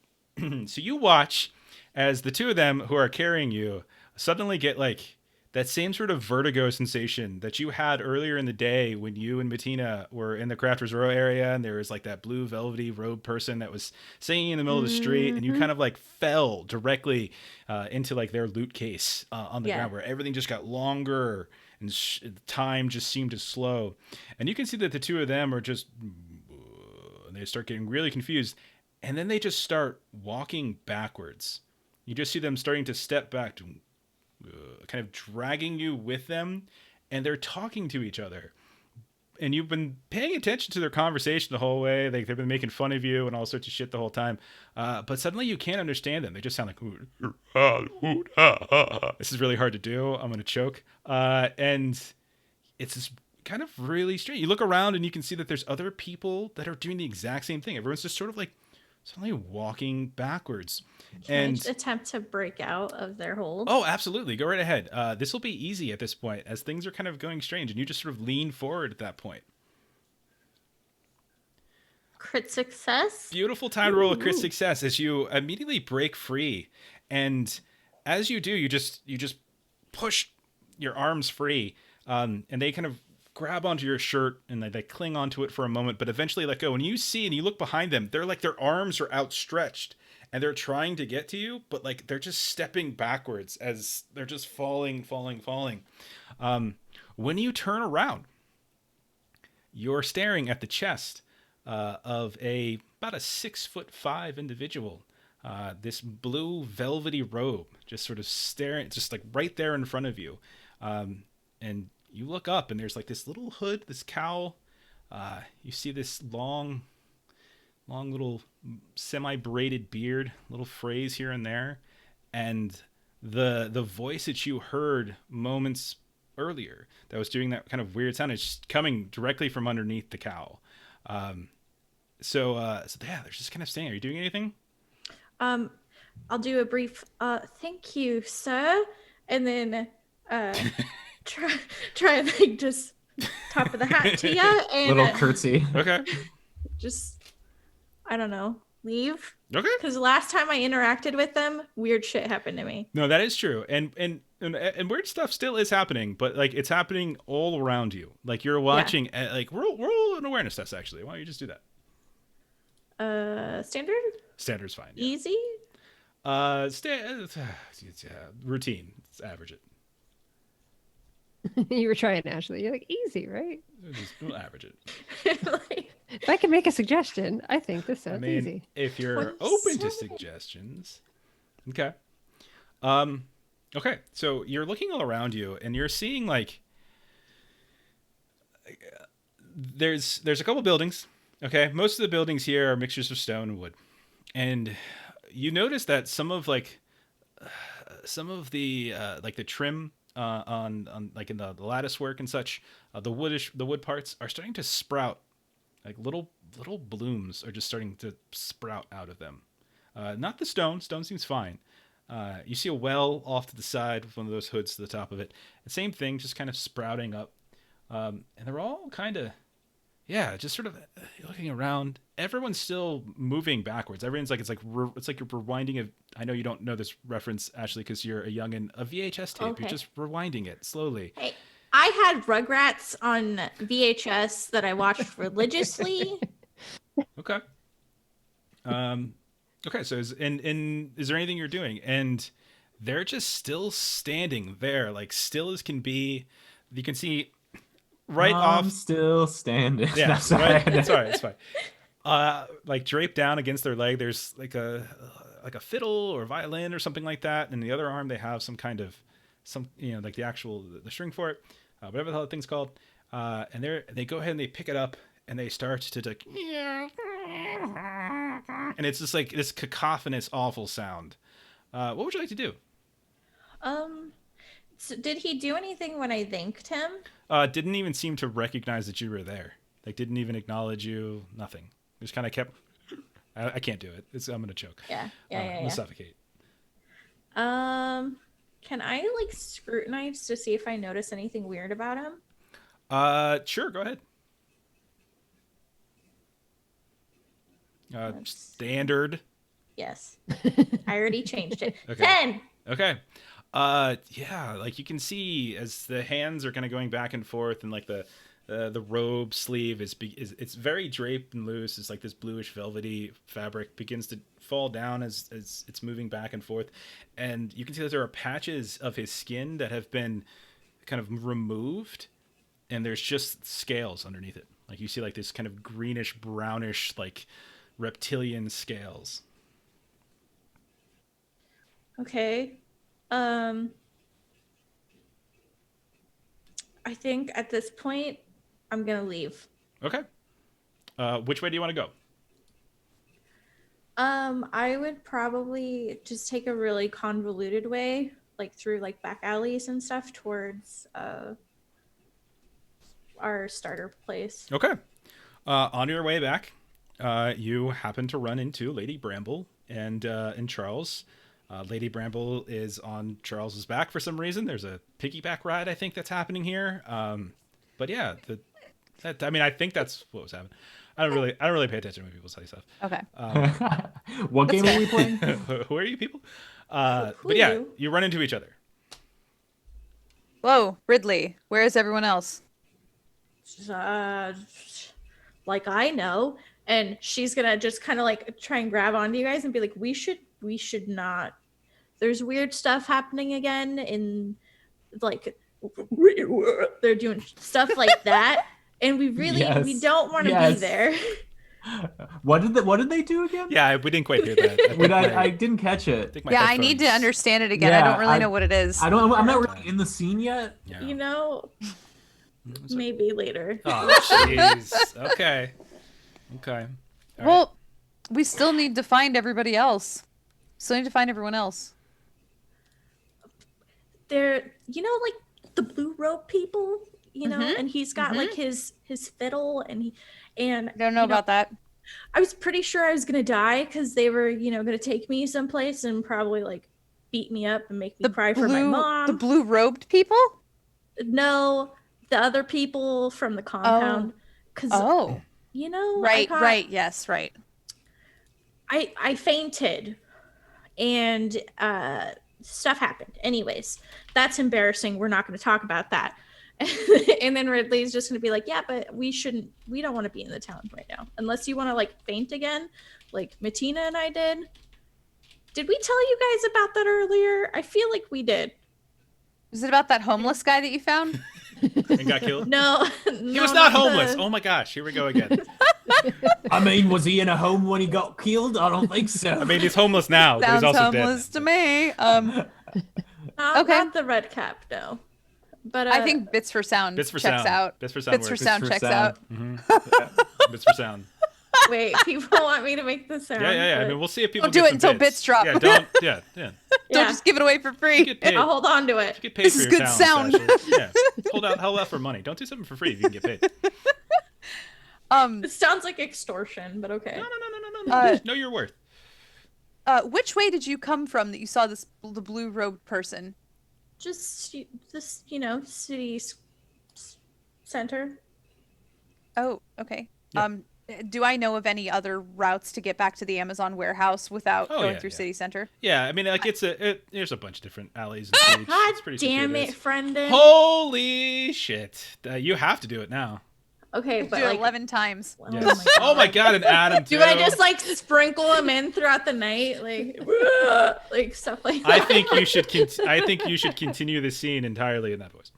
Speaker 1: So you watch as the two of them who are carrying you suddenly get like that same sort of vertigo sensation that you had earlier in the day when you and Bettina were in the Crafters Row area, and there was like that blue velvety robed person that was singing in the middle of the street, and you kind of like fell directly into like their loot case on the ground, where everything just got longer and time just seemed to slow. And you can see that the two of them are just, they start getting really confused, and then they just start walking backwards You just see them starting to step back, kind of dragging you with them, and they're talking to each other. And you've been paying attention to their conversation the whole way. They've been making fun of you and all sorts of shit the whole time. But suddenly you can't understand them. They just sound like, this is really hard to do. I'm going to choke. And it's this kind of really strange. You look around and you can see that there's other people that are doing the exact same thing. Everyone's just sort of like suddenly walking backwards.
Speaker 5: Can I attempt to break out of their hold?
Speaker 1: Oh, absolutely. Go right ahead. This will be easy at this point as things are kind of going strange and you just sort of lean forward at that point.
Speaker 5: Crit success.
Speaker 1: Beautiful time to roll a crit success as you immediately break free. And as you do, you just push your arms free. And they kind of grab onto your shirt and they cling onto it for a moment, but eventually let go. And you see and you look behind them, they're like their arms are outstretched and they're trying to get to you, but like they're just stepping backwards as they're just falling. When you turn around, you're staring at the chest of about a 6'5" individual. This blue velvety robe just sort of staring, just like right there in front of you. And you look up and there's like this little hood, this cowl. You see this long little semi-braided beard, little phrase here and there. And the voice that you heard moments earlier that was doing that kind of weird sound is just coming directly from underneath the cowl. So yeah, they're just kind of saying, are you doing anything?
Speaker 5: I'll do a brief thank you, sir, and then try and like just top of the hat to you and
Speaker 6: Little curtsy.
Speaker 1: Okay.
Speaker 5: Just I don't know, leave.
Speaker 1: Okay.
Speaker 5: Because last time I interacted with them, weird shit happened to me.
Speaker 1: No, that is true, and weird stuff still is happening, but like it's happening all around you. Like you're watching, like roll an awareness test. Actually, why don't you just do that?
Speaker 5: Standard.
Speaker 1: Standard's fine. Yeah.
Speaker 5: Easy.
Speaker 1: Routine. Let's average it.
Speaker 4: You were trying, Ashley. You're like, easy, right?
Speaker 1: We'll average it.
Speaker 5: Like,
Speaker 4: If I can make a suggestion, I think this sounds easy.
Speaker 1: If you're
Speaker 5: 27.
Speaker 1: open to suggestions, okay. Okay, so you're looking all around you, and you're seeing like there's a couple buildings. Okay, most of the buildings here are mixtures of stone and wood, and you notice that some of the like the trim on like in the lattice work and such, the wood parts are starting to sprout. Like little blooms are just starting to sprout out of them. Not the stone. Stone seems fine. You see a well off to the side with one of those hoods to the top of it. The same thing, just kind of sprouting up. And they're all kind of, just sort of looking around. Everyone's still moving backwards. Everyone's like, it's like you're rewinding I know you don't know this reference, Ashley, because you're a youngin', a VHS tape.
Speaker 5: Okay.
Speaker 1: You're just rewinding it slowly.
Speaker 5: hey, I had Rugrats on VHS that I watched religiously.
Speaker 1: Okay. Okay. So is there anything you're doing? And they're just still standing there, like still as can be. You can see right
Speaker 6: I'm
Speaker 1: off.
Speaker 6: still standing.
Speaker 1: Yeah,
Speaker 6: That's
Speaker 1: right.
Speaker 6: right.
Speaker 1: It's all right. It's fine. Like draped down against their leg, there's like a fiddle or violin or something like that, and in the other arm they have some kind of like the string for it, whatever the hell that thing's called. And they go ahead and they pick it up and they start to like, and it's just like this cacophonous, awful sound. What would you like to do?
Speaker 5: So did he do anything when I thanked him?
Speaker 1: Didn't even seem to recognize that you were there. Like didn't even acknowledge you. Nothing. Just kind of kept. I can't do it. I'm gonna choke.
Speaker 5: Yeah.
Speaker 1: I'm gonna suffocate.
Speaker 5: Can I like scrutinize to see if I notice anything weird about him?
Speaker 1: Sure. Go ahead. Standard.
Speaker 5: Yes. I already changed it.
Speaker 1: Okay.
Speaker 5: 10.
Speaker 1: Okay. Like you can see as the hands are kind of going back and forth, and like the robe sleeve is it's very draped and loose. It's like this bluish velvety fabric begins to fall down as it's moving back and forth, and you can see that there are patches of his skin that have been kind of removed, and there's just scales underneath it. Like you see like this kind of greenish brownish like reptilian scales.
Speaker 5: Okay. I think at this point, I'm gonna leave.
Speaker 1: Okay. Which way do you want to go?
Speaker 5: I would probably just take a really convoluted way, like through like back alleys and stuff towards our starter place.
Speaker 1: Okay. On your way back, you happen to run into Lady Bramble and Charles. Lady Bramble is on Charles's back for some reason. There's a piggyback ride, I think, that's happening here. But yeah, I think that's what was happening. I don't really pay attention when people say stuff.
Speaker 3: Okay.
Speaker 6: What game are we playing?
Speaker 1: Who are you people?
Speaker 5: Who
Speaker 1: But yeah,
Speaker 5: are you?
Speaker 1: you run into each other.
Speaker 3: Whoa, Ridley, where is everyone else?
Speaker 5: Like I know, and she's gonna just kind of like try and grab onto you guys and be like, we should not. There's weird stuff happening again in like they're doing stuff like that, and we
Speaker 6: Yes.
Speaker 5: don't want to
Speaker 6: Yes.
Speaker 5: be there.
Speaker 6: What did they do again?
Speaker 1: Yeah, we didn't quite hear that.
Speaker 6: I didn't catch it.
Speaker 3: Yeah, I need to understand it again. I
Speaker 6: Yeah,
Speaker 3: don't really know what it is.
Speaker 6: I'm not really in the scene yet.
Speaker 1: Yeah.
Speaker 5: You know, maybe later.
Speaker 1: Oh, jeez. Okay. All right.
Speaker 3: Well, we still need to find everybody else. Still need to find everyone else.
Speaker 5: They're like the blue robe people, and he's got like his fiddle and
Speaker 3: I don't know about that.
Speaker 5: I was pretty sure I was gonna die because they were gonna take me someplace and probably like beat me up and make me cry for my mom.
Speaker 3: The blue robed people?
Speaker 5: No, the other people from the compound. Because
Speaker 3: right, yes, right.
Speaker 5: I fainted and stuff happened. Anyways, that's embarrassing. We're not going to talk about that. And then Ridley's just going to be like, yeah, but we don't want to be in the town right now. Unless you want to like faint again, like Matina and I did. Did we tell you guys about that earlier? I feel like we did.
Speaker 3: Is it about that homeless guy that you found?
Speaker 1: And got killed?
Speaker 5: No.
Speaker 1: He was not homeless. Oh my gosh, here we go again.
Speaker 6: I mean, was he in a home when he got killed? I don't think so.
Speaker 1: I mean, he's homeless now, but he's
Speaker 3: Sounds
Speaker 1: also
Speaker 3: homeless
Speaker 1: dead.
Speaker 3: to me.
Speaker 5: Not the red cap, no. But
Speaker 3: I think bits for sound
Speaker 1: Bits for
Speaker 3: checks
Speaker 1: sound.
Speaker 3: out.
Speaker 1: Bits for sound
Speaker 3: Bits for
Speaker 1: works.
Speaker 3: sound
Speaker 6: Bits for
Speaker 3: checks
Speaker 6: sound.
Speaker 3: out.
Speaker 1: Bits for sound.
Speaker 5: wait, people want me to make the sound.
Speaker 1: Yeah. I
Speaker 5: but-
Speaker 1: mean, we'll see if people
Speaker 3: Don't do
Speaker 1: get
Speaker 3: it
Speaker 1: some
Speaker 3: until bits drop.
Speaker 1: Yeah, don't. Yeah.
Speaker 3: Don't
Speaker 5: Yeah.
Speaker 3: just give it away for free.
Speaker 1: Get paid.
Speaker 5: I'll hold on to it.
Speaker 1: Get paid
Speaker 3: This
Speaker 1: for
Speaker 3: is
Speaker 1: your
Speaker 3: good
Speaker 1: talent,
Speaker 3: sound.
Speaker 1: Sasha. Yeah. Hold out for money. Don't do something for free if you can get paid.
Speaker 5: It sounds like extortion, but okay.
Speaker 1: No. Know your worth.
Speaker 3: Which way did you come from that you saw the blue robed person?
Speaker 5: Just this, city center.
Speaker 3: Oh, okay.
Speaker 1: Yeah.
Speaker 3: Do I know of any other routes to get back to the Amazon warehouse without
Speaker 1: Oh,
Speaker 3: going
Speaker 1: yeah,
Speaker 3: through
Speaker 1: yeah.
Speaker 3: city center?
Speaker 1: Yeah, I mean, like there's a bunch of different alleys and streets.
Speaker 5: God
Speaker 1: It's pretty
Speaker 5: damn it,
Speaker 1: circuitous.
Speaker 5: Friendin.
Speaker 1: Holy shit! You have to do it now.
Speaker 5: Okay,
Speaker 3: Do
Speaker 5: but
Speaker 3: it
Speaker 5: like,
Speaker 3: 11 times.
Speaker 5: oh
Speaker 1: Yes.
Speaker 5: my
Speaker 1: Oh my
Speaker 5: God.
Speaker 1: god, and Adam too.
Speaker 5: Do I just like sprinkle them in throughout the night, like stuff like that?
Speaker 1: I think you should. I think you should continue the scene entirely in that voice.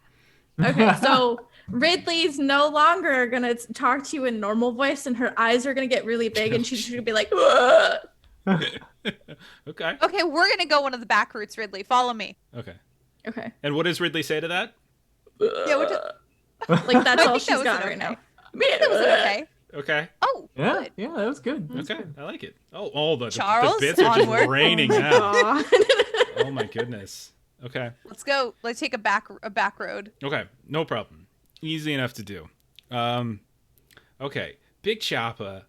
Speaker 5: Okay, so Ridley's no longer gonna talk to you in normal voice, and her eyes are gonna get really big, and she's gonna be like,
Speaker 1: Okay.
Speaker 3: Okay, we're gonna go one of the back routes, Ridley. Follow me.
Speaker 1: Okay.
Speaker 5: okay,
Speaker 1: And what does Ridley say to that?
Speaker 3: Yeah, we're just,
Speaker 5: like that's
Speaker 3: I
Speaker 5: all
Speaker 3: think
Speaker 5: she's
Speaker 3: that was
Speaker 5: got
Speaker 3: an
Speaker 5: right now.
Speaker 3: okay. That was an okay.
Speaker 1: Okay.
Speaker 3: Oh,
Speaker 6: Yeah,
Speaker 3: good.
Speaker 6: yeah, that was good.
Speaker 1: Okay. I like it. Oh, the
Speaker 3: Charles,
Speaker 1: bits are
Speaker 3: onward.
Speaker 1: just raining out.
Speaker 5: Aw.
Speaker 1: Oh my goodness. Okay.
Speaker 3: Let's go. Let's take a back road.
Speaker 1: Okay. No problem. Easy enough to do. Okay. Big Choppa,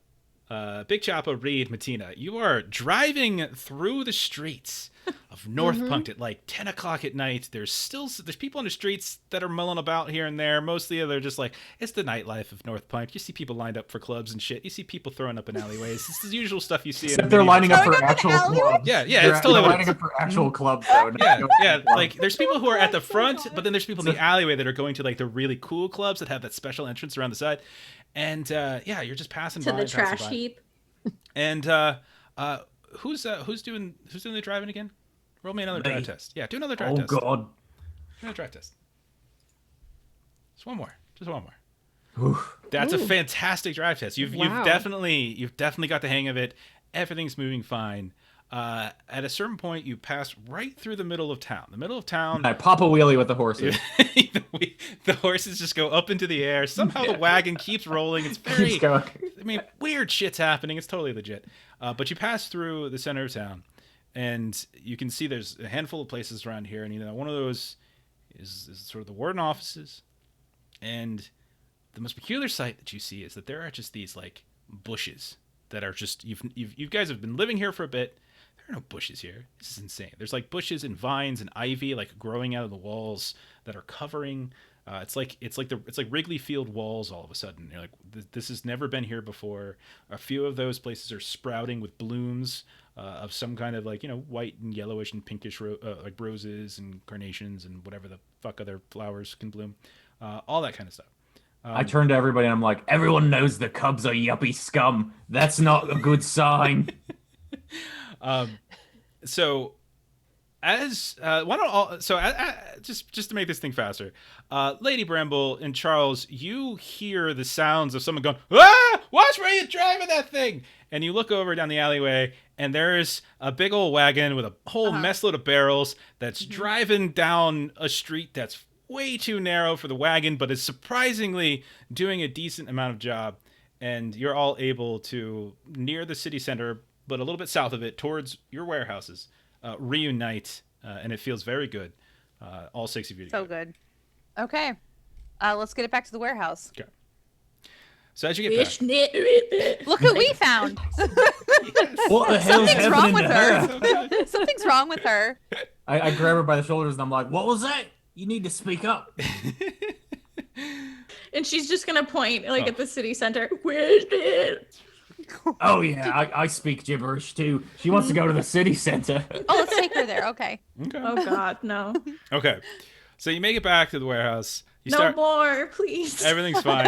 Speaker 1: Reed, Matina, you are driving through the streets of North Punkt at like 10 o'clock at night. There's people on the streets that are mulling about here and there. Mostly they're just like, it's the nightlife of North Punkt. You see people lined up for clubs and shit. You see people throwing up in alleyways. It's the usual stuff you see.
Speaker 6: Except they're lining up for actual
Speaker 3: alleyway?
Speaker 6: clubs.
Speaker 1: Yeah,
Speaker 6: They're
Speaker 1: it's totally what it
Speaker 6: lining
Speaker 1: is.
Speaker 6: up for actual clubs, though.
Speaker 1: Yeah. Like there's people who are at the front, but then there's people in the alleyway that are going to like the really cool clubs that have that special entrance around the side. And you're just passing
Speaker 5: to
Speaker 1: by.
Speaker 5: the
Speaker 1: passing
Speaker 5: trash
Speaker 1: by.
Speaker 5: heap.
Speaker 1: And who's doing the driving again? Roll me another drive
Speaker 6: Me.
Speaker 1: test. Yeah, do another drive
Speaker 6: Oh
Speaker 1: test.
Speaker 6: god.
Speaker 1: Another drive test. Just one more. That's a fantastic drive test. You've
Speaker 4: Wow.
Speaker 1: definitely got the hang of it. Everything's moving fine. At a certain point, you pass right through the middle of town. The middle of town.
Speaker 6: I pop a wheelie with the horses.
Speaker 1: The horses just go up into the air. Somehow the wagon keeps rolling. It's very,
Speaker 6: Keeps going.
Speaker 1: I mean, weird shit's happening. It's totally legit. But you pass through the center of town, and you can see there's a handful of places around here. And one of those is sort of the warden offices. And the most peculiar sight that you see is that there are just these like bushes that are just you guys have been living here for a bit. There are no bushes here. This is insane. There's like bushes and vines and ivy like growing out of the walls that are covering. It's like Wrigley Field walls all of a sudden. You're like, this has never been here before. A few of those places are sprouting with blooms of some kind of like white and yellowish and pinkish like roses and carnations and whatever the fuck other flowers can bloom. All that kind of stuff.
Speaker 6: I turn to everybody and I'm like, everyone knows the Cubs are yuppie scum. That's not a good sign.
Speaker 1: So just to make this thing faster, Lady Bramble and Charles, you hear the sounds of someone going, "Ah! Watch where you're driving that thing!" And you look over down the alleyway, and there's a big old wagon with a whole mess load of barrels that's driving down a street that's way too narrow for the wagon, but is surprisingly doing a decent amount of job. And you're all able to, near the city center, but a little bit south of it, towards your warehouses, reunite, and it feels very good. All 6 of you together.
Speaker 3: So good. Okay. Let's get it back to the warehouse.
Speaker 1: Okay. So as you get back,
Speaker 3: Look who we found.
Speaker 6: What the hell's
Speaker 3: Something's wrong
Speaker 6: happening
Speaker 3: with
Speaker 6: to
Speaker 3: her. Something's wrong with her.
Speaker 6: I grab her by the shoulders and I'm like, what was that? You need to speak up.
Speaker 5: And she's just gonna point at the city center. Where's it?
Speaker 6: Oh yeah, I speak gibberish too. She wants to go to the city center.
Speaker 3: Oh, let's take her there. Okay.
Speaker 5: Oh God, no.
Speaker 1: Okay. So you make it back to the warehouse. You
Speaker 5: No
Speaker 1: start.
Speaker 5: more, please.
Speaker 1: Everything's fine.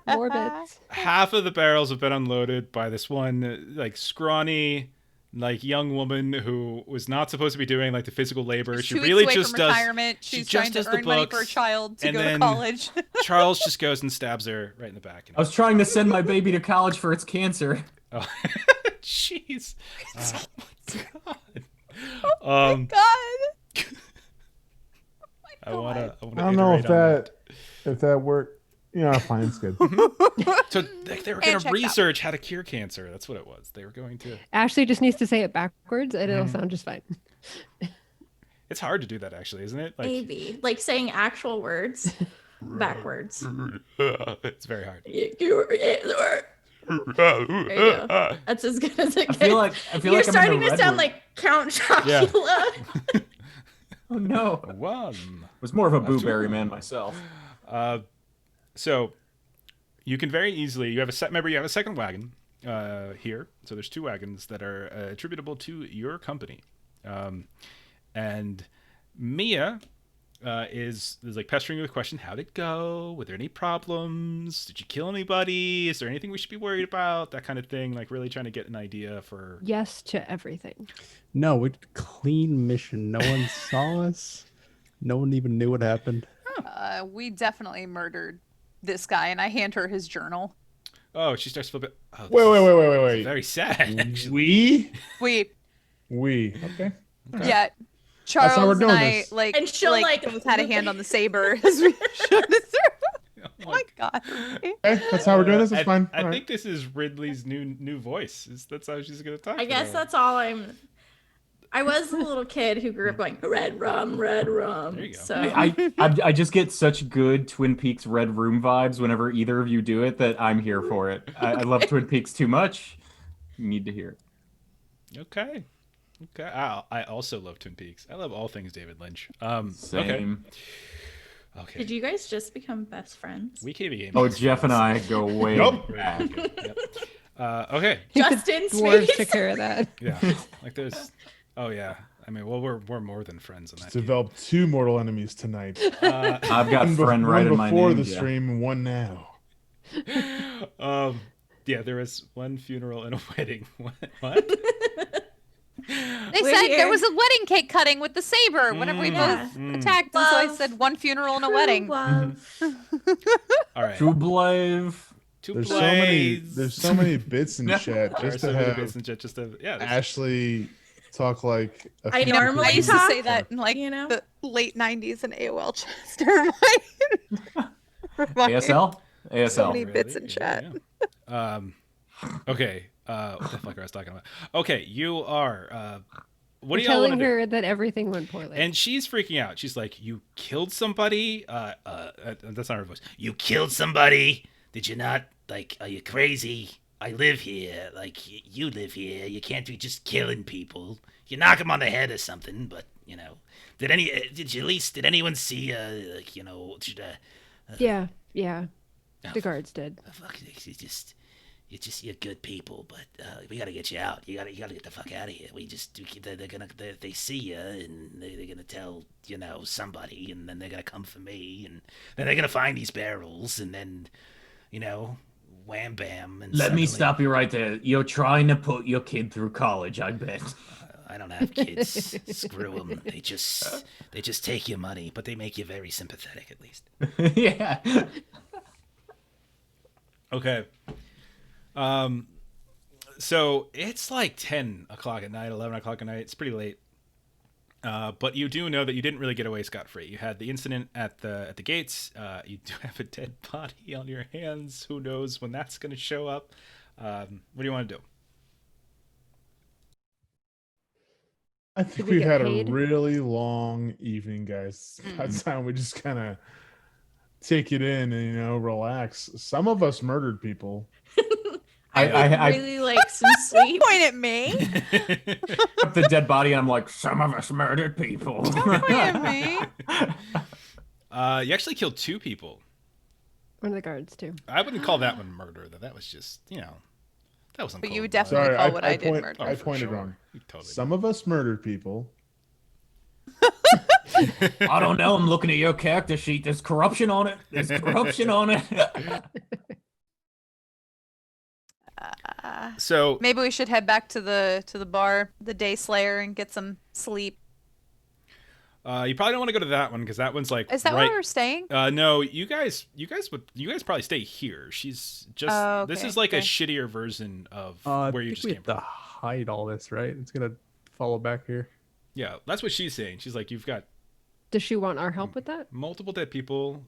Speaker 4: More bits.
Speaker 1: Half of the barrels have been unloaded by this one like scrawny, like young woman who was not supposed to be doing like the physical labor.
Speaker 3: She's
Speaker 1: She
Speaker 3: 2 weeks
Speaker 1: really
Speaker 3: away
Speaker 1: just
Speaker 3: from
Speaker 1: does.
Speaker 3: retirement.
Speaker 1: She
Speaker 3: She's
Speaker 1: just
Speaker 3: trying
Speaker 1: does
Speaker 3: to
Speaker 1: the
Speaker 3: earn money for a
Speaker 1: books,
Speaker 3: child to
Speaker 1: and
Speaker 3: go to
Speaker 1: then
Speaker 3: college.
Speaker 1: Charles just goes and stabs her right in the back.
Speaker 6: I was trying to send my baby to college for its cancer.
Speaker 1: Oh, jeez. Oh my god.
Speaker 3: Oh my God.
Speaker 1: I wanna
Speaker 7: I don't know if that worked. Yeah, fine, it's good.
Speaker 1: So they were
Speaker 3: And
Speaker 1: going to
Speaker 3: checked out.
Speaker 1: research how to cure cancer. That's what it was. They were going to.
Speaker 4: Ashley just needs to say it backwards and it'll sound just fine.
Speaker 1: It's hard to do that, actually, isn't it? Like,
Speaker 5: Maybe like saying actual words backwards.
Speaker 1: it's very hard.
Speaker 5: There you go. That's as good as it
Speaker 6: I
Speaker 5: gets.
Speaker 6: feel like
Speaker 5: You're
Speaker 6: I'm
Speaker 5: starting
Speaker 6: in the
Speaker 5: to
Speaker 6: red
Speaker 5: sound
Speaker 6: room.
Speaker 5: like Count Chocula.
Speaker 6: Oh no. I
Speaker 1: One.
Speaker 6: was more of a blueberry man myself.
Speaker 1: So you can very easily. You have a second wagon here. So there's 2 wagons that are attributable to your company, and Mia is like pestering you with questions. How'd it go? Were there any problems? Did you kill anybody? Is there anything we should be worried about? That kind of thing. Like really trying to get an idea for.
Speaker 4: Yes to everything.
Speaker 2: No, we did a clean mission. No one saw us. No one even knew what happened.
Speaker 3: We definitely murdered this guy, and I hand her his journal.
Speaker 1: Oh, she starts flipping. Oh,
Speaker 7: Wait.
Speaker 1: Very sad. Actually.
Speaker 7: We?
Speaker 3: We,
Speaker 7: Okay.
Speaker 3: yeah,
Speaker 7: how we're
Speaker 3: Charles and
Speaker 7: doing
Speaker 3: I
Speaker 7: this.
Speaker 5: And she'll,
Speaker 3: both had a hand on the saber as we showed it through. Oh my God.
Speaker 7: Okay, that's how we're doing this. It's fine.
Speaker 1: I
Speaker 7: All
Speaker 1: think this is Ridley's new voice. That's how she's gonna talk.
Speaker 5: I guess
Speaker 1: today.
Speaker 5: that's all I was a little kid who grew up going red rum, red rum.
Speaker 1: There you go.
Speaker 5: So
Speaker 6: I just get such good Twin Peaks Red Room vibes whenever either of you do it that I'm here for it. I love Twin Peaks too much. You need to hear it.
Speaker 1: Okay. I also love Twin Peaks. I love all things David Lynch.
Speaker 6: Same.
Speaker 1: Okay.
Speaker 5: did you guys just become best friends?
Speaker 1: We can be gaming.
Speaker 6: Oh, Jeff and I go way
Speaker 7: Nope.
Speaker 6: back.
Speaker 1: Yep. Okay.
Speaker 5: Justin's
Speaker 4: Dwarves
Speaker 5: face.
Speaker 4: took care of that.
Speaker 1: Yeah. Like there's. Oh yeah. I mean, well, we're more than friends on that. game.
Speaker 7: Developed 2 mortal enemies tonight.
Speaker 6: I've got friend right
Speaker 7: one
Speaker 6: in my
Speaker 7: before
Speaker 6: name.
Speaker 7: the
Speaker 6: Jeff.
Speaker 7: stream, one now.
Speaker 1: Yeah, there was one funeral and a wedding. What?
Speaker 3: They
Speaker 5: We're
Speaker 3: said
Speaker 5: here.
Speaker 3: there was a wedding cake cutting with the saber whenever we
Speaker 5: Yeah.
Speaker 3: both attacked, and so I
Speaker 5: Love.
Speaker 3: said one funeral and a wedding.
Speaker 5: Love.
Speaker 1: All right.
Speaker 6: True Blave.
Speaker 1: To
Speaker 7: There's
Speaker 1: blaze.
Speaker 7: so many bits in
Speaker 6: No.
Speaker 7: chat
Speaker 1: There are
Speaker 7: just
Speaker 1: so
Speaker 7: to
Speaker 1: many
Speaker 7: have
Speaker 1: bits in chat, just to there's-
Speaker 7: Ashley talk like a
Speaker 5: I
Speaker 7: few
Speaker 5: normally
Speaker 3: I
Speaker 7: people
Speaker 3: used to
Speaker 5: talk,
Speaker 3: say that in like
Speaker 5: you know?
Speaker 3: the late '90s in AOL chats. Remind
Speaker 6: ASL? ASL.
Speaker 3: So many bits in
Speaker 1: Yeah,
Speaker 3: chat.
Speaker 1: yeah. Okay. What the fuck I was talking about? Okay, you are. What
Speaker 4: We're
Speaker 1: do y'all want
Speaker 4: telling
Speaker 1: to do?
Speaker 4: her that everything went poorly.
Speaker 1: And she's freaking out. She's like, "You killed somebody." That's not her voice. You killed somebody. Did you not? Like, are you crazy? I live here. Like, you live here. You can't be just killing people. You knock them on the head or something. But did anyone see? Like,
Speaker 4: yeah.
Speaker 1: oh,
Speaker 4: The guards did.
Speaker 1: fuck, you're good people, but we gotta get you out. You gotta get the fuck out of here. They see you and they're gonna tell somebody, and then they're gonna come for me, and then they're gonna find these barrels, and then wham bam. And
Speaker 6: Let me
Speaker 1: suddenly-
Speaker 6: stop you right there. You're trying to put your kid through college, I bet.
Speaker 1: I don't have kids. Screw them. They just take your money, but they make you very sympathetic at least.
Speaker 6: Yeah.
Speaker 1: Okay. So it's like 10 o'clock at night, 11 o'clock at night. It's pretty late. But you do know that you didn't really get away scot-free. You had the incident at the gates. You do have a dead body on your hands. Who knows when that's going to show up? What do you want to do?
Speaker 7: I think
Speaker 4: we
Speaker 7: we've
Speaker 4: get
Speaker 7: had
Speaker 4: paid?
Speaker 7: a really long evening, guys. That's time we just kind of take it in and relax. Some of us murdered people.
Speaker 5: I would really like some sleep.
Speaker 3: Point at me.
Speaker 6: Up the dead body, and I'm like, some of us murdered people.
Speaker 3: Point at me.
Speaker 1: You actually killed 2 people.
Speaker 4: One of the guards too.
Speaker 1: I wouldn't call that one murder, though. That was just, that wasn't.
Speaker 3: But you would
Speaker 1: cold blood.
Speaker 3: definitely
Speaker 7: Sorry,
Speaker 3: call what I did
Speaker 7: point-
Speaker 3: murder.
Speaker 7: I
Speaker 1: For
Speaker 7: pointed
Speaker 1: sure.
Speaker 7: wrong.
Speaker 1: You totally
Speaker 7: Some of us murdered people.
Speaker 6: I don't know. I'm looking at your character sheet. There's corruption on it. There's corruption on it.
Speaker 1: So
Speaker 3: Maybe we should head back to the bar, the Day Slayer, and get some sleep.
Speaker 1: you probably don't want to go to that one because that one's like.
Speaker 3: Is that
Speaker 1: right...
Speaker 3: where we're staying?
Speaker 1: No, you guys probably stay here. She's just.
Speaker 3: Oh,
Speaker 1: This
Speaker 3: okay,
Speaker 1: is like a
Speaker 3: okay.
Speaker 1: shittier version of
Speaker 2: I
Speaker 1: where you
Speaker 2: think
Speaker 1: just
Speaker 2: we
Speaker 1: came
Speaker 2: have to
Speaker 1: from.
Speaker 2: hide all this, right? It's gonna follow back here.
Speaker 1: Yeah, that's what she's saying. She's like, you've got
Speaker 4: Does she want our help with that?
Speaker 1: multiple dead people.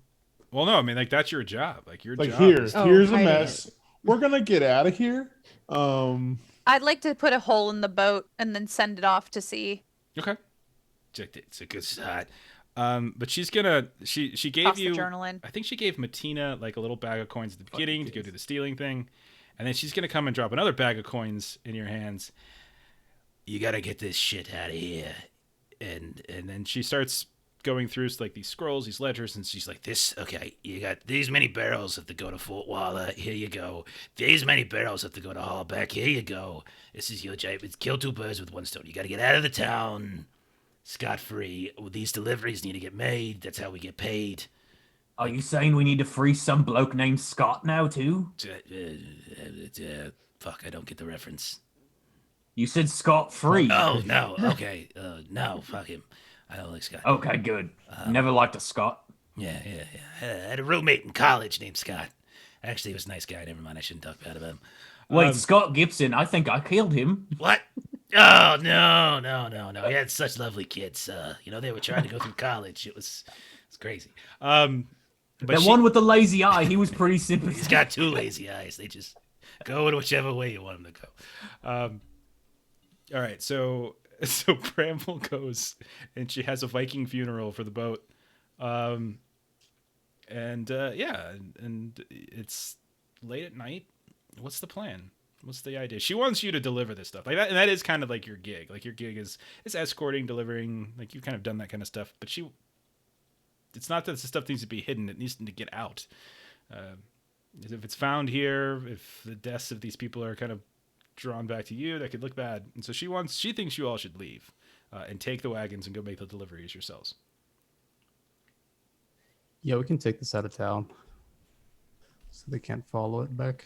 Speaker 1: Well, no, I mean, like, that's your job. Like, your
Speaker 7: Like
Speaker 1: job
Speaker 7: here's
Speaker 1: is-
Speaker 4: Oh,
Speaker 7: here's a
Speaker 4: hiding
Speaker 7: mess. We're gonna get out of here.
Speaker 3: I'd like to put a hole in the boat and then send it off to sea.
Speaker 1: Okay. It's a good start. But she's gonna. She gave
Speaker 3: Toss
Speaker 1: you.
Speaker 3: the journal in.
Speaker 1: I think she gave Martina like a little bag of coins at the beginning to go do the stealing thing, and then she's gonna come and drop another bag of coins in your hands. You gotta get this shit out of here, and then she starts going through like these scrolls, these ledgers, and she's like, "This, okay, you got these many barrels have to go to Fort Waller. Here you go. These many barrels have to go to Hallback. Here you go. This is your job. It's kill 2 birds with 1 stone. You gotta get out of the town scot-free. These deliveries need to get made. That's how we get paid."
Speaker 6: Are you saying we need to free some bloke named Scott now, too?
Speaker 1: Fuck, I don't get the reference.
Speaker 6: You said Scott free.
Speaker 1: Oh, no, okay. No, fuck him. I don't like Scott.
Speaker 6: Okay, good. Never liked a Scott.
Speaker 1: Yeah. I had a roommate in college named Scott. Actually, he was a nice guy. Never mind, I shouldn't talk bad about him.
Speaker 6: Wait, Scott Gibson, I think I killed him.
Speaker 1: What? Oh, no. He had such lovely kids. They were trying to go through college. It's crazy. But
Speaker 6: The one with the lazy eye, he was pretty sympathetic.
Speaker 1: He's got 2 lazy eyes. They just go in whichever way you want them to go. All right, so Bramble goes, and she has a Viking funeral for the boat. And it's late at night. What's the plan? What's the idea? She wants you to deliver this stuff like that, and that is kind of like your gig. Like your gig is escorting, delivering. Like you've kind of done that kind of stuff. But it's not that the stuff needs to be hidden. It needs to get out. If it's found here, if the deaths of these people are kind of drawn back to you, that could look bad. And so she thinks you all should leave and take the wagons and go make the deliveries yourselves.
Speaker 2: Yeah, we can take this out of town, so they can't follow it back.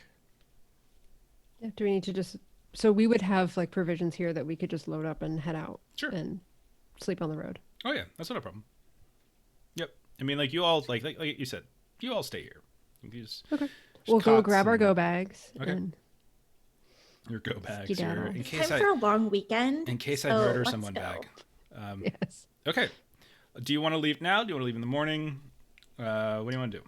Speaker 4: Yeah, do we need to just... So we would have like provisions here that we could just load up and head out.
Speaker 1: Sure.
Speaker 4: And sleep on the road.
Speaker 1: Oh yeah, that's not a problem. Yep. I mean, like you all, like you said, you all stay here. You just,
Speaker 4: Okay. We'll go
Speaker 1: cots
Speaker 4: grab our
Speaker 1: and-
Speaker 4: go bags.
Speaker 1: Okay.
Speaker 4: And
Speaker 1: Your go bags.
Speaker 4: Skedaddle.
Speaker 1: In
Speaker 5: It's
Speaker 1: case
Speaker 5: time for a long weekend.
Speaker 1: in case I
Speaker 5: so
Speaker 1: murder
Speaker 5: let's
Speaker 1: someone
Speaker 5: go.
Speaker 1: bag.
Speaker 4: yes.
Speaker 1: Okay. Do you want to leave now? Do you want to leave in the morning? What do you want to do?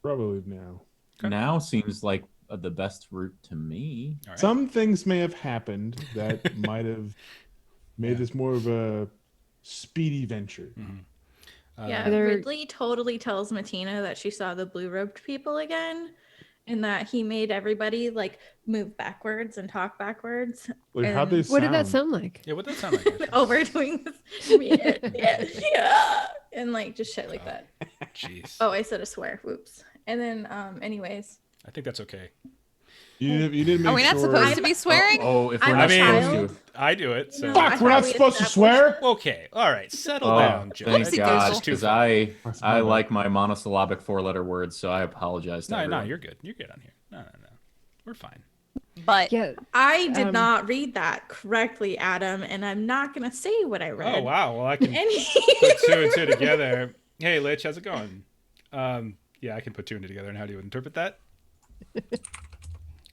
Speaker 7: Probably now.
Speaker 1: Okay.
Speaker 6: Now seems like the best route to me.
Speaker 1: All right.
Speaker 7: Some things may have happened that might have made
Speaker 1: Yeah.
Speaker 7: this more of a speedy venture.
Speaker 5: Yeah,
Speaker 4: There-
Speaker 5: Ridley totally tells Matina that she saw the blue robed people again, and that he made everybody like move backwards and talk backwards.
Speaker 7: Like, how'd they
Speaker 5: And-
Speaker 7: sound?
Speaker 4: What did that sound like?
Speaker 1: Yeah, what does that sound like? actually?
Speaker 5: Overdoing this, yeah, and like just shit like that.
Speaker 1: Jeez.
Speaker 5: Oh, I said a swear. Whoops. And then, anyways,
Speaker 1: I think that's okay.
Speaker 7: You didn't make
Speaker 3: Are we not
Speaker 7: sure...
Speaker 3: supposed to be swearing?
Speaker 6: Oh, if we're
Speaker 5: I'm
Speaker 6: not
Speaker 5: a
Speaker 6: supposed
Speaker 5: child.
Speaker 6: to.
Speaker 1: I do it. So.
Speaker 5: No.
Speaker 7: Fuck,
Speaker 5: I
Speaker 7: we're
Speaker 5: thought
Speaker 7: not
Speaker 5: we
Speaker 7: supposed to
Speaker 5: established-
Speaker 7: swear?
Speaker 1: Okay. All right. Settle
Speaker 6: Oh,
Speaker 1: down, Joe.
Speaker 6: thank
Speaker 3: Whoopsie
Speaker 6: God,
Speaker 3: doozle.
Speaker 6: because
Speaker 7: That's my
Speaker 6: I
Speaker 7: bad.
Speaker 6: like my monosyllabic 4-letter words, so I apologize to
Speaker 1: No,
Speaker 6: everyone.
Speaker 1: you're good. You're good on here. No. We're fine.
Speaker 3: But
Speaker 4: Yeah.
Speaker 5: I did
Speaker 4: Um,
Speaker 5: not read that correctly, Adam, and I'm not gonna say what I read.
Speaker 1: Oh wow. Well, I can
Speaker 5: Any-
Speaker 1: put two and two together. Hey, Lich, how's it going? Yeah, I can put two and two together. And how do you interpret that?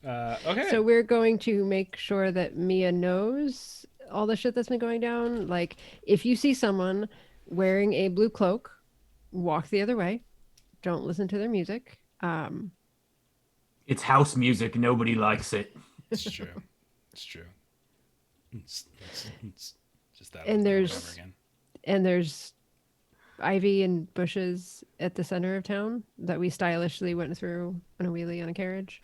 Speaker 1: Okay.
Speaker 4: So we're going to make sure that Mia knows all the shit that's been going down. Like, if you see someone wearing a blue cloak, walk the other way. Don't listen to their music.
Speaker 6: It's house music. Nobody likes it.
Speaker 1: It's true. It's true. It's just that.
Speaker 4: And
Speaker 1: over
Speaker 4: there's-
Speaker 1: again.
Speaker 4: And there's ivy and bushes at the center of town that we stylishly went through on a wheelie on a carriage.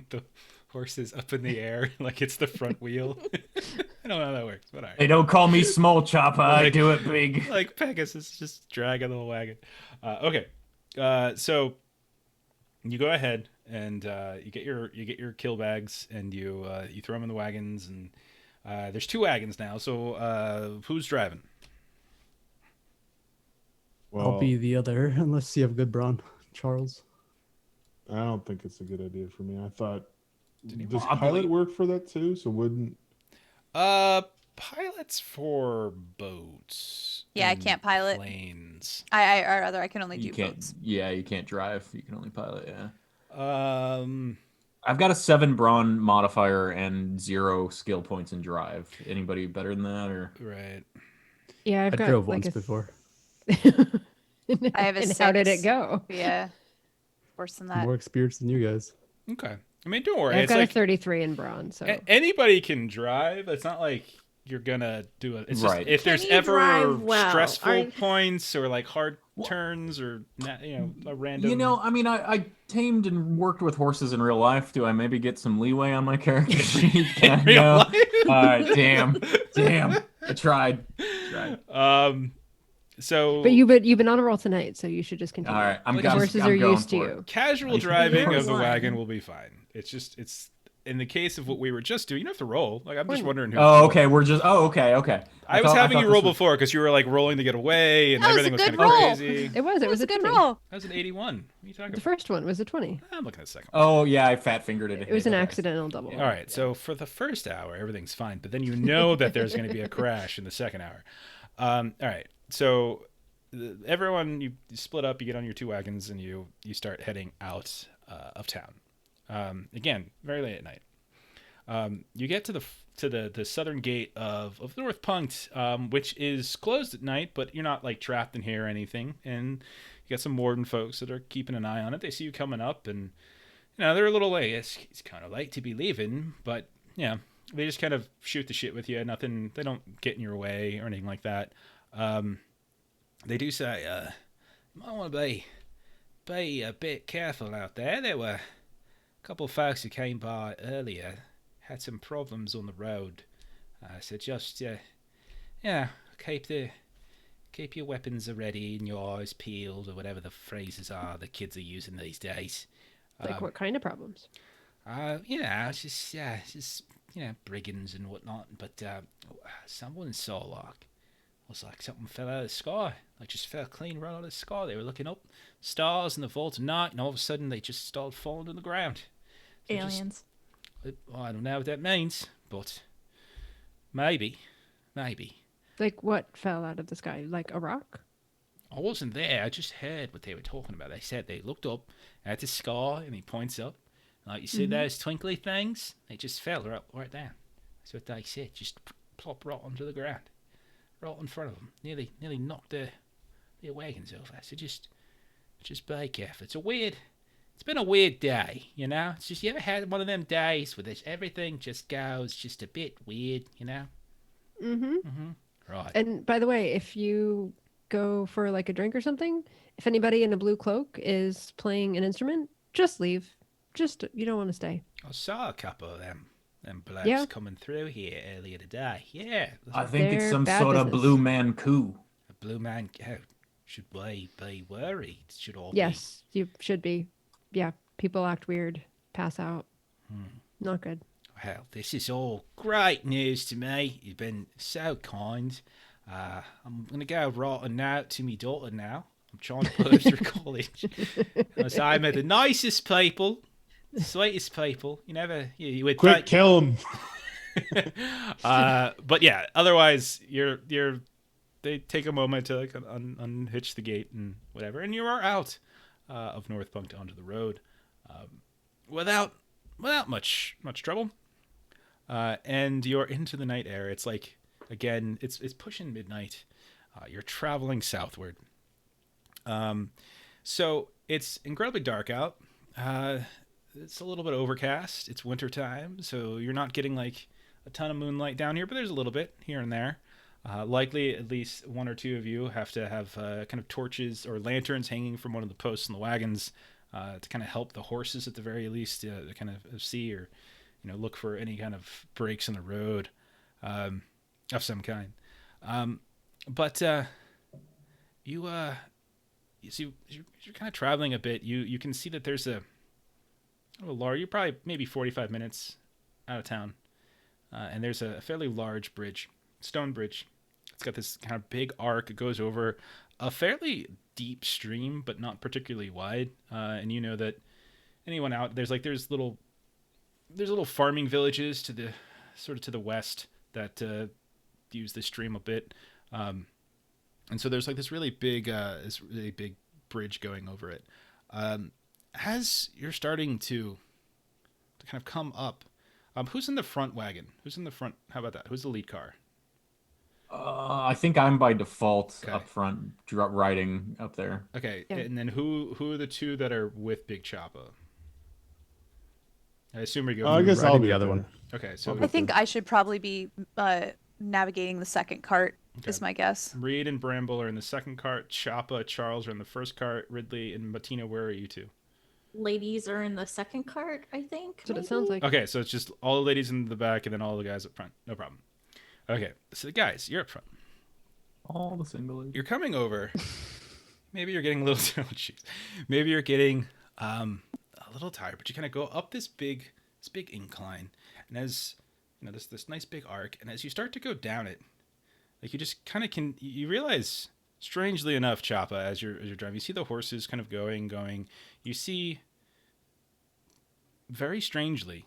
Speaker 1: The horse is up in the air like it's the front wheel. I don't know how that works, but all right.
Speaker 6: They don't call me small chopper. I
Speaker 1: Like-
Speaker 6: do it big.
Speaker 1: Like Pegasus just dragging the wagon. Okay, so you go ahead and you get your kill bags and you throw them in the wagons, and there's two wagons now. So who's driving?
Speaker 7: Well,
Speaker 2: I'll be the other, unless you have good brawn, Charles.
Speaker 7: I don't think it's a good idea for me. I thought,
Speaker 1: Didn't
Speaker 7: does
Speaker 6: wobbly.
Speaker 7: pilot work for that too? So wouldn't...
Speaker 1: Pilots for boats.
Speaker 3: Yeah, I
Speaker 1: and
Speaker 3: can't pilot.
Speaker 1: planes.
Speaker 3: or rather, I can only do
Speaker 6: You can't.
Speaker 3: boats.
Speaker 6: Yeah, you can't drive. You can only pilot. Yeah.
Speaker 1: Um,
Speaker 6: I've got a 7 brawn modifier and 0 skill points in drive. Anybody better than that, or
Speaker 1: right.
Speaker 4: Yeah, I've
Speaker 2: I
Speaker 4: got
Speaker 2: drove
Speaker 4: like
Speaker 2: once
Speaker 4: a
Speaker 2: before.
Speaker 3: I have a
Speaker 4: And how did it
Speaker 3: 6.
Speaker 4: go?
Speaker 3: Yeah, worse than that.
Speaker 2: More experience than you guys.
Speaker 1: Okay. I mean, don't worry.
Speaker 4: I've
Speaker 1: It's
Speaker 4: got
Speaker 1: like
Speaker 4: a 33 in brawn, so
Speaker 1: anybody can drive. It's not like you're gonna do it. It's just
Speaker 6: Right.
Speaker 1: if
Speaker 5: Can
Speaker 1: there's
Speaker 5: you
Speaker 1: ever
Speaker 5: drive well?
Speaker 1: stressful
Speaker 5: Are-
Speaker 1: points or like hard turns or a random.
Speaker 6: you know, I mean, I tamed and worked with horses in real life. Do I maybe get some leeway on my character sheet? Can I
Speaker 1: real
Speaker 6: know?
Speaker 1: life?
Speaker 6: All right, damn. I tried.
Speaker 1: So
Speaker 4: but you've been on a roll tonight, so you should just continue.
Speaker 6: All right, I'm
Speaker 1: The
Speaker 6: going.
Speaker 4: horses
Speaker 6: I'm
Speaker 4: are
Speaker 6: going
Speaker 4: used to
Speaker 6: for
Speaker 4: you.
Speaker 6: it.
Speaker 1: casual
Speaker 6: I-
Speaker 1: driving
Speaker 5: You're
Speaker 1: of the
Speaker 5: one.
Speaker 1: wagon will be fine. It's in the case of what we were just doing. You don't have to roll. Like I'm just wondering who.
Speaker 6: Oh, okay. We're just. Oh, okay.
Speaker 1: I was having you
Speaker 6: thought
Speaker 1: roll
Speaker 6: this was-
Speaker 1: before because you were like rolling to get away and
Speaker 3: That was a
Speaker 1: everything was
Speaker 3: good
Speaker 1: kind of
Speaker 3: roll.
Speaker 1: crazy.
Speaker 4: It was. It was a
Speaker 3: good
Speaker 4: 20.
Speaker 3: roll.
Speaker 1: That was an 81. What are you talking
Speaker 4: The
Speaker 1: about?
Speaker 4: first one was a 20.
Speaker 1: I'm looking at the second one.
Speaker 6: Oh yeah, I fat fingered it.
Speaker 4: It was an
Speaker 6: Okay.
Speaker 4: accidental double.
Speaker 1: All right, so for the first hour, everything's fine, but then you know that there's going to be a crash in the second hour. All right, so everyone, you split up, you get on your two wagons, and you start heading out of town. Again, very late at night. You get to the southern gate of North Punkt, which is closed at night, but you're not like trapped in here or anything, and you got some warden folks that are keeping an eye on it. They see you coming up, and they're a little late. It's kind of late to be leaving, but yeah, they just kind of shoot the shit with you. Nothing. They don't get in your way or anything like that. They do say, you might want to be a bit careful out there. There were a couple of folks who came by earlier, had some problems on the road. So just, keep your weapons ready and your eyes peeled, or whatever the phrases are the kids are using these days.
Speaker 4: Like what kind of problems?
Speaker 1: It's just brigands and whatnot. But someone saw was like something fell out of the sky, like just fell clean right out of the sky. They were looking up, stars in the vault of night, and all of a sudden they just started falling to the ground. So
Speaker 5: Aliens.
Speaker 1: I don't know what that means, but maybe.
Speaker 4: Like what fell out of the sky? Like a rock?
Speaker 1: I wasn't there. I just heard what they were talking about. They said they looked up at the sky, and he points up. Like, you see those twinkly things? They just fell right down. That's what they said. Just plop right onto the ground, right in front of them. Nearly knocked their wagons over. So just be careful. It's been a weird day, you know? It's just, you ever had one of them days where everything just goes just a bit weird, you know? Right.
Speaker 4: And by the way, if you go for like a drink or something, if anybody in a blue cloak is playing an instrument, just leave. You don't want to stay.
Speaker 1: I saw a couple of them blokes coming through here earlier today. Yeah.
Speaker 6: I think it's
Speaker 4: They're
Speaker 6: some
Speaker 4: bad
Speaker 6: sort of
Speaker 4: business.
Speaker 6: blue man coup.
Speaker 1: A blue man. Oh, should we be worried? Should all
Speaker 4: Yes, you should be. Yeah, people act weird, pass out. Not good.
Speaker 1: be? Well, this is all great news to me. You've been so kind. I'm going to go write a note to my daughter now. I'm trying to put her through college. As I met the nicest people, the sweetest people. You would
Speaker 7: Quick,
Speaker 1: think.
Speaker 7: kill him.
Speaker 1: But yeah, otherwise they take a moment to like unhitch the gate and whatever, and you are out of North Punct onto the road without much trouble, and you're into the night air. It's like, again, it's pushing midnight. You're traveling southward, so it's incredibly dark out. It's a little bit overcast. It's winter time, so you're not getting like a ton of moonlight down here, but there's a little bit here and there. Likely, at least one or two of you have to have kind of torches or lanterns hanging from one of the posts in the wagons to kind of help the horses at the very least to kind of see or, look for any kind of breaks in the road of some kind. But you see, you're kind of traveling a bit. You can see that there's you're probably maybe 45 minutes out of town, and there's a fairly large bridge, stone bridge. It's got this kind of big arc. It goes over a fairly deep stream, but not particularly wide. And you know that anyone out there's little farming villages to the west that use this stream a bit. And so there's like this really big bridge going over it. As you're starting to kind of come up, who's in the front wagon? Who's in the front? How about that? Who's the lead car?
Speaker 6: I think I'm by default
Speaker 1: Okay.
Speaker 6: up front, riding up there.
Speaker 1: Okay,
Speaker 4: Yeah.
Speaker 1: and then who are the two that are with Big Choppa? I assume we go.
Speaker 7: I guess I'll
Speaker 2: Riding
Speaker 7: be
Speaker 2: the
Speaker 7: up
Speaker 2: other
Speaker 7: there.
Speaker 2: one.
Speaker 1: Okay, so
Speaker 3: I think I should probably be navigating the second cart, is my guess.
Speaker 1: Reed and Bramble are in the second cart. Choppa, Charles are in the first cart. Ridley and Martina, where are you two?
Speaker 5: Ladies are in the second cart, I think.
Speaker 4: That's what it sounds like.
Speaker 1: Okay, so it's just all the ladies in the back and then all the guys up front. No problem. Okay, so guys, you're up front.
Speaker 6: All the single.
Speaker 1: You're coming over. Maybe you're getting a little. Oh, jeez. Maybe you're getting a little tired, but you kind of go up this big incline, and as this nice big arc, and as you start to go down it, like you just kind of you realize, strangely enough, Choppa, as you're driving, you see the horses kind of going. You see, very strangely,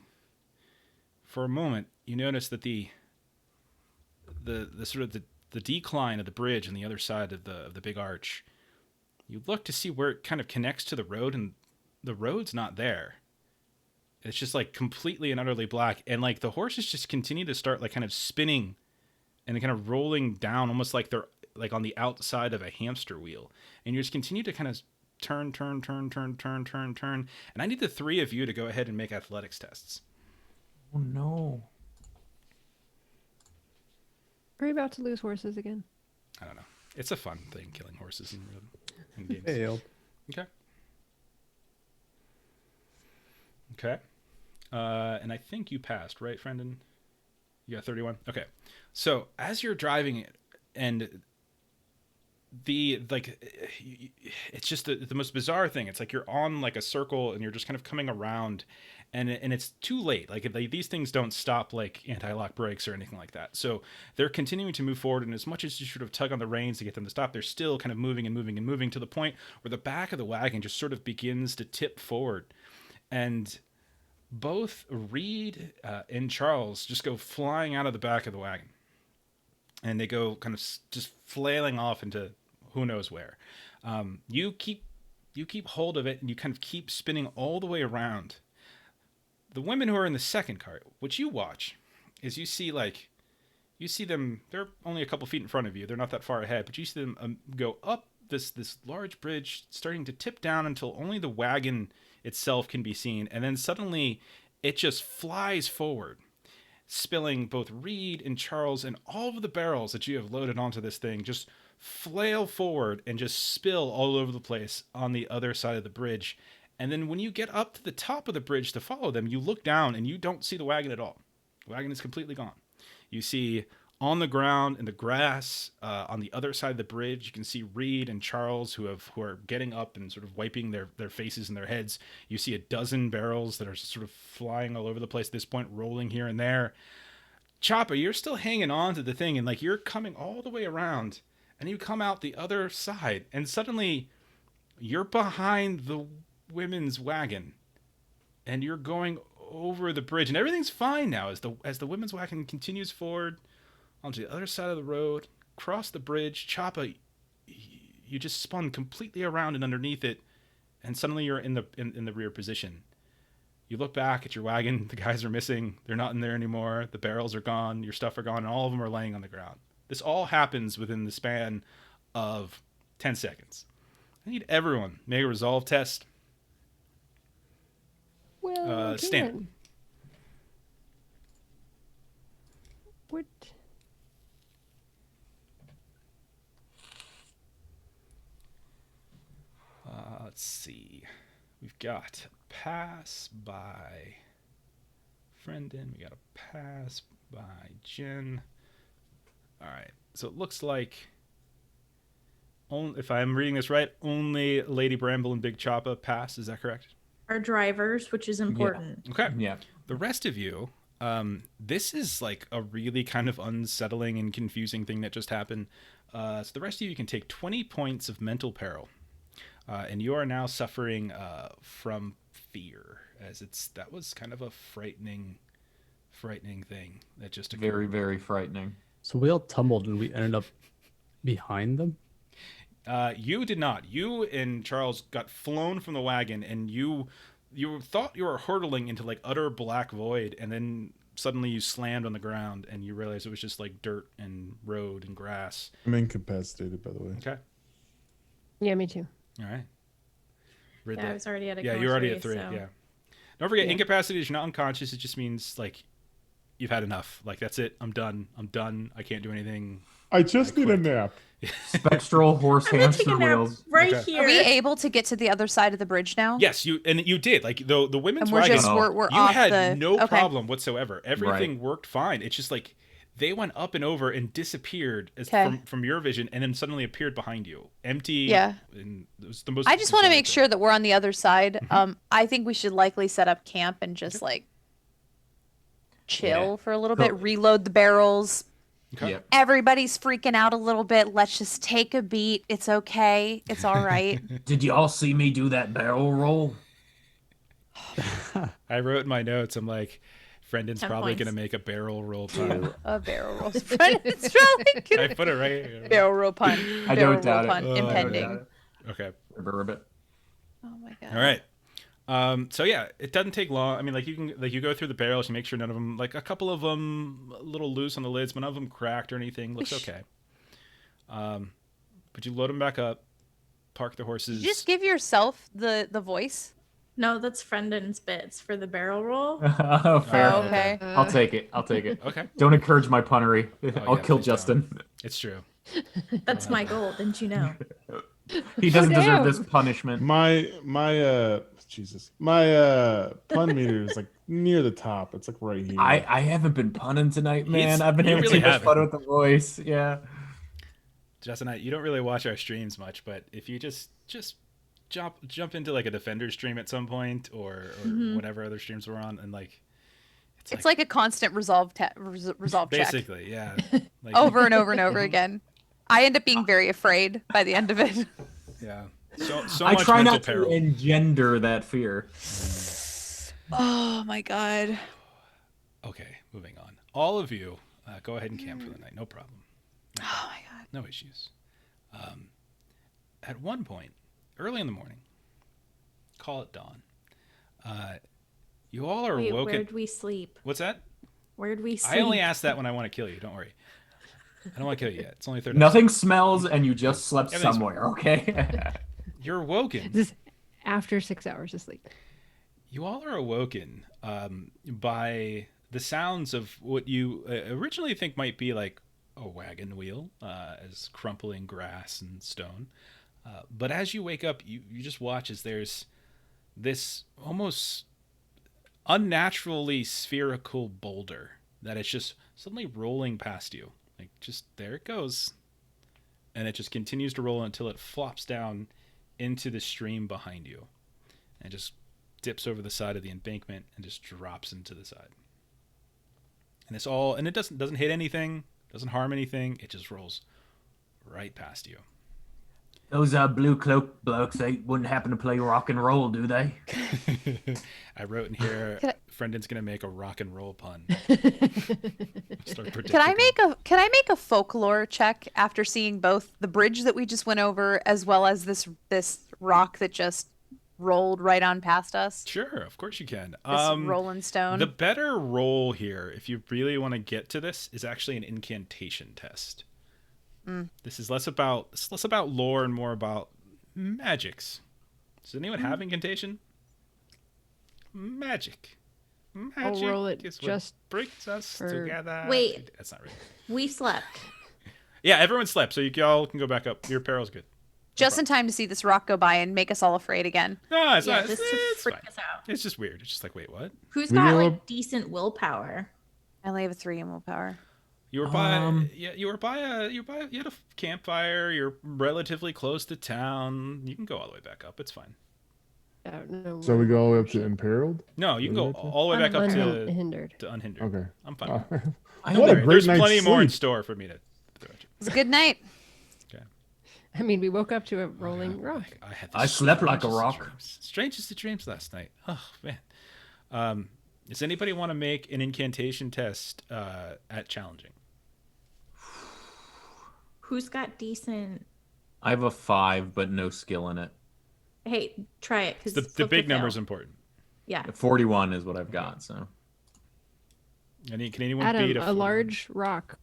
Speaker 1: for a moment, you notice that the sort of the decline of the bridge on the other side of the big arch, you look to see where it kind of connects to the road, and the road's not there. It's just like completely and utterly black, and like the horses just continue to start like kind of spinning and kind of rolling down, almost like they're like on the outside of a hamster wheel, and you just continue to kind of turn, and I need the three of you to go ahead and make athletics tests.
Speaker 6: Oh no.
Speaker 4: Are we about to lose horses again?
Speaker 1: I don't know. It's a fun thing, killing horses in games.
Speaker 2: Failed.
Speaker 1: Okay. Okay. And I think you passed, right, Frendon? You got 31? Okay. So as you're driving it, and it's just the most bizarre thing. It's like you're on like a circle and you're just kind of coming around, and it's too late. Like these things don't stop like anti-lock brakes or anything like that. So they're continuing to move forward, and as much as you sort of tug on the reins to get them to stop, they're still kind of moving to the point where the back of the wagon just sort of begins to tip forward, and both Reed and Charles just go flying out of the back of the wagon, and they go kind of just flailing off into who knows where. You keep hold of it, and you kind of keep spinning all the way around. The women who are in the second cart, what you watch is you see them. They're only a couple feet in front of you. They're not that far ahead, but you see them go up this large bridge, starting to tip down until only the wagon itself can be seen, and then suddenly it just flies forward, spilling both Reed and Charles, and all of the barrels that you have loaded onto this thing just flail forward and just spill all over the place on the other side of the bridge. And then when you get up to the top of the bridge to follow them, you look down and you don't see the wagon at all. The wagon is completely gone. You see on the ground in the grass on the other side of the bridge, you can see Reed and Charles who are getting up and sort of wiping their faces and their heads. You see a dozen barrels that are sort of flying all over the place at this point, rolling here and there. Choppa, you're still hanging on to the thing, and like you're coming all the way around, and you come out the other side, and suddenly you're behind the women's wagon, and you're going over the bridge, and everything's fine now as the women's wagon continues forward onto the other side of the road, across the bridge. Choppa, you just spun completely around and underneath it, and suddenly you're in the rear position. You look back at your wagon, the guys are missing, they're not in there anymore, the barrels are gone, your stuff are gone, and all of them are laying on the ground. This all happens within the span of 10 seconds. I need everyone make a resolve test.
Speaker 4: Well,
Speaker 1: Stan.
Speaker 4: What?
Speaker 1: Let's see. We've got pass by Friendin. We got a pass by Jen. All right. So it looks like, if I'm reading this right, only Lady Bramble and Big Choppa pass. Is that correct?
Speaker 5: Our drivers, which is important.
Speaker 1: Okay.
Speaker 6: Yeah.
Speaker 1: The rest of you, this is like a really kind of unsettling and confusing thing that just happened. So the rest of you can take 20 points of mental peril. And you are now suffering from fear, as that was kind of a frightening thing that just occurred.
Speaker 6: Very, very frightening.
Speaker 2: So we all tumbled and we ended up behind them?
Speaker 1: You did not. You and Charles got flown from the wagon, and you thought you were hurtling into like utter black void, and then suddenly you slammed on the ground, and you realized it was just like dirt and road and grass.
Speaker 7: I'm incapacitated, by the way.
Speaker 1: Okay.
Speaker 4: Yeah, me too.
Speaker 1: All right.
Speaker 5: Yeah, I was already at a
Speaker 1: you're already at 3.
Speaker 5: so-
Speaker 1: Yeah. Don't forget,
Speaker 4: Yeah.
Speaker 1: incapacity is you're not unconscious. It just means like you've had enough. Like that's it. I'm done. I can't do anything.
Speaker 7: I just need a nap.
Speaker 6: Spectral horse
Speaker 5: I'm gonna take a
Speaker 6: hamster
Speaker 5: nap
Speaker 6: wheels.
Speaker 5: right
Speaker 1: Okay.
Speaker 5: here.
Speaker 3: Are we able to get to the other side of the bridge now?
Speaker 1: Yes, you did. Like the women's
Speaker 3: And we're
Speaker 1: wagon.
Speaker 3: just we're
Speaker 1: You
Speaker 3: off
Speaker 1: had
Speaker 3: the
Speaker 1: no
Speaker 3: okay.
Speaker 1: problem whatsoever. Everything worked fine. It's just like they went up and over and disappeared
Speaker 3: Okay.
Speaker 1: from your vision, and then suddenly appeared behind you, empty.
Speaker 3: Yeah.
Speaker 1: And it was the most.
Speaker 3: I just want to make
Speaker 1: bizarre
Speaker 3: sure that we're on the other side. I think we should likely set up camp and just like chill
Speaker 6: Yeah.
Speaker 3: for a little bit, reload the barrels.
Speaker 1: Okay.
Speaker 6: Yep.
Speaker 3: Everybody's freaking out a little bit. Let's just take a beat. It's okay. It's all right.
Speaker 6: Did y'all see me do that barrel roll?
Speaker 1: I wrote in my notes. I'm like, Brendan's
Speaker 5: 10
Speaker 1: probably
Speaker 5: points.
Speaker 1: gonna make a barrel roll pun.
Speaker 3: A barrel roll. It's really good.
Speaker 1: I put it right here.
Speaker 3: Barrel roll pun.
Speaker 6: I
Speaker 3: Barrel
Speaker 6: don't doubt
Speaker 3: roll
Speaker 6: it.
Speaker 3: pun
Speaker 6: I don't
Speaker 3: impending.
Speaker 6: doubt it.
Speaker 1: Okay.
Speaker 6: Ribbit.
Speaker 3: Oh my god.
Speaker 1: All right. So yeah, it doesn't take long. I mean, like you go through the barrels, you make sure none of them, like a couple of them, a little loose on the lids, but none of them cracked or anything. Looks okay. But you load them back up, park the horses.
Speaker 3: Did you just give yourself the voice?
Speaker 5: No, that's Friendin's bits for the barrel roll.
Speaker 6: Oh, fair.
Speaker 3: Oh, okay.
Speaker 6: I'll take it.
Speaker 1: Okay.
Speaker 6: Don't encourage my punnery. I'll
Speaker 1: yeah,
Speaker 6: kill
Speaker 1: please
Speaker 6: Justin.
Speaker 1: It's true.
Speaker 5: That's my goal, didn't you know?
Speaker 6: He doesn't
Speaker 4: damn.
Speaker 6: deserve this punishment.
Speaker 7: My Jesus. My pun meter is like near the top. It's like right here.
Speaker 6: I haven't been punning tonight, man. I've been
Speaker 1: you
Speaker 6: having
Speaker 1: really
Speaker 6: too much
Speaker 1: haven't.
Speaker 6: fun with the voice. Yeah.
Speaker 1: Justin, you don't really watch our streams much, but if you just jump into like a Defender stream at some point or whatever other streams we're on, and like
Speaker 3: It's like a constant resolve check.
Speaker 1: basically, yeah, like,
Speaker 3: Over and over and over again. I end up being very afraid by the end of it.
Speaker 1: yeah. So
Speaker 6: I
Speaker 1: much
Speaker 6: try
Speaker 1: mental
Speaker 6: not to
Speaker 1: peril.
Speaker 6: engender that fear.
Speaker 3: Oh my god.
Speaker 1: Okay, moving on. All of you, go ahead and camp for the night. No problem.
Speaker 3: Oh my god.
Speaker 1: No issues. at one point, early in the morning, call it dawn, you all are
Speaker 5: Wait,
Speaker 1: woken.
Speaker 5: where'd we sleep?
Speaker 1: What's that?
Speaker 5: Where'd we sleep?
Speaker 1: I only ask that when I want to kill you. Don't worry. I don't want to kill you yet. It's only third.
Speaker 6: Nothing smells, and you just slept
Speaker 1: Everything's-
Speaker 6: somewhere. Okay.
Speaker 1: You're woken.
Speaker 4: This after 6 hours of sleep.
Speaker 1: You all are awoken by the sounds of what you originally think might be like a wagon wheel, as crumpling grass and stone. But as you wake up, you just watch as there's this almost unnaturally spherical boulder that is just suddenly rolling past you. Like, just there it goes. And it just continues to roll until it flops down into the stream behind you. And just dips over the side of the embankment and just drops into the side. And it doesn't hit anything, doesn't harm anything. It just rolls right past you.
Speaker 6: Those blue cloak blokes, they wouldn't happen to play rock and roll, do they?
Speaker 1: I wrote in here, Brendan's gonna make a rock and roll pun. Start
Speaker 3: Can I make a folklore check after seeing both the bridge that we just went over as well as this rock that just rolled right on past us?
Speaker 1: Sure, of course you can.
Speaker 3: This rolling stone.
Speaker 1: The better roll here, if you really want to get to this, is actually an incantation test. This is less about lore and more about magics. Does anyone have incantation? Magic.
Speaker 4: I'll roll it
Speaker 1: is what
Speaker 4: just
Speaker 1: brings us
Speaker 4: for-
Speaker 1: together.
Speaker 5: Wait.
Speaker 1: That's not really.
Speaker 5: We slept.
Speaker 1: Yeah, everyone slept, so you all can go back up. Your peril's good.
Speaker 3: Just in time to see this rock go by and make us all afraid again.
Speaker 1: No, it's
Speaker 5: Yeah,
Speaker 1: not.
Speaker 5: just
Speaker 1: It's
Speaker 5: to freak
Speaker 1: fine.
Speaker 5: us out.
Speaker 1: It's just weird. It's just like, wait, what?
Speaker 5: Who's
Speaker 7: We
Speaker 5: got
Speaker 7: know-
Speaker 5: like decent willpower?
Speaker 3: I only have a 3 in willpower.
Speaker 1: You were by you had a campfire. You're relatively close to town. You can go all the way back up. It's fine.
Speaker 4: No,
Speaker 7: So we go all the way up to imperiled.
Speaker 1: No, you can go all the way back up to
Speaker 4: unhindered.
Speaker 1: unhindered.
Speaker 7: Okay.
Speaker 1: I'm fine.
Speaker 7: What
Speaker 1: Don't
Speaker 7: a
Speaker 1: worry,
Speaker 7: great
Speaker 1: There's
Speaker 7: night's
Speaker 1: plenty more in
Speaker 7: sleep.
Speaker 1: store for me to throw at you.
Speaker 3: It was a good night.
Speaker 4: I mean, we woke up to a rolling rock.
Speaker 1: I
Speaker 6: slept like a
Speaker 1: strangest of
Speaker 6: rock.
Speaker 1: dreams. Strangest of dreams last night. Oh man. Does anybody want to make an incantation test at challenging?
Speaker 5: Who's got decent?
Speaker 6: I have a 5, but no skill in it.
Speaker 5: Hey, try it because
Speaker 1: The big number's important.
Speaker 5: Yeah.
Speaker 6: 41 is what I've got. So
Speaker 1: Can anyone
Speaker 4: Adam,
Speaker 1: beat
Speaker 4: a large rock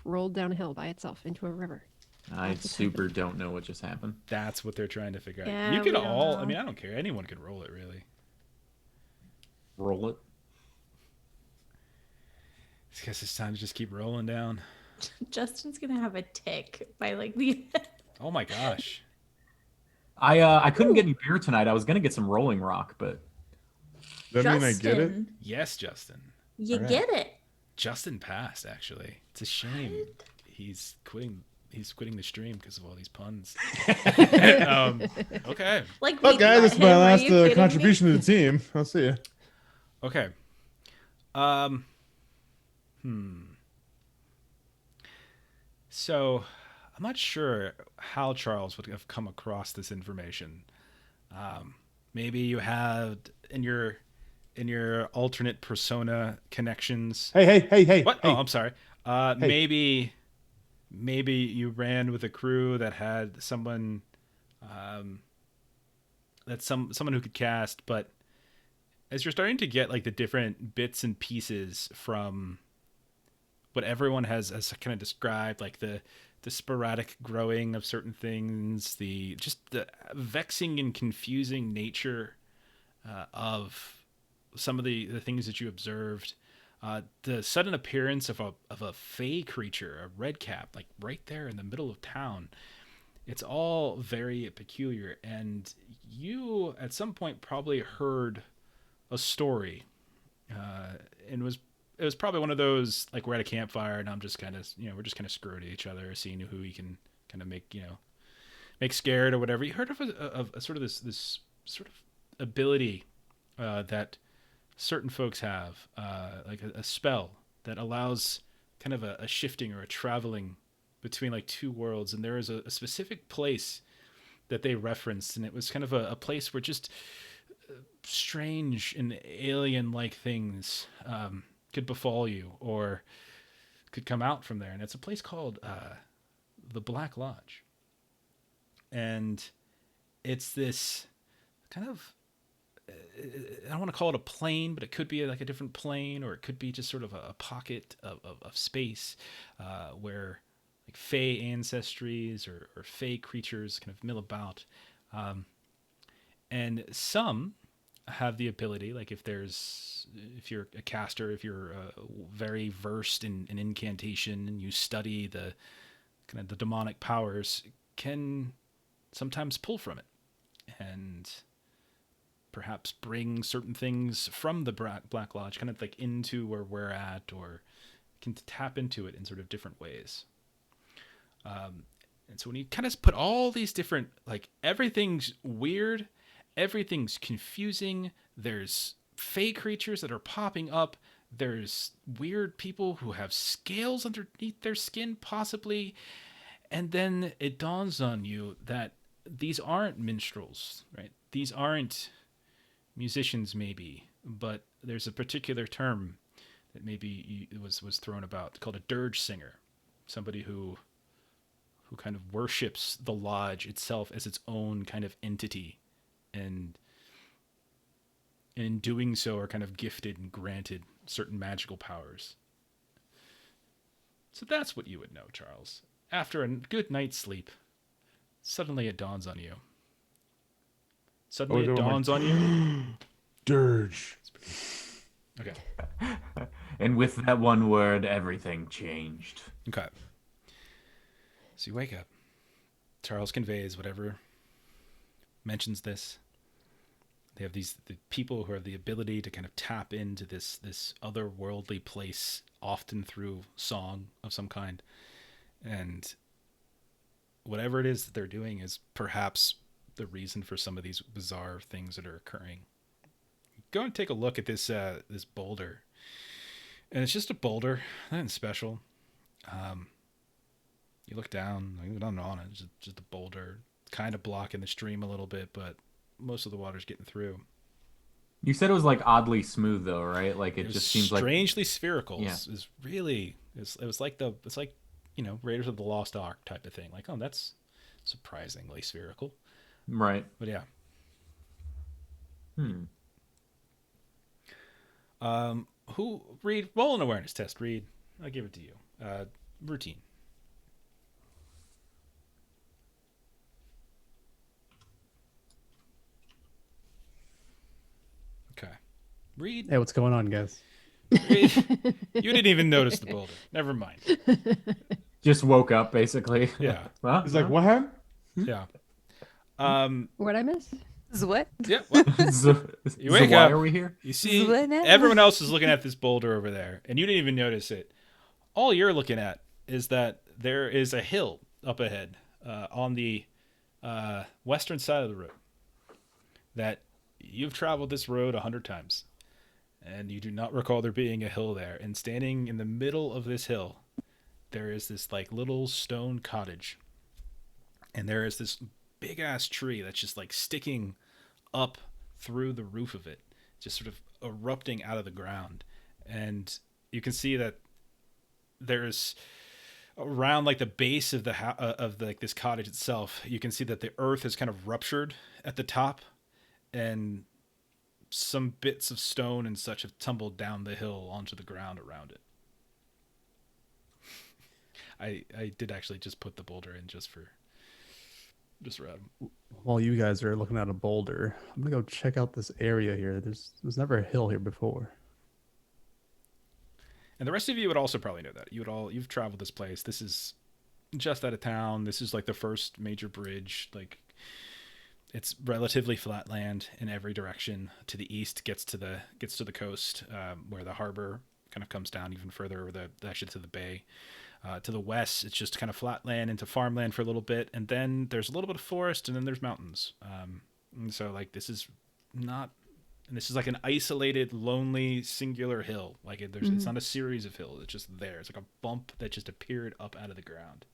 Speaker 4: rolled down a hill by itself into a river.
Speaker 6: I super don't know what just happened.
Speaker 1: That's what they're trying to figure out.
Speaker 5: Yeah,
Speaker 1: You could
Speaker 5: we don't
Speaker 1: all.
Speaker 5: know.
Speaker 1: I mean, I don't care. Anyone could roll it, really.
Speaker 6: Roll it.
Speaker 1: I guess it's time to just keep rolling down.
Speaker 5: Justin's gonna have a tick by like the.
Speaker 1: Oh my gosh.
Speaker 6: I couldn't get any beer tonight. I was gonna get some Rolling Rock, but
Speaker 7: Does that mean I get it?
Speaker 5: Justin,
Speaker 1: Yes, Justin.
Speaker 5: You
Speaker 7: Alright.
Speaker 5: get it.
Speaker 1: Justin passed. Actually, it's a shame. He's quitting. He's quitting the stream because of all these puns. Okay.
Speaker 5: Like,
Speaker 7: Well,
Speaker 5: we
Speaker 7: guys,
Speaker 5: let
Speaker 7: this is my
Speaker 5: him. Are
Speaker 7: last
Speaker 5: you kidding me?
Speaker 7: contribution to the team. I'll see you.
Speaker 1: Okay. So, I'm not sure how Charles would have come across this information. Maybe you had in your alternate persona connections.
Speaker 7: Hey.
Speaker 1: What?
Speaker 7: Hey.
Speaker 1: Oh, I'm sorry. Maybe you ran with a crew that had someone, someone who could cast. But as you're starting to get like the different bits and pieces from what everyone has kind of described, like the sporadic growing of certain things, the vexing and confusing nature of some of the things that you observed. The sudden appearance of a fey creature, a red cap, like right there in the middle of town. It's all very peculiar, and you at some point probably heard a story, and it was probably one of those like we're at a campfire and I'm just kind of we're just kind of screwing at each other, seeing who we can kind of make scared or whatever. You heard of a sort of this sort of ability that certain folks have, like a spell that allows kind of a shifting or a traveling between like two worlds. And there is a specific place that they referenced, and it was kind of a place where just strange and alien-like things could befall you or could come out from there. And it's a place called the Black Lodge. and it's this kind of, I don't want to call it a plane, but it could be like a different plane, or it could be just sort of a pocket of space where like fey ancestries or fey creatures kind of mill about. And some have the ability, like if you're a caster, if you're very versed in incantation and you study the kind of the demonic powers, can sometimes pull from it and perhaps bring certain things from the Black Lodge kind of like into where we're at, or can tap into it in sort of different ways. And so when you kind of put all these different, like, everything's weird, everything's confusing, there's fey creatures that are popping up, there's weird people who have scales underneath their skin possibly, and then it dawns on you that these aren't minstrels, right? These aren't musicians maybe, but there's a particular term that maybe was thrown about called a dirge singer, somebody who kind of worships the lodge itself as its own kind of entity, and in doing so are kind of gifted and granted certain magical powers. So that's what you would know, Charles. After a good night's sleep, suddenly it dawns on you. Suddenly it dawns on you.
Speaker 7: Dirge.
Speaker 1: Okay.
Speaker 6: And with that one word, everything changed.
Speaker 1: Okay. So you wake up. Charles conveys whatever mentions this. They have the people who have the ability to kind of tap into this otherworldly place, often through song of some kind. And whatever it is that they're doing is perhaps the reason for some of these bizarre things that are occurring. Go and take a look at this this boulder. And it's just a boulder, nothing special. You look down, there's nothing on it, it's just a boulder. It's kind of blocking the stream a little bit, but most of the water's getting through.
Speaker 6: You said it was like oddly smooth though, right? Like it just seems like
Speaker 1: strangely spherical.
Speaker 6: Yeah.
Speaker 1: Is really it's like you know, Raiders of the Lost Ark type of thing. Like, oh, that's surprisingly spherical.
Speaker 6: right.
Speaker 1: But yeah. Roll an awareness test, Reed. I'll give it to you. Routine. Okay. Reed,
Speaker 2: Hey, what's going on, guys?
Speaker 1: Reed, you didn't even notice the boulder. Never mind.
Speaker 6: Just woke up basically.
Speaker 1: Yeah.
Speaker 6: Well,
Speaker 7: He's like, what happened?
Speaker 1: Yeah.
Speaker 4: What'd I miss?
Speaker 3: What?
Speaker 1: Yeah. What?
Speaker 6: so
Speaker 1: You wake
Speaker 6: why
Speaker 1: up.
Speaker 6: are we here?
Speaker 1: You see,
Speaker 3: Zweihander.
Speaker 1: everyone else is looking at this boulder over there, and you didn't even notice it. All you're looking at is that there is a hill up ahead on the western side of the road. That you've traveled this road 100 times, and you do not recall there being a hill there. And standing in the middle of this hill, there is this like little stone cottage, and there is this big ass tree that's just like sticking up through the roof of it, just sort of erupting out of the ground. And you can see that there's around like the base of this cottage itself, you can see that the earth is kind of ruptured at the top, and some bits of stone and such have tumbled down the hill onto the ground around it. I did actually just put the boulder in just for Adam.
Speaker 2: While you guys are looking at a boulder, I'm gonna go check out this area here. There's never a hill here before.
Speaker 1: And the rest of you would also probably know that. You've traveled this place. This is just out of town. This is like the first major bridge. Like, it's relatively flat land in every direction. To the east gets to the coast, where the harbor kind of comes down even further, or actually to the bay. To the west, it's just kind of flat land into farmland for a little bit, and then there's a little bit of forest, and then there's mountains. And so like this is like an isolated, lonely, singular hill. Like it's not a series of hills. It's just there. It's like a bump that just appeared up out of the ground.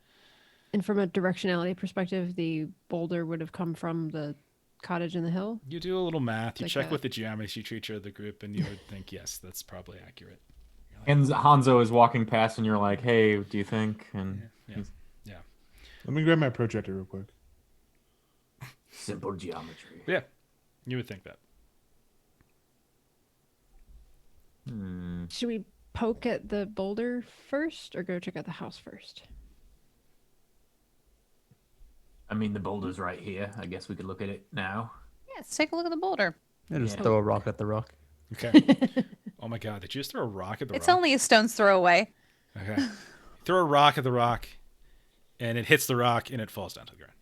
Speaker 4: And from a directionality perspective, the boulder would have come from the cottage in the hill.
Speaker 1: You do a little math. You
Speaker 4: Like
Speaker 1: check
Speaker 4: a-
Speaker 1: with the geometry teacher of the group, and you would think, yes, that's probably accurate.
Speaker 6: And Hanzo is walking past, and you're like, "Hey, do you think?" And
Speaker 1: Yeah.
Speaker 7: Let me grab my projector real quick.
Speaker 6: Simple geometry.
Speaker 1: Yeah, you would think that.
Speaker 4: Should we poke at the boulder first or go check out the house first?
Speaker 6: I mean, the boulder's right here. I guess we could look at it now.
Speaker 3: Yeah, let's take a look at the boulder.
Speaker 2: Yeah, just
Speaker 6: Yeah.
Speaker 2: throw a rock at the rock.
Speaker 1: Okay. Oh my God! Did you just throw a rock at the
Speaker 3: It's
Speaker 1: rock?
Speaker 3: only a stone's throw away.
Speaker 1: Okay. Throw a rock at the rock, and it hits the rock, and it falls down to the ground.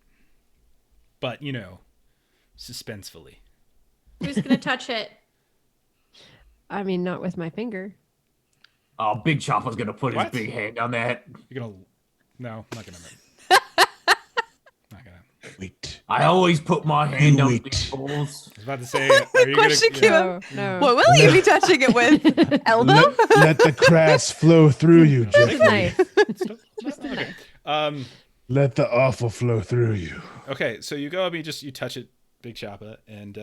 Speaker 1: But, suspensefully.
Speaker 5: Who's gonna touch it?
Speaker 4: I mean, not with my finger.
Speaker 6: Oh, Big Chopper's gonna put
Speaker 1: What?
Speaker 6: his big hand on that.
Speaker 1: You're going to... No, I'm not going to. Not going to.
Speaker 7: Wait.
Speaker 6: I always put my hand on
Speaker 7: Wait.
Speaker 6: these balls.
Speaker 1: I was about to say, are you going
Speaker 3: Question
Speaker 1: to...
Speaker 3: came
Speaker 4: No,
Speaker 3: up.
Speaker 4: no.
Speaker 3: What will you be touching it with? Elbow?
Speaker 7: Let the crass flow through you,
Speaker 4: Just a
Speaker 7: Jeffrey.
Speaker 4: knife.
Speaker 1: Okay.
Speaker 7: Let the awful flow through you.
Speaker 1: Okay, so you go up, you touch it, Big Choppa, and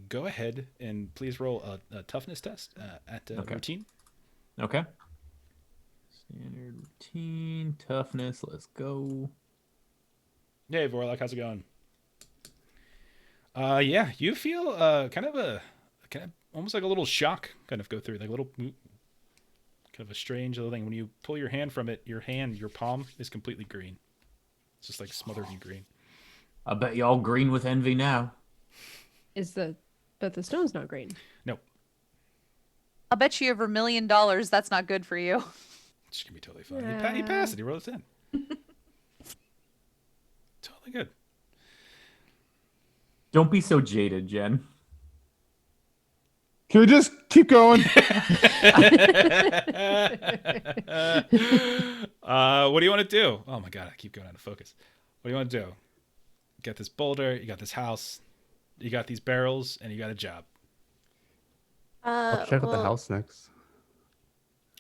Speaker 1: go ahead and please roll a toughness test at
Speaker 6: Okay.
Speaker 1: routine.
Speaker 6: Okay. Standard routine, toughness. Let's go.
Speaker 1: Hey, Vorlock, how's it going? Yeah, you feel kind of almost like a little shock kind of go through, like a little kind of a strange little thing. When you pull your hand from it, your palm is completely green. It's just like smothered in green.
Speaker 6: I bet y'all green with envy now.
Speaker 4: But the stone's not green.
Speaker 1: No,
Speaker 3: I'll bet you over $1 million that's not good for you.
Speaker 1: it's gonna be totally fine. He passed it. He rolled a 10. Totally good.
Speaker 6: Don't be so jaded, Jen.
Speaker 7: Can we just keep going?
Speaker 1: What do you want to do? Oh my God, I keep going out of focus. What do you want to do? You got this boulder, you got this house, you got these barrels, and you got a job.
Speaker 2: I'll check out the
Speaker 5: well,
Speaker 2: house next.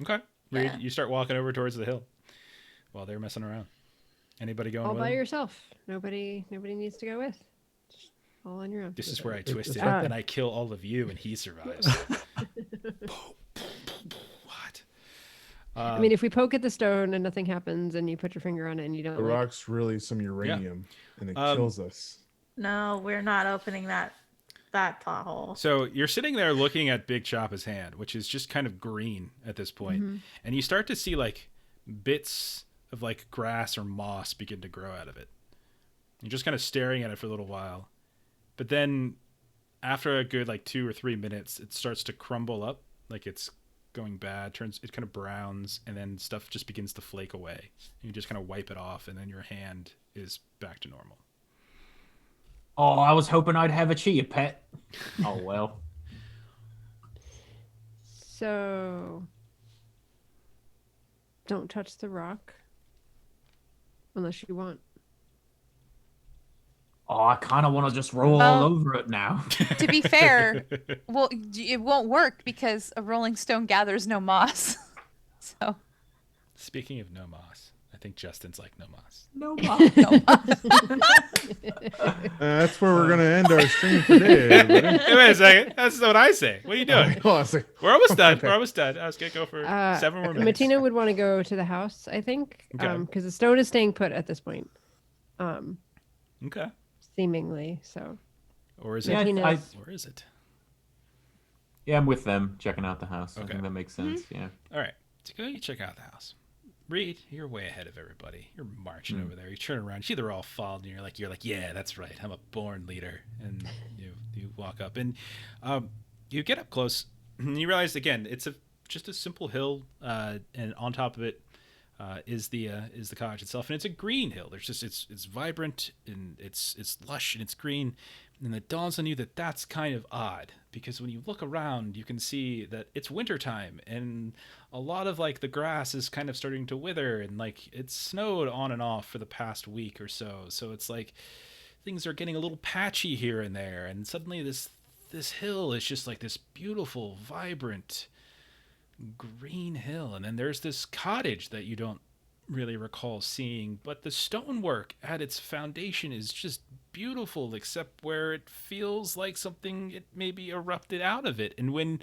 Speaker 1: Okay.
Speaker 5: Yeah.
Speaker 1: You start walking over towards the hill while they're messing around. Anybody going
Speaker 4: All
Speaker 1: with
Speaker 4: by
Speaker 1: them?
Speaker 4: yourself. Nobody needs to go with. Just all on your own.
Speaker 1: This is where I twist it,
Speaker 4: fine.
Speaker 1: and I kill all of you, and he survives. What?
Speaker 4: I mean, if we poke at the stone and nothing happens, and you put your finger on it and you don't
Speaker 7: The
Speaker 4: like,
Speaker 7: rock's really some uranium, and it kills us.
Speaker 5: no, we're not opening that pothole.
Speaker 1: So you're sitting there looking at Big Choppa's hand, which is just kind of green at this point, and you start to see like bits of like grass or moss begin to grow out of it. You're just kind of staring at it for a little while, but then after a good like 2 or 3 minutes, it starts to crumble up, like it's going bad. It kind of browns, and then stuff just begins to flake away. You just kind of wipe it off, and then your hand is back to normal.
Speaker 6: Oh, I was hoping I'd have a chia pet. Oh well.
Speaker 4: so don't touch the rock unless you want.
Speaker 6: Oh, I kind of want to just roll all over it now.
Speaker 3: To be fair, well, it won't work because a rolling stone gathers no moss. So
Speaker 1: Speaking of no moss, I think Justin's like no moss.
Speaker 6: No problem.
Speaker 7: That's where we're gonna end our stream today, everybody.
Speaker 1: Hey, wait a second. That's what I say. What are you doing?
Speaker 7: Oh, I was like,
Speaker 1: We're almost done. We're almost done. I was gonna go for 7 more minutes.
Speaker 4: Martina would want to go to the house, I think,
Speaker 1: Okay.
Speaker 4: because the stone is staying put at this point,
Speaker 1: Okay.
Speaker 4: seemingly. So
Speaker 1: Or is it?
Speaker 6: Yeah,
Speaker 4: Martina's-
Speaker 1: Or is it?
Speaker 6: yeah, I'm with them checking out the house. I
Speaker 1: Okay.
Speaker 6: think that makes sense. Yeah.
Speaker 1: All right. So go you check out the house. Reed, you're way ahead of everybody. You're marching over there. You turn around. You see they're all following you. You're like, yeah, that's right. I'm a born leader. And you walk up and you get up close. And you realize again, it's just a simple hill, and on top of it is the cottage itself, and it's a green hill. There's just it's vibrant and it's lush and it's green, and it dawns on you that that's kind of odd because when you look around, you can see that it's wintertime and a lot of like the grass is kind of starting to wither, and like it's snowed on and off for the past week or so. So it's like things are getting a little patchy here and there, and suddenly this hill is just like this beautiful, vibrant green hill, and then there's this cottage that you don't really recall seeing, but the stonework at its foundation is just beautiful, except where it feels like something it maybe erupted out of it. And when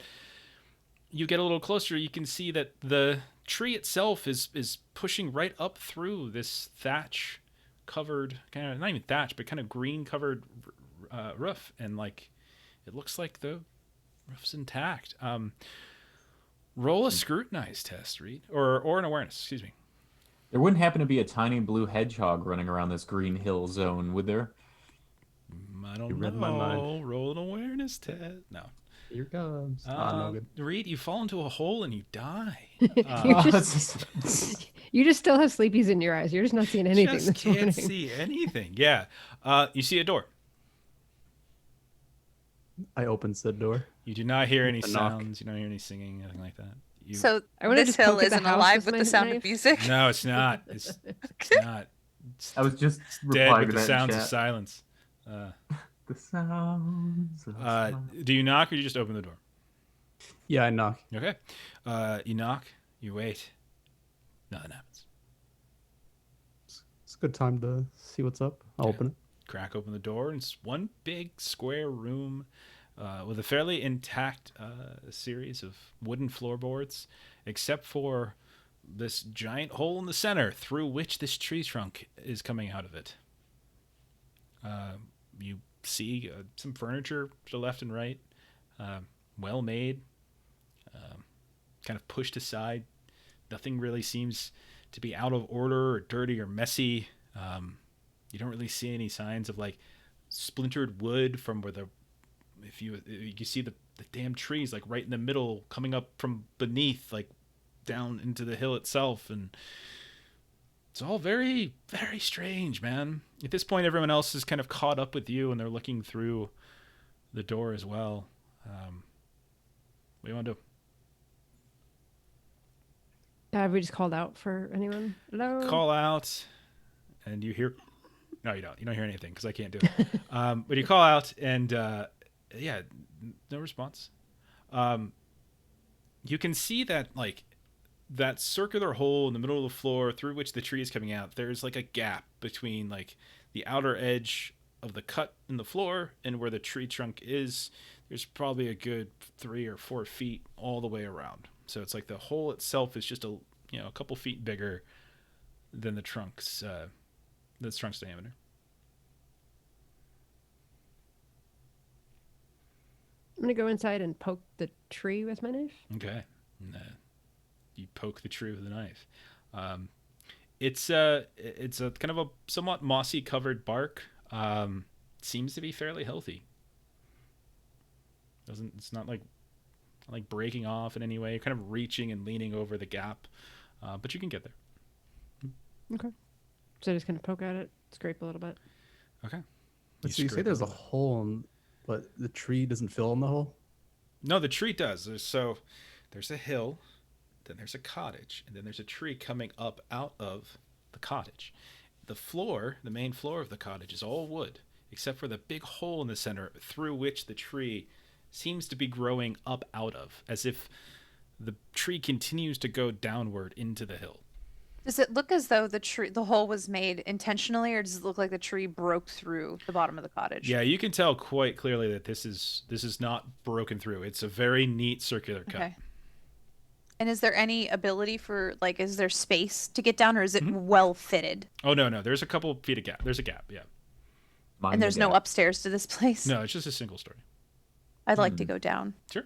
Speaker 1: you get a little closer, you can see that the tree itself is pushing right up through this thatch covered, kind of not even thatch, but kind of green covered roof, and like it looks like the roof's intact. Roll a scrutinize test, Reed, or an awareness. Excuse me.
Speaker 6: There wouldn't happen to be a tiny blue hedgehog running around this green hill zone, would there?
Speaker 1: I don't
Speaker 2: You
Speaker 1: know.
Speaker 2: read my mind.
Speaker 1: Roll an awareness test. No.
Speaker 2: Here comes. No good.
Speaker 1: Reed, you fall into a hole and you die.
Speaker 4: You just still have sleepies in your eyes. You're just not seeing anything
Speaker 1: Just
Speaker 4: this
Speaker 1: can't
Speaker 4: morning.
Speaker 1: see anything. Yeah. You see a door.
Speaker 2: I open said door.
Speaker 1: You do not hear any
Speaker 2: A knock.
Speaker 1: sounds. You don't hear any singing, anything like that. You...
Speaker 3: So
Speaker 4: I wanna
Speaker 3: this
Speaker 4: just
Speaker 3: hill
Speaker 4: poke at the
Speaker 3: isn't
Speaker 4: house
Speaker 3: alive
Speaker 4: with
Speaker 3: with
Speaker 4: my
Speaker 3: the sound
Speaker 4: knife.
Speaker 3: of music.
Speaker 1: No, it's not. It's not. It's
Speaker 6: I was just
Speaker 1: dead
Speaker 6: replying
Speaker 1: with
Speaker 6: to
Speaker 1: the
Speaker 6: that
Speaker 1: sounds
Speaker 6: chat.
Speaker 1: of silence.
Speaker 6: The sounds of silence.
Speaker 1: Do you knock or you just open the door?
Speaker 2: Yeah, I knock.
Speaker 1: Okay. You knock. You wait. Nothing happens.
Speaker 2: It's a good time to see what's up. I'll
Speaker 1: Yeah.
Speaker 2: open it.
Speaker 1: Crack open the door, and it's one big square room with a fairly intact series of wooden floorboards, except for this giant hole in the center through which this tree trunk is coming out of it. You see some furniture to the left and right, well made, kind of pushed aside. Nothing really seems to be out of order or dirty or messy. You don't really see any signs of like splintered wood from where if you see the damn trees like right in the middle coming up from beneath, like down into the hill itself, and it's all very, very strange, man. At this point, everyone else is kind of caught up with you, and they're looking through the door as well. What do you want to do?
Speaker 4: Have we just called out for anyone? Hello?
Speaker 1: Call out, and you hear... No, you don't. You don't hear anything because I can't do it. But you call out, and yeah, no response. You can see that, like, that circular hole in the middle of the floor through which the tree is coming out, there's like a gap between like the outer edge of the cut in the floor and where the tree trunk is. There's probably a good 3 or 4 feet all the way around. So it's like the hole itself is just a couple feet bigger than the trunk's diameter.
Speaker 4: I'm going to go inside and poke the tree with my knife.
Speaker 1: Okay. And, you poke the tree with a knife. It's a kind of a somewhat mossy covered bark. Seems to be fairly healthy. It's not like breaking off in any way. You're kind of reaching and leaning over the gap, but you can get there.
Speaker 4: Okay. So just going to poke at it, scrape a little bit.
Speaker 1: Okay.
Speaker 2: So you say
Speaker 1: scrape
Speaker 2: there's a
Speaker 1: over it.
Speaker 2: hole, but the tree doesn't fill in the hole?
Speaker 1: No, the tree does. There's a hill, then there's a cottage, and then there's a tree coming up out of the cottage. The main floor of the cottage is all wood, except for the big hole in the center through which the tree seems to be growing up out of, as if the tree continues to go downward into the hill.
Speaker 3: Does it look as though the hole was made intentionally, or does it look like the tree broke through the bottom of the cottage?
Speaker 1: Yeah, you can tell quite clearly that this is not broken through. It's a very neat circular cut.
Speaker 3: Okay. And is there any ability for, like, is there space to get down, or is it
Speaker 1: Mm-hmm.
Speaker 3: well fitted?
Speaker 1: Oh, no. There's a couple feet of gap. There's a gap, yeah.
Speaker 6: Mind
Speaker 3: And
Speaker 6: the
Speaker 3: there's no
Speaker 6: gap.
Speaker 3: upstairs to this place?
Speaker 1: No, it's just a single story.
Speaker 3: I'd like to go down.
Speaker 1: Sure.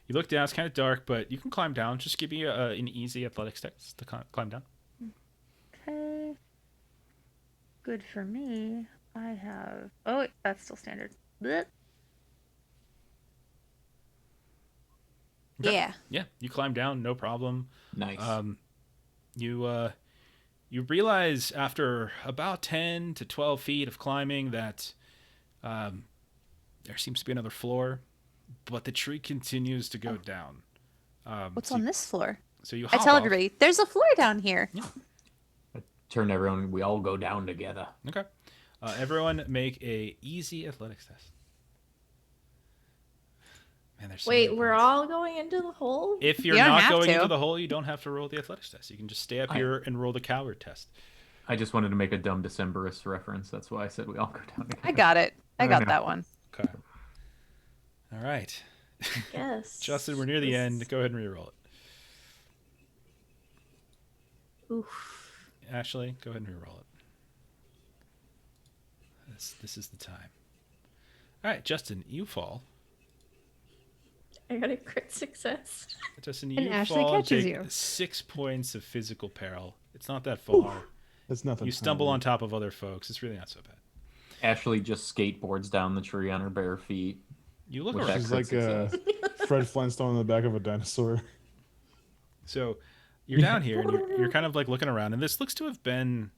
Speaker 1: You look down. It's kind of dark, but you can climb down. Just give you an easy athletics test to climb down.
Speaker 3: Okay. Good for me. I have... Oh, that's still standard. Blech.
Speaker 1: Okay.
Speaker 3: Yeah.
Speaker 1: Yeah, you climb down, no problem.
Speaker 6: Nice.
Speaker 1: You realize after about 10 to 12 feet of climbing that there seems to be another floor, but the tree continues to go down.
Speaker 3: What's
Speaker 1: so,
Speaker 3: on this floor?
Speaker 1: So you
Speaker 3: I
Speaker 1: hop
Speaker 3: tell
Speaker 1: off.
Speaker 3: everybody, there's a floor down here.
Speaker 6: Turn everyone. We all go down together.
Speaker 1: Okay. Everyone make a easy athletics test. Man, there's so
Speaker 5: Wait,
Speaker 1: many
Speaker 5: we're
Speaker 1: points.
Speaker 5: all going into the hole?
Speaker 1: If you're
Speaker 3: You don't
Speaker 1: not
Speaker 3: have
Speaker 1: going
Speaker 3: to.
Speaker 1: into the hole, you don't have to roll the athletics test. You can just stay up here and roll the coward test.
Speaker 6: I just wanted to make a dumb Decemberist reference. That's why I said we all go down together.
Speaker 3: I got it. I got
Speaker 6: Yeah.
Speaker 3: that one.
Speaker 1: Okay. All right.
Speaker 5: Yes.
Speaker 1: Justin, we're near the end. Go ahead and re-roll it.
Speaker 5: Oof.
Speaker 1: Ashley, go ahead and re-roll it. This is the time. All right, Justin, you fall.
Speaker 5: I got a crit success.
Speaker 1: Justin,
Speaker 4: And
Speaker 1: you
Speaker 4: Ashley
Speaker 1: fall and
Speaker 4: catches
Speaker 1: take
Speaker 4: you.
Speaker 1: 6 points of physical peril. It's not that far.
Speaker 7: That's nothing.
Speaker 1: You stumble
Speaker 7: tiny.
Speaker 1: on top of other folks. It's really not so bad.
Speaker 6: Ashley just skateboards down the tree on her bare feet.
Speaker 1: You look
Speaker 6: With
Speaker 1: around.
Speaker 6: that
Speaker 7: She's
Speaker 6: crit
Speaker 7: like
Speaker 6: success.
Speaker 7: Fred Flintstone on the back of a dinosaur.
Speaker 1: So you're down here and you're kind of like looking around, and this looks to have been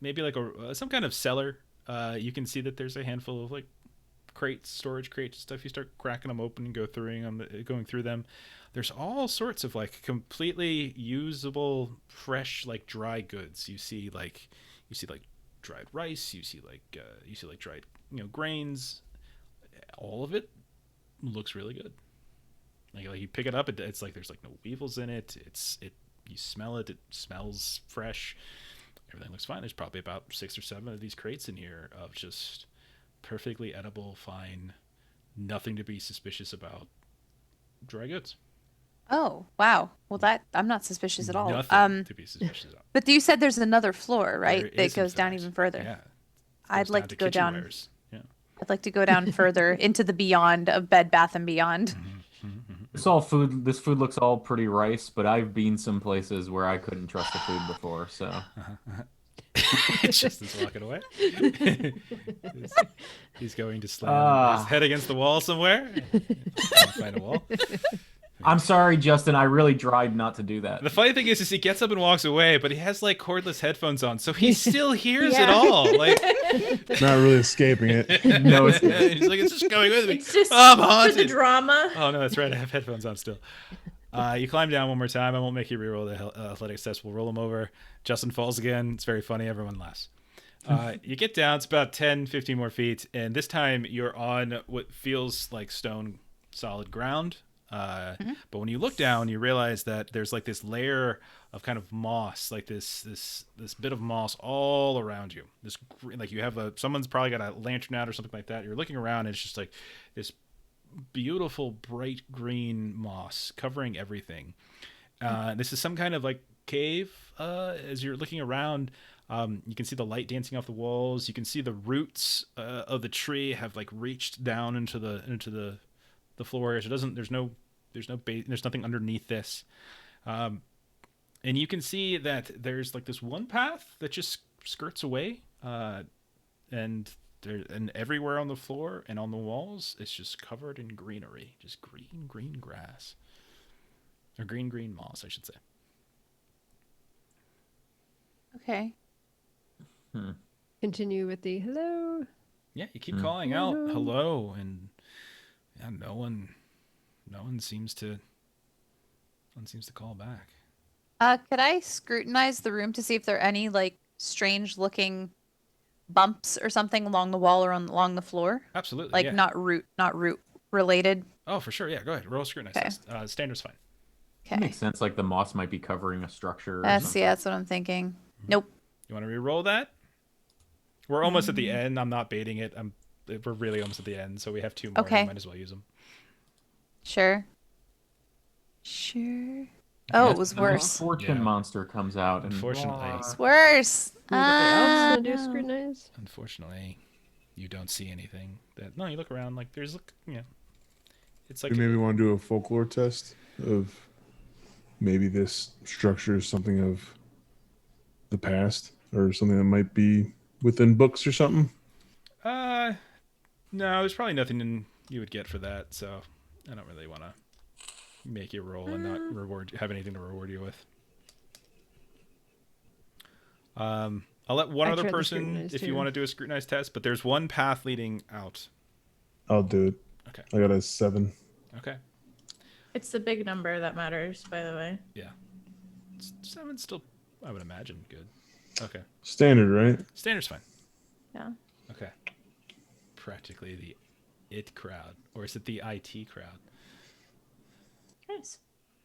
Speaker 1: maybe like some kind of cellar. You can see that there's a handful of like crates, storage crates, stuff. You start cracking them open and going through them. There's all sorts of like completely usable, fresh, like dry goods. You see like dried rice. You see like dried grains. All of it looks really good. Like you pick it up, it's like there's like no weevils in it. You smell it. It smells fresh. Everything looks fine. There's probably about 6 or 7 of these crates in here of just perfectly edible, fine, nothing to be suspicious about dry goods.
Speaker 3: Oh, wow. Well, that I'm not suspicious at all.
Speaker 1: Nothing to be suspicious about.
Speaker 3: But you said there's another floor, right?
Speaker 1: There is,
Speaker 3: That
Speaker 1: in
Speaker 3: goes down
Speaker 1: fact.
Speaker 3: even further.
Speaker 1: Yeah.
Speaker 3: I'd
Speaker 1: Goes
Speaker 3: like
Speaker 1: down
Speaker 3: to go down.
Speaker 1: kitchenwares. Yeah.
Speaker 3: I'd like to go down further into the beyond of Bed Bath and Beyond.
Speaker 6: This all food. This food looks all pretty rice, but I've been some places where I couldn't trust the food before. So
Speaker 1: Justin's walking away. He's going to slam his head against the wall somewhere. Find a wall.
Speaker 6: I'm sorry, Justin. I really tried not to do that.
Speaker 1: The funny thing is he gets up and walks away, but he has like cordless headphones on, so he still hears it
Speaker 5: Yeah.
Speaker 1: all. Like,
Speaker 7: Not really escaping it.
Speaker 6: No, it's
Speaker 1: he's like, it's just going with me.
Speaker 5: It's just
Speaker 1: I'm
Speaker 5: for the
Speaker 1: haunted.
Speaker 5: drama.
Speaker 1: Oh no, that's right. I have headphones on still. You climb down one more time. I won't make you reroll the athletics test. We'll roll them over. Justin falls again. It's very funny. Everyone laughs. You get down. It's about 10, 15 more feet, and this time you're on what feels like stone solid ground. But when you look down, you realize that there's like this layer of kind of moss, like this bit of moss all around you. This like you have someone's probably got a lantern out or something like that. You're looking around, and it's just like this beautiful bright green moss covering everything. This is some kind of like cave. As you're looking around, you can see the light dancing off the walls. You can see the roots of the tree have like reached down into the floor. So there's nothing underneath this. And you can see that there's like this one path that just skirts away, and everywhere on the floor and on the walls, it's just covered in greenery, just green grass, or green moss, I should say.
Speaker 3: Okay.
Speaker 4: Continue with the hello.
Speaker 1: Yeah, you keep calling out hello, and yeah, no one seems to call back.
Speaker 3: Could I scrutinize the room to see if there are any like strange looking bumps or something along the wall or along the floor?
Speaker 1: Absolutely,
Speaker 3: Like
Speaker 1: yeah.
Speaker 3: not root related.
Speaker 1: Oh, for sure, yeah. Go ahead, roll a scrutinize
Speaker 3: Okay.
Speaker 1: test. Standard's fine.
Speaker 3: Okay.
Speaker 6: makes sense. Like the moss might be covering a structure. Or
Speaker 3: That's
Speaker 6: something.
Speaker 3: that's what I'm thinking. Nope.
Speaker 1: You want to re-roll that? We're almost at the end. I'm not baiting it. We're really almost at the end, so we have 2 more.
Speaker 3: Okay.
Speaker 1: Might as well use them.
Speaker 3: Sure. Oh, it was
Speaker 6: The
Speaker 3: worse.
Speaker 6: Fortune
Speaker 1: Yeah.
Speaker 6: monster comes out. And
Speaker 1: Unfortunately.
Speaker 3: It's worse.
Speaker 4: Need the elves to do
Speaker 3: No.
Speaker 4: scrutinize.
Speaker 1: Unfortunately, you don't see anything. No, you look around. Like there's it's like
Speaker 7: We maybe want to do a folklore test of maybe this structure is something of the past or something that might be within books or something.
Speaker 1: no. There's probably nothing you would get for that, so I don't really want to make you roll and not have anything to reward you with. I'll let one
Speaker 4: I
Speaker 1: other
Speaker 4: tried the
Speaker 1: person
Speaker 4: scrutinize,
Speaker 1: if you
Speaker 4: too.
Speaker 1: want to do a scrutinized test, but there's one path leading out.
Speaker 7: I'll do it.
Speaker 1: Okay.
Speaker 7: I got a 7.
Speaker 1: Okay.
Speaker 5: It's the big number that matters, by the way.
Speaker 1: Yeah. 7's still, I would imagine, good. Okay.
Speaker 7: Standard, right?
Speaker 1: Standard's fine.
Speaker 5: Yeah.
Speaker 1: Okay. Practically the IT crowd. Or is it the IT crowd?
Speaker 5: Nice.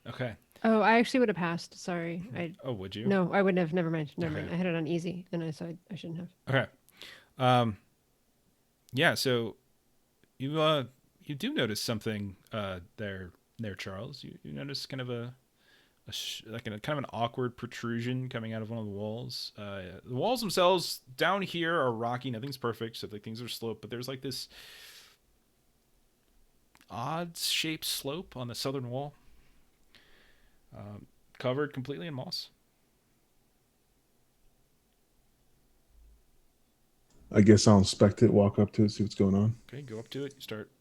Speaker 1: Okay.
Speaker 4: Oh, I actually would have passed. Sorry.
Speaker 1: Oh, would you?
Speaker 4: No, I wouldn't have. Never mind. Never
Speaker 1: Okay.
Speaker 4: mind. I had it on easy, and I said I shouldn't have.
Speaker 1: Okay. Yeah, so you do notice something there, Charles. You notice kind of a like a kind of an awkward protrusion coming out of one of the walls. The walls themselves down here are rocky. Nothing's perfect, so like things are sloped. But there's like this odd shaped slope on the southern wall, covered completely in moss.
Speaker 7: I guess I'll inspect it, walk up to it, see what's going on.
Speaker 1: Okay, go up to it. You start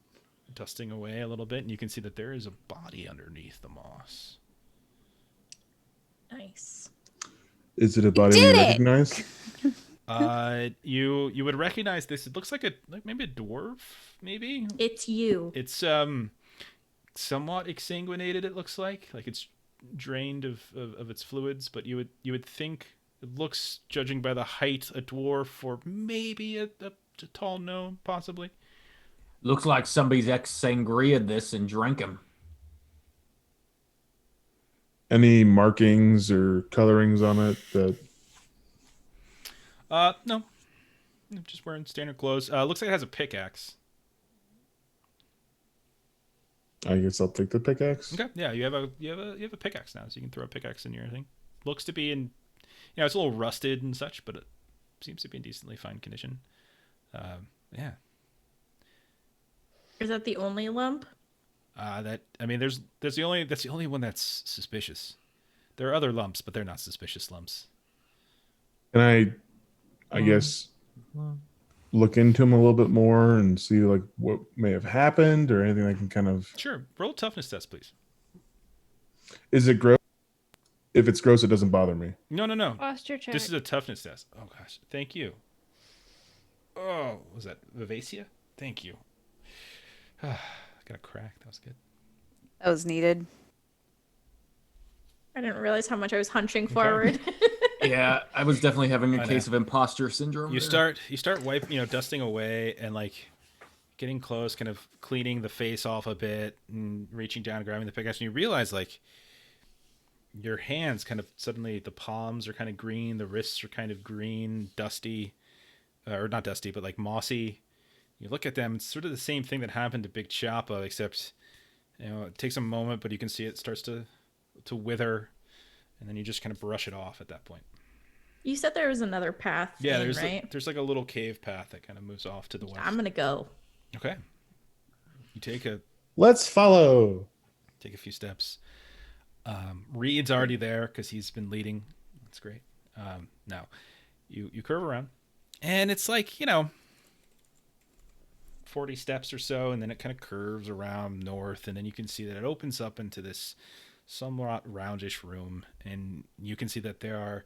Speaker 1: dusting away a little bit, and you can see that there is a body underneath the moss.
Speaker 5: Nice.
Speaker 7: Is it a body
Speaker 3: did
Speaker 7: we
Speaker 3: it!
Speaker 7: recognize?
Speaker 1: You would recognize this. It looks like maybe a dwarf, maybe.
Speaker 5: It's you.
Speaker 1: It's somewhat exsanguinated. It looks like it's drained of its fluids, but you would think it looks, judging by the height, a dwarf or maybe a tall gnome, possibly.
Speaker 6: Looks like somebody's ex-sangria'd this and drank him.
Speaker 7: Any markings or colorings on it that?
Speaker 1: No, just wearing standard clothes. Looks like it has a pickaxe.
Speaker 7: I guess I'll take the pickaxe.
Speaker 1: Okay, yeah, you have a pickaxe now, so you can throw a pickaxe in your thing. Looks to be in, it's a little rusted and such, but it seems to be in decently fine condition. Yeah.
Speaker 5: Is that the only lump?
Speaker 1: That's the only one that's suspicious. There are other lumps, but they're not suspicious lumps.
Speaker 7: Can I guess, look into him a little bit more and see like what may have happened or anything I can kind of.
Speaker 1: Sure, roll a toughness test, please.
Speaker 7: Is it gross? If it's gross, it doesn't bother me.
Speaker 1: No.
Speaker 4: Posture check.
Speaker 1: This is a toughness test. Oh gosh, thank you. Oh, was that Vivacia? Thank you. Got a crack. That was good.
Speaker 3: That was needed.
Speaker 5: I didn't realize how much I was hunching forward.
Speaker 6: Yeah, I was definitely having
Speaker 1: I
Speaker 6: a case
Speaker 1: know.
Speaker 6: of imposter syndrome.
Speaker 1: You
Speaker 6: there.
Speaker 1: start wiping, dusting away and like getting close, kind of cleaning the face off a bit and reaching down and grabbing the pickaxe, and you realize like your hands kind of suddenly, the palms are kind of green, the wrists are kind of green, dusty, or not dusty, but like mossy. You look at them, it's sort of the same thing that happened to Big Choppa, except it takes a moment, but you can see it starts to wither, and then you just kind of brush it off at that point.
Speaker 5: You said there was another path.
Speaker 1: Yeah,
Speaker 5: in, right?
Speaker 1: there's like a little cave path that kind of moves off to the west.
Speaker 5: I'm gonna go.
Speaker 1: Okay. You take
Speaker 7: Let's follow.
Speaker 1: a few steps. Reed's already there because he's been leading. That's great. Now, you curve around, and it's like 40 steps or so, and then it kind of curves around north, and then you can see that it opens up into this somewhat roundish room, and you can see that there are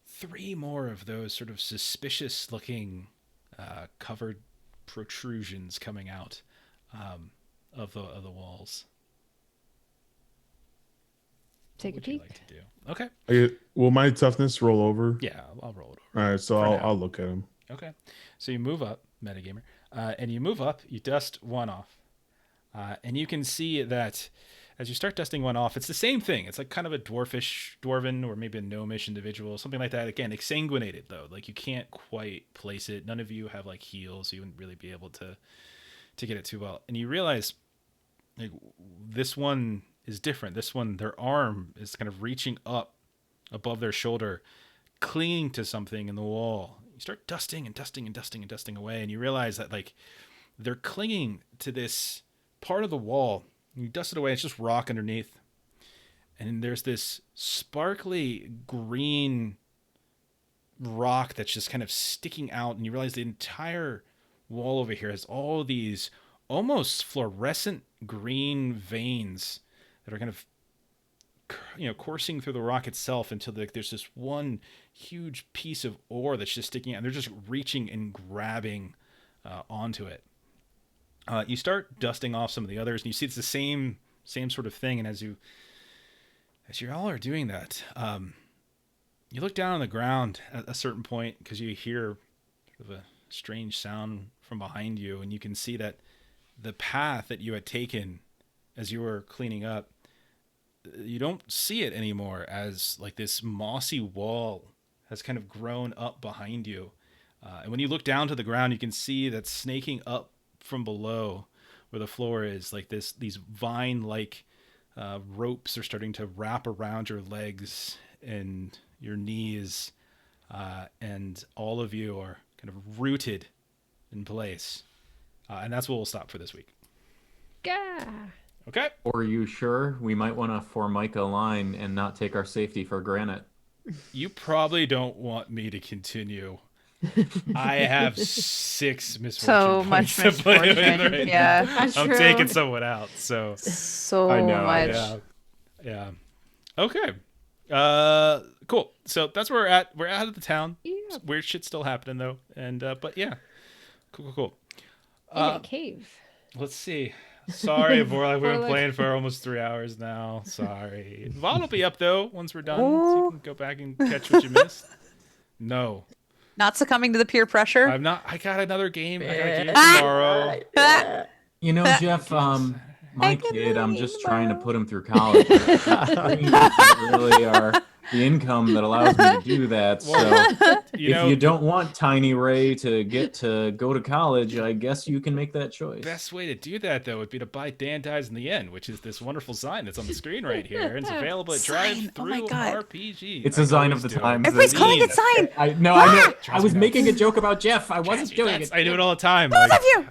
Speaker 1: 3 more of those sort of suspicious looking covered protrusions coming out of the walls.
Speaker 4: Take a
Speaker 1: What would you
Speaker 4: peek.
Speaker 1: like to do? Okay.
Speaker 7: Will my toughness roll over?
Speaker 1: Yeah, I'll roll it over.
Speaker 7: All right, so
Speaker 1: For now.
Speaker 7: I'll look at him.
Speaker 1: Okay. So you move up, metagamer, and you move up, you dust one off. And you can see that as you start dusting one off, it's the same thing. It's like kind of a dwarven, or maybe a gnomish individual, something like that. Again, exsanguinated, though. Like you can't quite place it. None of you have like heals, so you wouldn't really be able to get it too well. And you realize like this one is different. This one, their arm is kind of reaching up above their shoulder, clinging to something in the wall. You start dusting and dusting and dusting and dusting away, and you realize that like they're clinging to this part of the wall. You dust it away, it's just rock underneath. And there's this sparkly green rock that's just kind of sticking out, and you realize the entire wall over here has all these almost fluorescent green veins that are kind of coursing through the rock itself until there's this one huge piece of ore that's just sticking out, and they're just reaching and grabbing onto it. You start dusting off some of the others, and you see it's the same sort of thing. And as you all are doing that, you look down on the ground at a certain point because you hear sort of a strange sound from behind you, and you can see that the path that you had taken as you were cleaning up, you don't see it anymore, as like this mossy wall has kind of grown up behind you. And when you look down to the ground, you can see that snaking up from below where the floor is, like these vine-like ropes are starting to wrap around your legs and your knees, and all of you are kind of rooted in place. And that's where we'll stop for this week.
Speaker 4: Gah.
Speaker 1: Okay.
Speaker 6: Or are you sure? We might want to formica a line and not take our safety for granted.
Speaker 1: You probably don't want me to continue. I have 6 misfortune
Speaker 3: So
Speaker 1: points
Speaker 3: much
Speaker 1: to play with
Speaker 3: misfortune.
Speaker 1: right
Speaker 3: Yeah.
Speaker 1: now.
Speaker 5: That's
Speaker 1: I'm
Speaker 5: true.
Speaker 1: taking someone out, so
Speaker 3: So
Speaker 6: I know,
Speaker 3: much.
Speaker 1: yeah. Okay. Cool. So that's where we're at. We're out of the town.
Speaker 4: Yeah.
Speaker 1: Weird shit's still happening though, and but yeah, cool.
Speaker 4: In a cave.
Speaker 1: Let's see. Sorry, Vorlag, we've been
Speaker 4: Vorlag.
Speaker 1: playing for almost 3 hours now. Sorry. VOD will be up though once we're done, so you can go back and catch what you missed. No,
Speaker 3: Not succumbing to the peer pressure.
Speaker 1: I'm not. I got another game. I got a game tomorrow.
Speaker 6: You know, Jeff, my
Speaker 3: I can
Speaker 6: kid, I'm
Speaker 3: leave
Speaker 6: just trying to
Speaker 3: tomorrow.
Speaker 6: put him through college. Really are the income that allows me to do that. So if you don't want Tiny Ray to get to go to college, I guess you can make that choice.
Speaker 1: Best way to do that though would be to buy Dan Dies in the End, which is this wonderful sign that's on the screen right here, and it's available at
Speaker 3: Sign.
Speaker 1: Drive
Speaker 3: Oh
Speaker 1: Through
Speaker 3: my God.
Speaker 1: RPG.
Speaker 6: It's a sign of the times.
Speaker 3: Everybody's calling it sign.
Speaker 6: I know. I
Speaker 1: Trust
Speaker 6: was
Speaker 1: me,
Speaker 6: making a joke about Jeff. I wasn't doing it.
Speaker 1: I do it all the time.
Speaker 3: Both
Speaker 1: Like,
Speaker 3: of you.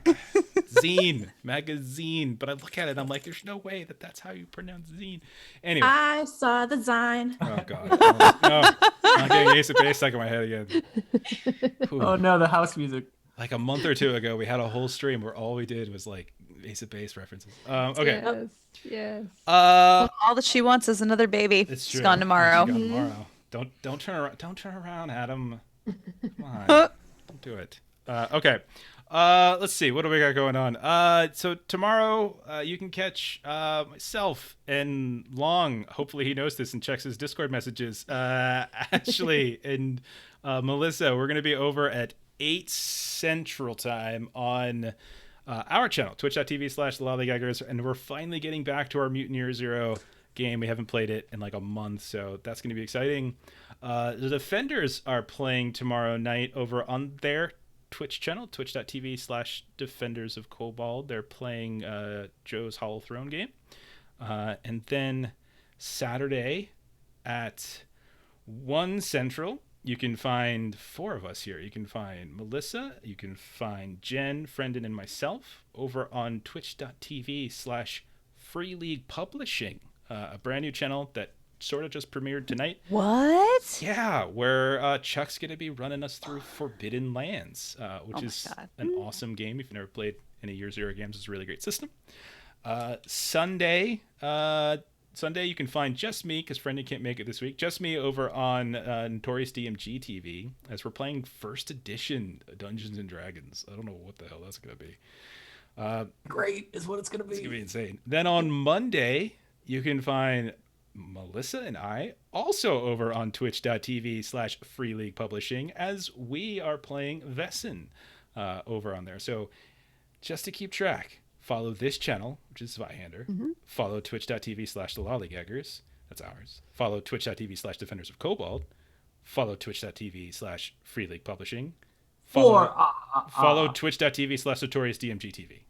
Speaker 1: zine, magazine. But I look at it, and I'm like, there's no way that's how you pronounce zine. Anyway.
Speaker 5: I saw the sign.
Speaker 1: Oh god. No. I'm getting Ace of Base stuck in my head again. Ooh.
Speaker 6: Oh no, the house music.
Speaker 1: Like a month or 2 ago, we had a whole stream where all we did was like Ace of Base references. Okay.
Speaker 4: Yes. Yes.
Speaker 3: All that she wants is another baby.
Speaker 1: It's
Speaker 3: She's
Speaker 1: true.
Speaker 3: gone tomorrow.
Speaker 1: She's gone tomorrow. Don't turn around. Don't turn around, Adam. Come on. Don't do it. Okay. Let's see. What do we got going on? So tomorrow, you can catch myself and Long. Hopefully he knows this and checks his Discord messages. Ashley and Melissa. We're gonna be over at 8 Central Time on our channel, twitch.tv/Lollygaggers, and we're finally getting back to our Mutant Year Zero game. We haven't played it in like a month, so that's going to be exciting. The Defenders are playing tomorrow night over on their Twitch channel, twitch.tv/Defenders of Kobold. They're playing Joe's Hollow Throne game. And then Saturday at 1 Central, you can find 4 of us here. You can find Melissa, you can find Jen, Friendin, and myself over on twitch.tv/Free League Publishing, a brand new channel that sort of just premiered tonight.
Speaker 3: What?
Speaker 1: Yeah, where Chuck's going to be running us through Forbidden Lands, which
Speaker 3: Oh my
Speaker 1: is
Speaker 3: God.
Speaker 1: an awesome game. If you've never played any Year Zero games, it's a really great system. Sunday, you can find just me, because Brendan can't make it this week, just me over on Notorious DMG TV, as we're playing First Edition Dungeons & Dragons. I don't know what the hell that's going to be.
Speaker 6: Great is what it's gonna be.
Speaker 1: It's going to be insane. Then on Monday, you can find Melissa and I also over on twitch.tv/Free League Publishing, as we are playing Vesson over on there. So just to keep track, follow this channel, which is Zweihander. Follow twitch.tv/The Lollygaggers. That's ours. Follow twitch.tv/Defenders of Kobold. Follow twitch.tv/Free League Publishing. Follow twitch.tv/Notorious DMG TV.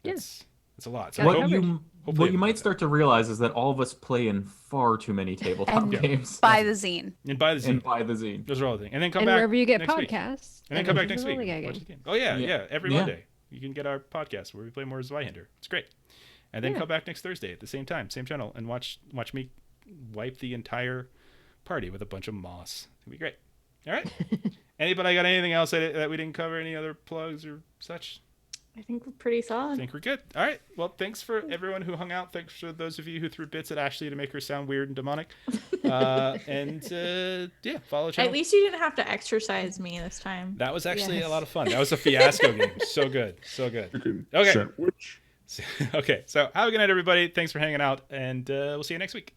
Speaker 1: That's a lot. So
Speaker 4: Got it
Speaker 6: What
Speaker 4: covered.
Speaker 6: you
Speaker 1: Hopefully
Speaker 6: what you might start to realize is that all of us play in far too many tabletop
Speaker 3: And
Speaker 6: games.
Speaker 3: Buy the zine.
Speaker 1: and buy the zine.
Speaker 6: And buy the zine.
Speaker 1: Those are all the things. And then come
Speaker 4: And
Speaker 1: back
Speaker 4: wherever you get
Speaker 1: next week.
Speaker 4: podcasts.
Speaker 1: And then come back
Speaker 4: Adventures
Speaker 1: next
Speaker 4: of
Speaker 1: week.
Speaker 4: Lollygagging.
Speaker 1: Watch the game. Oh yeah,
Speaker 6: Yeah.
Speaker 1: every
Speaker 6: Yeah.
Speaker 1: Monday you can get our podcast where we play more Zweihander. It's great. And then
Speaker 4: Yeah.
Speaker 1: come back next Thursday at the same time, same channel, and watch me wipe the entire party with a bunch of moss. It's gonna be great. All right. Anybody got anything else that we didn't cover? Any other plugs or such?
Speaker 5: I think we're pretty
Speaker 1: I
Speaker 5: solid.
Speaker 1: think we're good. All right. Well, thanks for everyone who hung out. Thanks for those of you who threw bits at Ashley to make her sound weird and demonic. Yeah, follow the channel.
Speaker 5: At least you didn't have to exercise me this time.
Speaker 1: That was actually
Speaker 5: Yes.
Speaker 1: a lot of fun. That was a fiasco game. So good. So good. Okay.
Speaker 7: Sandwich.
Speaker 1: Okay. So have a good night, everybody. Thanks for hanging out, and we'll see you next week.